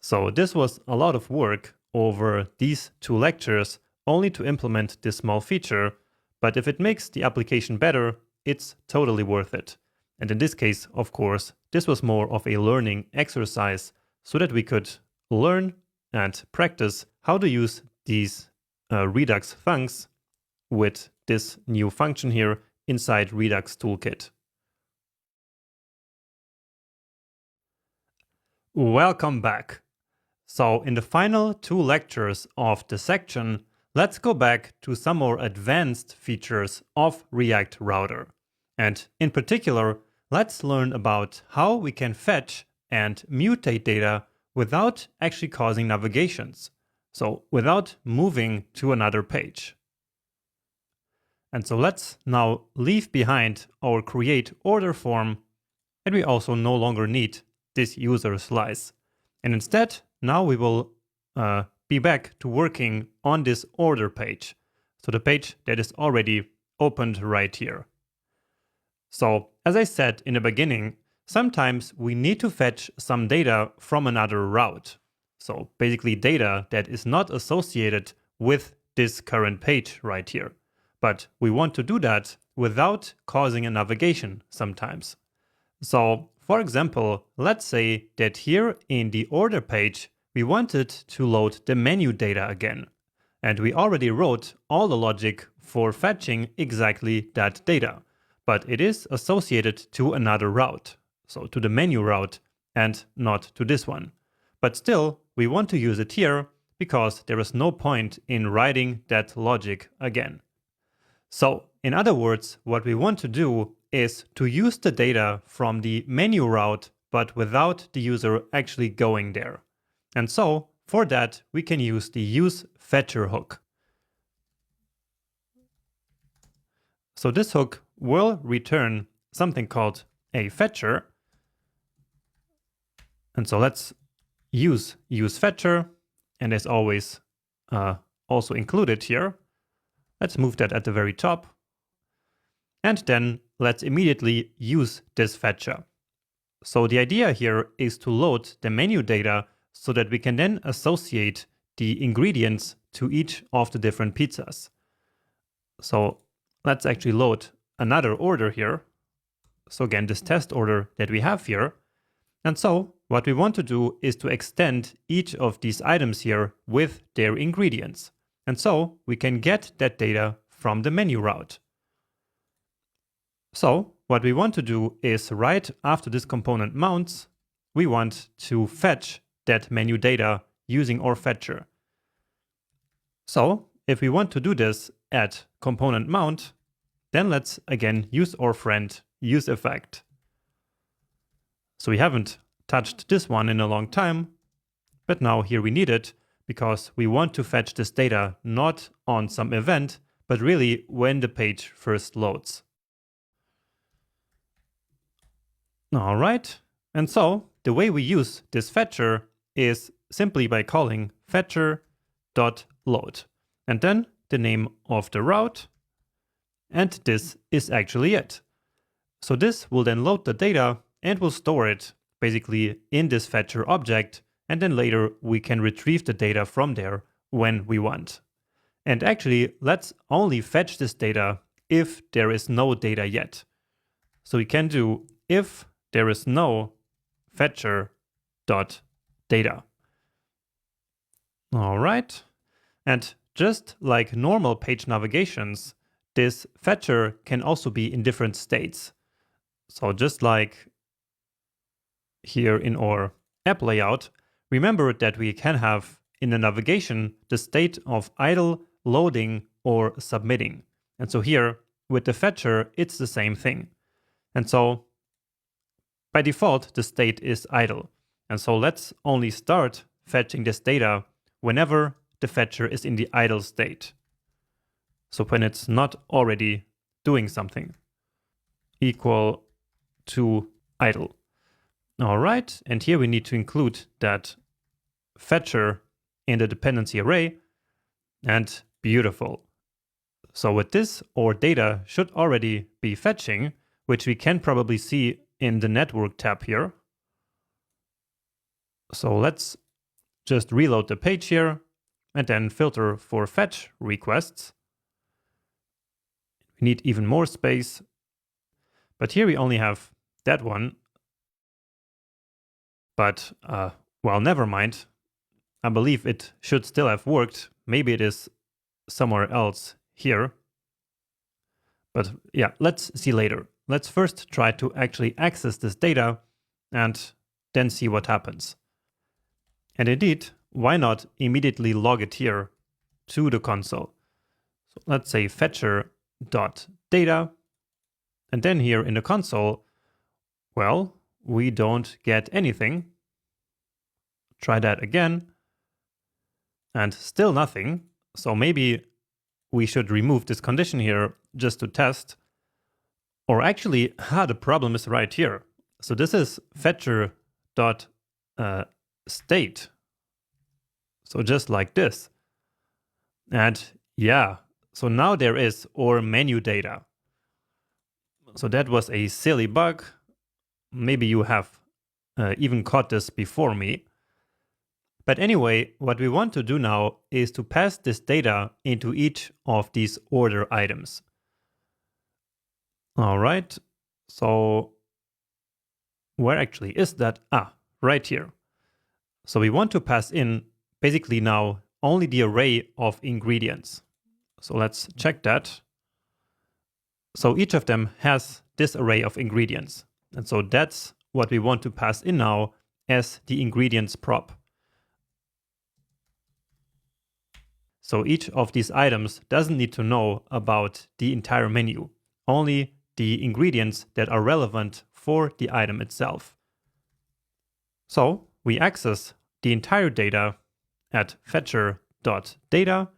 So this was a lot of work over these 2 lectures only to implement this small feature, but if it makes the application better, it's totally worth it. And in this case, of course, this was more of a learning exercise so that we could learn and practice how to use these Redux functions with this new function here inside Redux Toolkit. Welcome back. So in the final 2 lectures of the section, let's go back to some more advanced features of React Router. And in particular, let's learn about how we can fetch and mutate data without actually causing navigations. So without moving to another page. And so let's now leave behind our create order form, and we also no longer need this user slice. And instead, now we will be back to working on this order page. So the page that is already opened right here. So as I said in the beginning, sometimes we need to fetch some data from another route. So basically data that is not associated with this current page right here. But we want to do that without causing a navigation sometimes. So for example, let's say that here in the order page, we wanted to load the menu data again. And we already wrote all the logic for fetching exactly that data. But it is associated to another route. So to the menu route and not to this one. But still, we want to use it here because there is no point in writing that logic again. So in other words, what we want to do is to use the data from the menu route, but without the user actually going there. And so for that, we can use the useFetcher hook. So this hook will return something called a fetcher. And so let's use useFetcher, and as always, also included here. Let's move that at the very top. And then let's immediately use this fetcher. So the idea here is to load the menu data so that we can then associate the ingredients to each of the different pizzas. So let's actually load another order here. So again, this test order that we have here. And so what we want to do is to extend each of these items here with their ingredients. And so we can get that data from the menu route. So what we want to do is right after this component mounts, we want to fetch that menu data using our fetcher. So if we want to do this at component mount, Then let's again use our friend useEffect. So we haven't touched this one in a long time, but now here we need it because we want to fetch this data not on some event, but really when the page first loads. All right, and so the way we use this fetcher is simply by calling fetcher.load, and then the name of the route, and this is actually it. So this will then load the data and will store it basically in this fetcher object, and then later we can retrieve the data from there when we want. And actually, let's only fetch this data if there is no data yet. So we can do if there is no fetcher.data. All right. And just like normal page navigations, this fetcher can also be in different states. So just like here in our app layout, remember that we can have in the navigation the state of idle, loading, or submitting. And so here with the fetcher, it's the same thing. And so by default, the state is idle. And so let's only start fetching this data whenever the fetcher is in the idle state. So when it's not already doing something, equal to idle. All right, and here we need to include that fetcher in the dependency array, and beautiful. So with this, our data should already be fetching, which we can probably see in the network tab here. So let's just reload the page here and then filter for fetch requests. We need even more space, but here we only have that one. But, well, never mind. I believe it should still have worked. Maybe it is somewhere else here. But yeah, let's see later. Let's first try to actually access this data and then see what happens. And indeed, why not immediately log it here to the console? So let's say fetcher.data. And then here in the console, well, we don't get anything. Try that again. And still nothing. So maybe we should remove this condition here just to test. Or actually, the problem is right here. So this is fetcher.state. So just like this. And yeah, so now there is our menu data. So that was a silly bug. Maybe you have even caught this before me. But anyway, what we want to do now is to pass this data into each of these order items. All right, so where actually is that? Right here. So we want to pass in basically now only the array of ingredients. So let's check that. So each of them has this array of ingredients. And so that's what we want to pass in now as the ingredients prop. So each of these items doesn't need to know about the entire menu, only the ingredients that are relevant for the item itself. So we access the entire data at fetcher.data,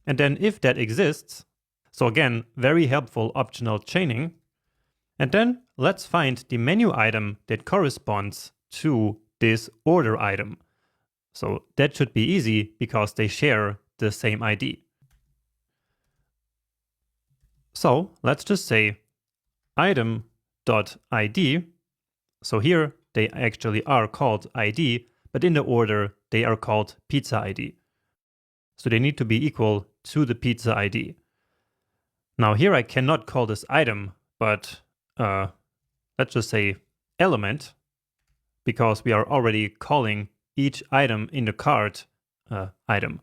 and then if that exists, so again, very helpful optional chaining, and then let's find the menu item that corresponds to this order item. So that should be easy because they share the same ID. So let's just say item.id. So here they actually are called ID, but in the order they are called pizza ID. So they need to be equal to the pizza ID. Now here I cannot call this item, but let's just say element, because we are already calling each item in the cart item.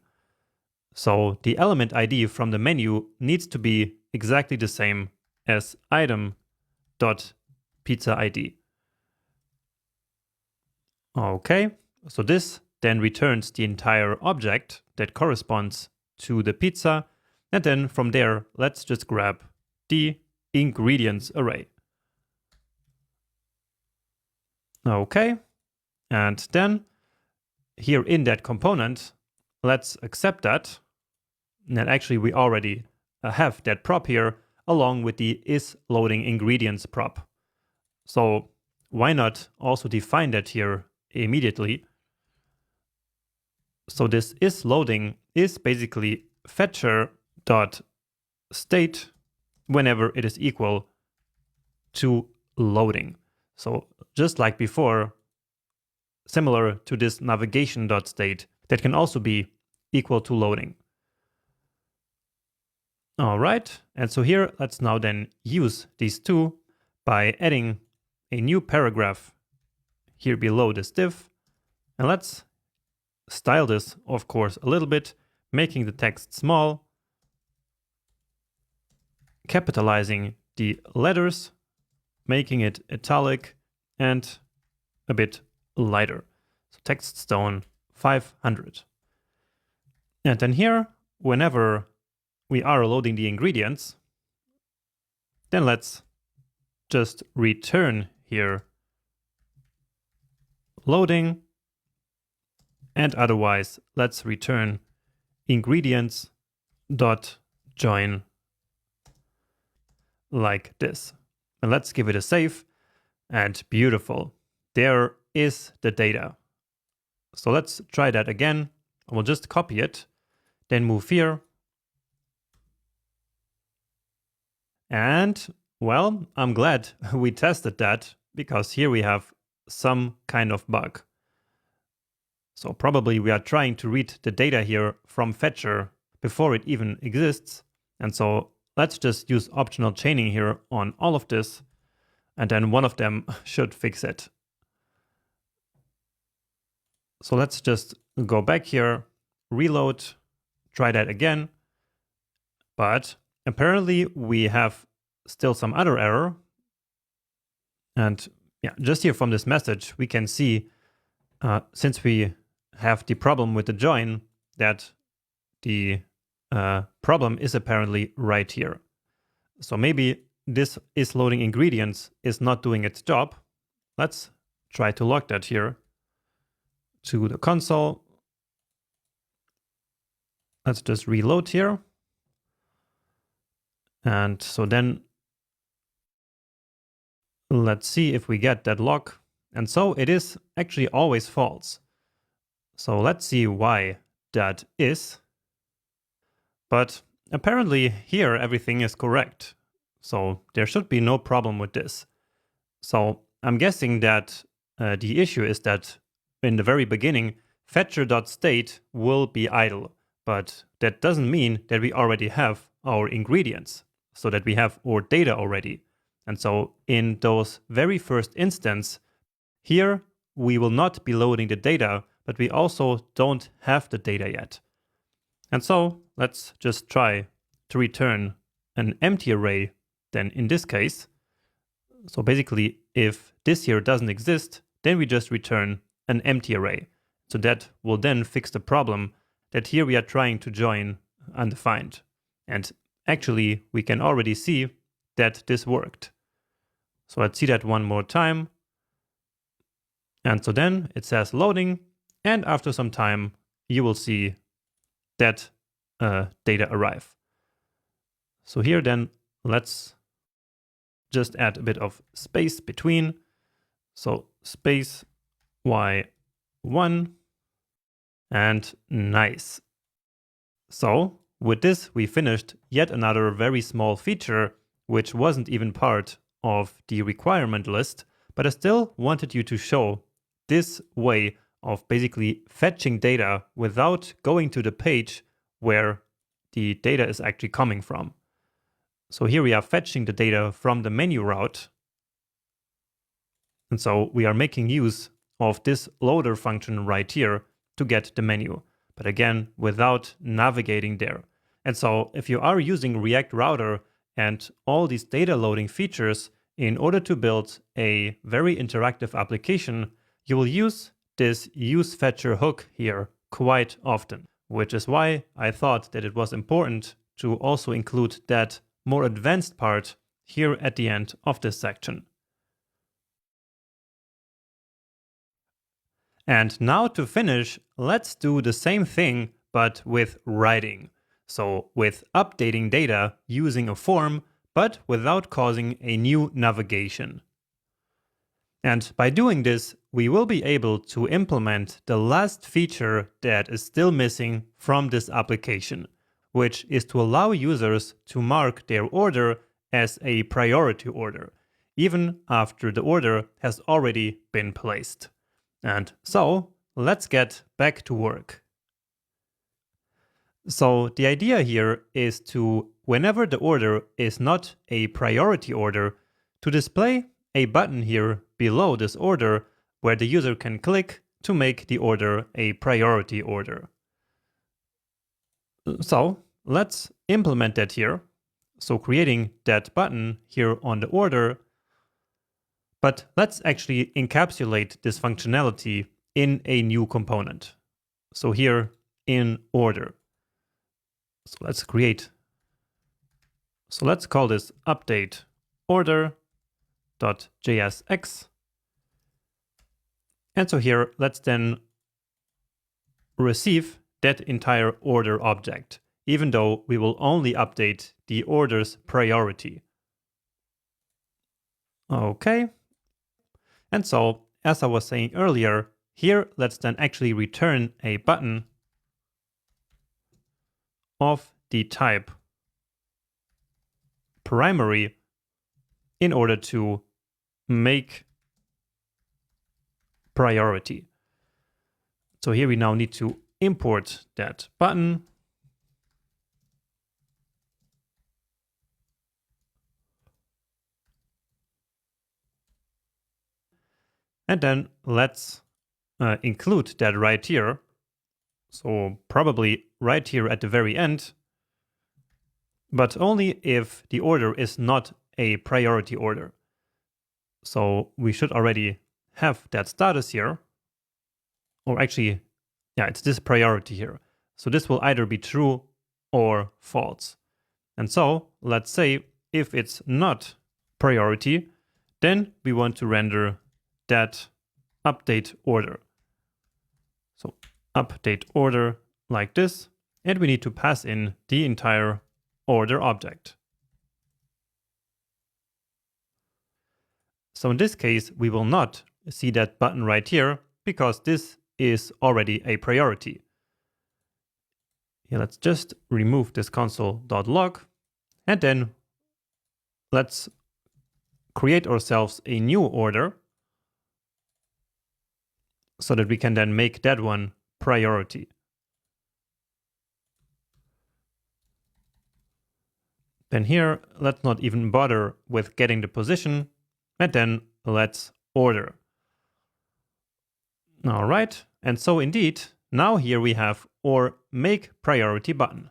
So the element ID from the menu needs to be exactly the same as item.pizza ID. Okay, so this then returns the entire object that corresponds to the pizza. And then from there, let's just grab the ingredients array. Okay, and then here in that component, let's accept that. And actually we already have that prop here along with the isLoadingIngredients prop. So why not also define that here immediately? So this isLoading is basically fetcher.state whenever it is equal to loading. So just like before, similar to this navigation.state, that can also be equal to loading. All right, and so here let's now then use these two by adding a new paragraph here below this div. And let's style this, of course, a little bit, making the text small, capitalizing the letters, making it italic, and a bit lighter. So text tone 500. And then here, whenever we are loading the ingredients, then let's just return here loading, and otherwise let's return ingredients.join like this. And let's give it a save, and beautiful. There is the data. So let's try that again. We'll just copy it, then move here. And well, I'm glad we tested that, because here we have some kind of bug. So probably we are trying to read the data here from fetcher before it even exists. And so let's just use optional chaining here on all of this, and then one of them should fix it. So let's just go back here, reload, try that again. But apparently we have still some other error. And yeah, just here from this message, we can see, since we have the problem with the join, that the problem is apparently right here. So maybe this isLoadingIngredients is not doing its job. Let's try to log that here to the console. Let's just reload here. And so then let's see if we get that log. And so it is actually always false. So let's see why that is. But apparently here everything is correct. So there should be no problem with this. So I'm guessing that the issue is that in the very beginning, fetcher.state will be idle. But that doesn't mean that we already have our ingredients, so that we have our data already. And so in those very first instance, here we will not be loading the data, but we also don't have the data yet. And so let's just try to return an empty array then in this case. So basically, if this here doesn't exist, then we just return an empty array. So that will then fix the problem that here we are trying to join undefined. And actually, we can already see that this worked. So let's see that one more time. And so then it says loading, and after some time, you will see that data arrive. So here then, let's just add a bit of space between. So space y1, and nice. So with this, we finished yet another very small feature, which wasn't even part of the requirement list, but I still wanted you to show this way of basically fetching data without going to the page where the data is actually coming from. So here we are fetching the data from the menu route. And so we are making use of this loader function right here to get the menu, but again, without navigating there. And so if you are using React Router and all these data loading features in order to build a very interactive application, you will use this useFetcher hook here quite often, which is why I thought that it was important to also include that more advanced part here at the end of this section. And now to finish, let's do the same thing but with writing. So with updating data using a form, but without causing a new navigation. And by doing this, we will be able to implement the last feature that is still missing from this application, which is to allow users to mark their order as a priority order, even after the order has already been placed. And so, let's get back to work. So the idea here is to, whenever the order is not a priority order, to display a button here below this order where the user can click to make the order a priority order. So let's implement that here. So creating that button here on the order, but let's actually encapsulate this functionality in a new component. So here in order. So let's call this update order.jsx. And so here, let's then receive that entire order object, even though we will only update the order's priority. Okay. And so, as I was saying earlier, here let's then actually return a button of the type primary in order to make priority. So here we now need to import that button. And then let's include that right here. So probably right here at the very end, but only if the order is not a priority order. So we should already have that status here, or actually, yeah, it's this priority here. So this will either be true or false. And so let's say if it's not priority, then we want to render that update order. So update order like this, and we need to pass in the entire order object. So in this case, we will not see that button right here because this is already a priority. Yeah, let's just remove this console.log and then let's create ourselves a new order so that we can then make that one priority. Then here, let's not even bother with getting the position, and then let's order. All right, and so indeed, now here we have our make priority button.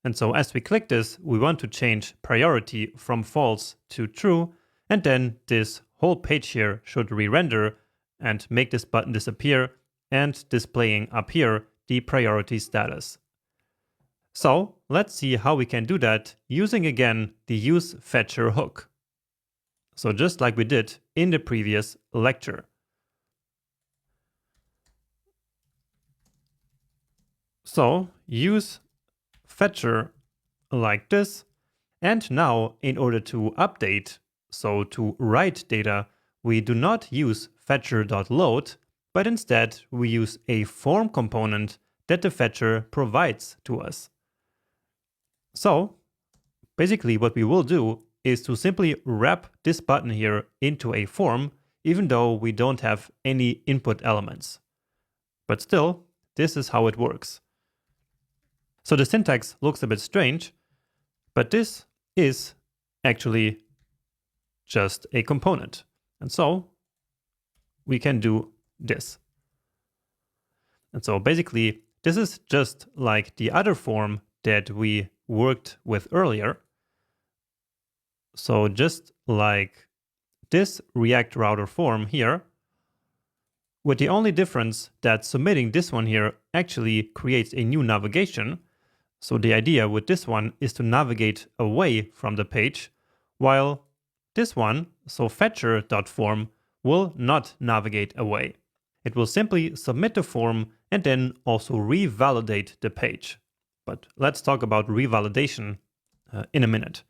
And so as we click this, we want to change priority from false to true, and then this whole page here should re-render and make this button disappear and displaying up here the priority status. So let's see how we can do that using again the useFetcher hook. So just like we did in the previous lecture. So use fetcher like this. And now in order to update, so to write data, we do not use fetcher.load, but instead we use a form component that the fetcher provides to us. So basically what we will do is to simply wrap this button here into a form, even though we don't have any input elements. But still, this is how it works. So the syntax looks a bit strange, but this is actually just a component. And so we can do this. And so basically, this is just like the other form that we worked with earlier. So just like this React router form here, with the only difference that submitting this one here actually creates a new navigation. So the idea with this one is to navigate away from the page, while this one, so fetcher.form, will not navigate away. It will simply submit the form and then also revalidate the page. But let's talk about revalidation in a minute.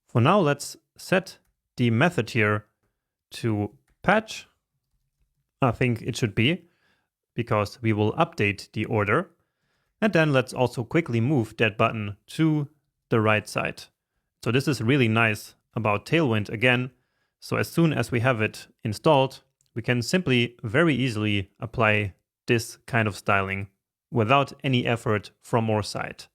For now, let's set the method here to patch. I think it should be, because we will update the order. And then let's also quickly move that button to the right side. So this is really nice about Tailwind again. So as soon as we have it installed, we can simply very easily apply this kind of styling without any effort from our side.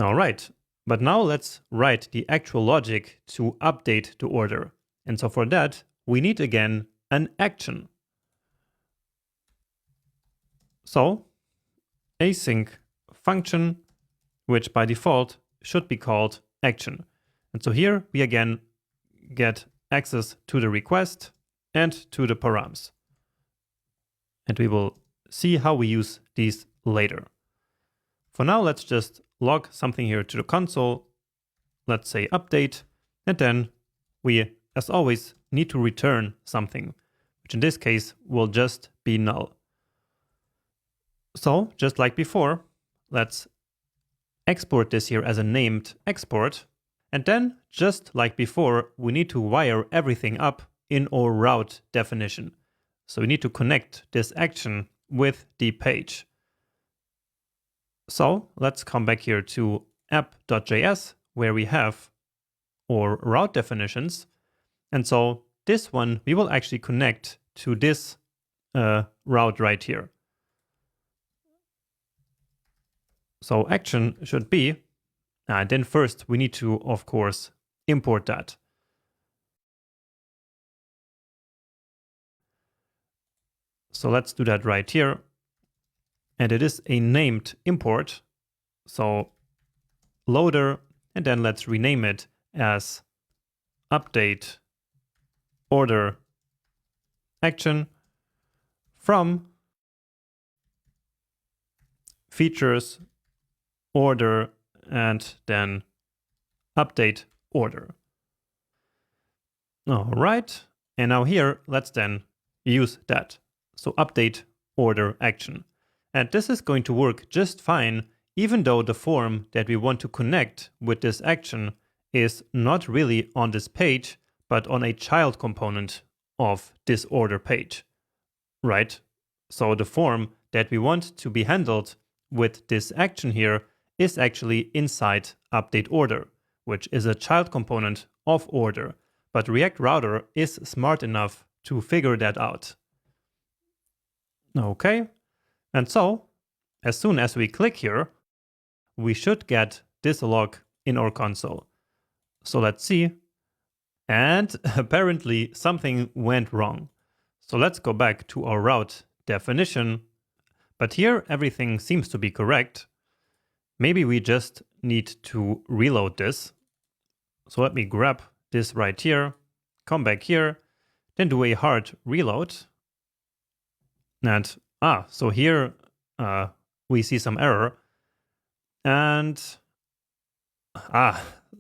All right, but now let's write the actual logic to update the order. And so for that, we need again an action. So async function, which by default should be called action. And so here we again get access to the request and to the params. And we will see how we use these later. For now, let's just log something here to the console. Let's say update, and then we, as always, need to return something, which in this case will just be null. So just like before, let's export this here as a named export. And then, just like before, we need to wire everything up in our route definition. So we need to connect this action with the page. So let's come back here to app.js, where we have our route definitions. And so this one, we will actually connect to this route right here. So action should be, and then first we need to, of course, import that. So let's do that right here. And it is a named import. So loader, and then let's rename it as update order action from features order and then update order. All right. And now here, let's then use that. So update order action. And this is going to work just fine, even though the form that we want to connect with this action is not really on this page, but on a child component of this order page, right? So the form that we want to be handled with this action here is actually inside update order, which is a child component of order. But React Router is smart enough to figure that out. Okay. And so, as soon as we click here, we should get this log in our console. So let's see. And apparently something went wrong. So let's go back to our route definition. But here everything seems to be correct. Maybe we just need to reload this. So let me grab this right here, come back here, then do a hard reload. And so here we see some error. And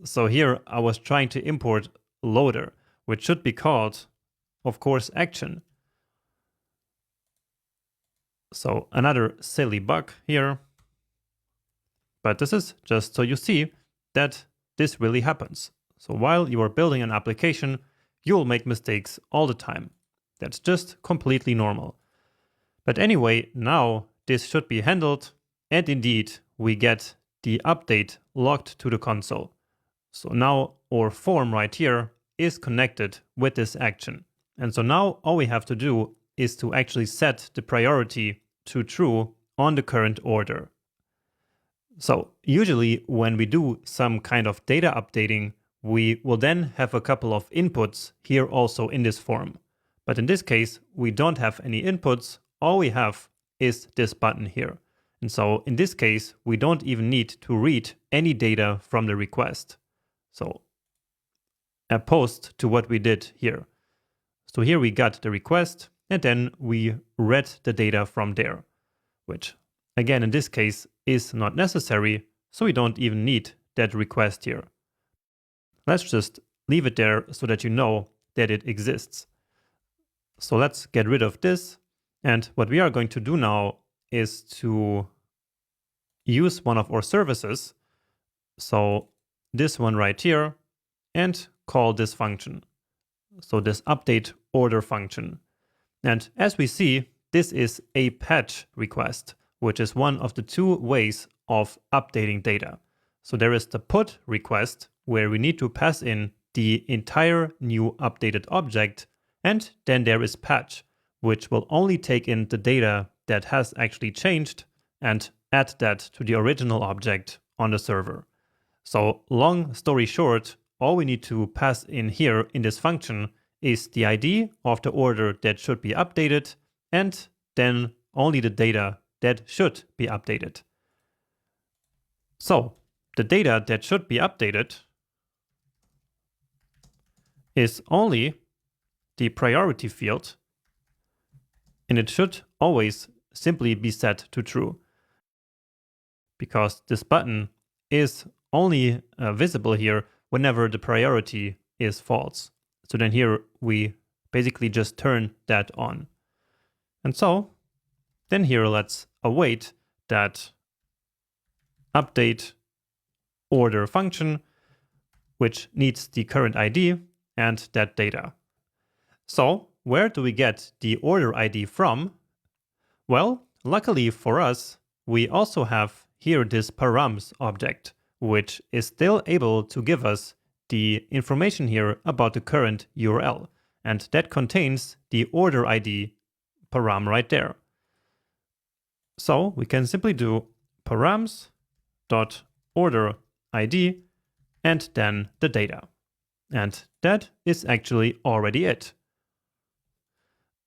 so here I was trying to import loader, which should be called, of course, action. So another silly bug here. But this is just so you see that this really happens. So while you are building an application, you'll make mistakes all the time. That's just completely normal. But anyway, now this should be handled, and indeed we get the update logged to the console. So now our form right here is connected with this action. And so now all we have to do is to actually set the priority to true on the current order. So usually when we do some kind of data updating, we will then have a couple of inputs here also in this form. But in this case, we don't have any inputs. All we have is this button here. And so in this case, we don't even need to read any data from the request. So opposed to what we did here. So here we got the request and then we read the data from there, which again, in this case is not necessary, so we don't even need that request here. Let's just leave it there so that you know that it exists. So let's get rid of this. And what we are going to do now is to use one of our services. So this one right here, and call this function. So this update order function. And as we see, this is a patch request, which is one of the two ways of updating data. So there is the put request, where we need to pass in the entire new updated object, and then there is patch, which will only take in the data that has actually changed and add that to the original object on the server. So long story short, all we need to pass in here in this function is the ID of the order that should be updated, and then only the data that should be updated. So the data that should be updated is only the priority field, and it should always simply be set to true, because this button is only visible here whenever the priority is false. So then here we basically just turn that on. And so then here let's await that update order function, which needs the current ID and that data. So where do we get the order ID from? Well, luckily for us, we also have here this params object, which is still able to give us the information here about the current URL. And that contains the order ID param right there. So we can simply do params.order ID and then the data. And that is actually already it.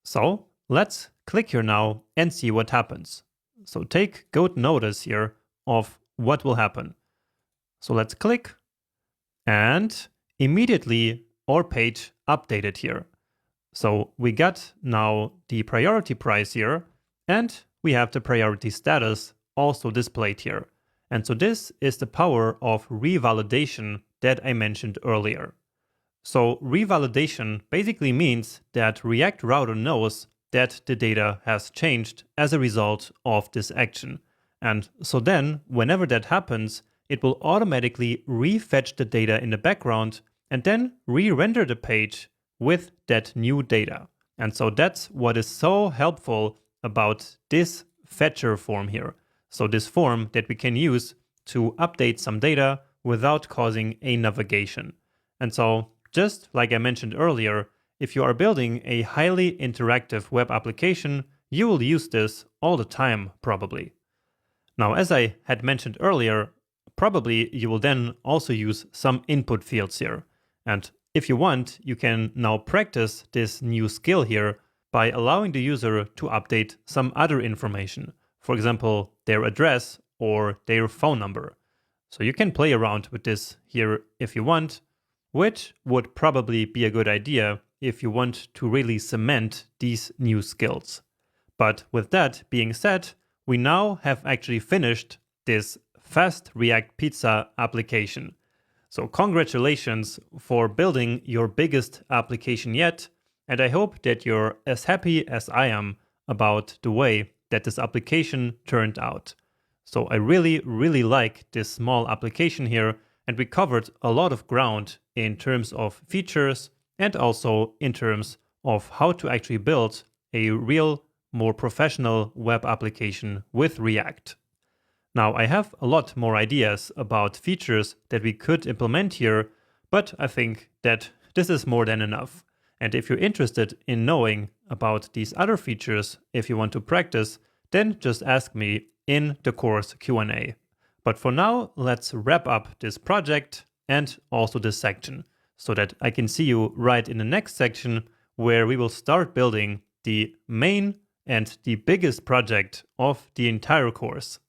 So let's click here now and see what happens. So take good notice here of what will happen. So let's click, and immediately our page updated here. So we got now the priority price here, and we have the priority status also displayed here. And so this is the power of revalidation that I mentioned earlier. So revalidation basically means that React Router knows that the data has changed as a result of this action. And so then whenever that happens, it will automatically refetch the data in the background and then re-render the page with that new data. And so that's what is so helpful about this fetcher form here. So this form that we can use to update some data without causing a navigation. And so just like I mentioned earlier, if you are building a highly interactive web application, you will use this all the time probably. Now, as I had mentioned earlier, probably you will then also use some input fields here. And if you want, you can now practice this new skill here by allowing the user to update some other information. For example, their address or their phone number. So you can play around with this here if you want, which would probably be a good idea if you want to really cement these new skills. But with that being said, we now have actually finished this fast React Pizza application. So congratulations for building your biggest application yet, and I hope that you're as happy as I am about the way that this application turned out. So I really like this small application here, and we covered a lot of ground in terms of features and also in terms of how to actually build a real, more professional web application with React. Now, I have a lot more ideas about features that we could implement here, but I think that this is more than enough. And if you're interested in knowing about these other features, if you want to practice, then just ask me in the course Q&A. But for now, let's wrap up this project and also this section so that I can see you right in the next section where we will start building the main and the biggest project of the entire course.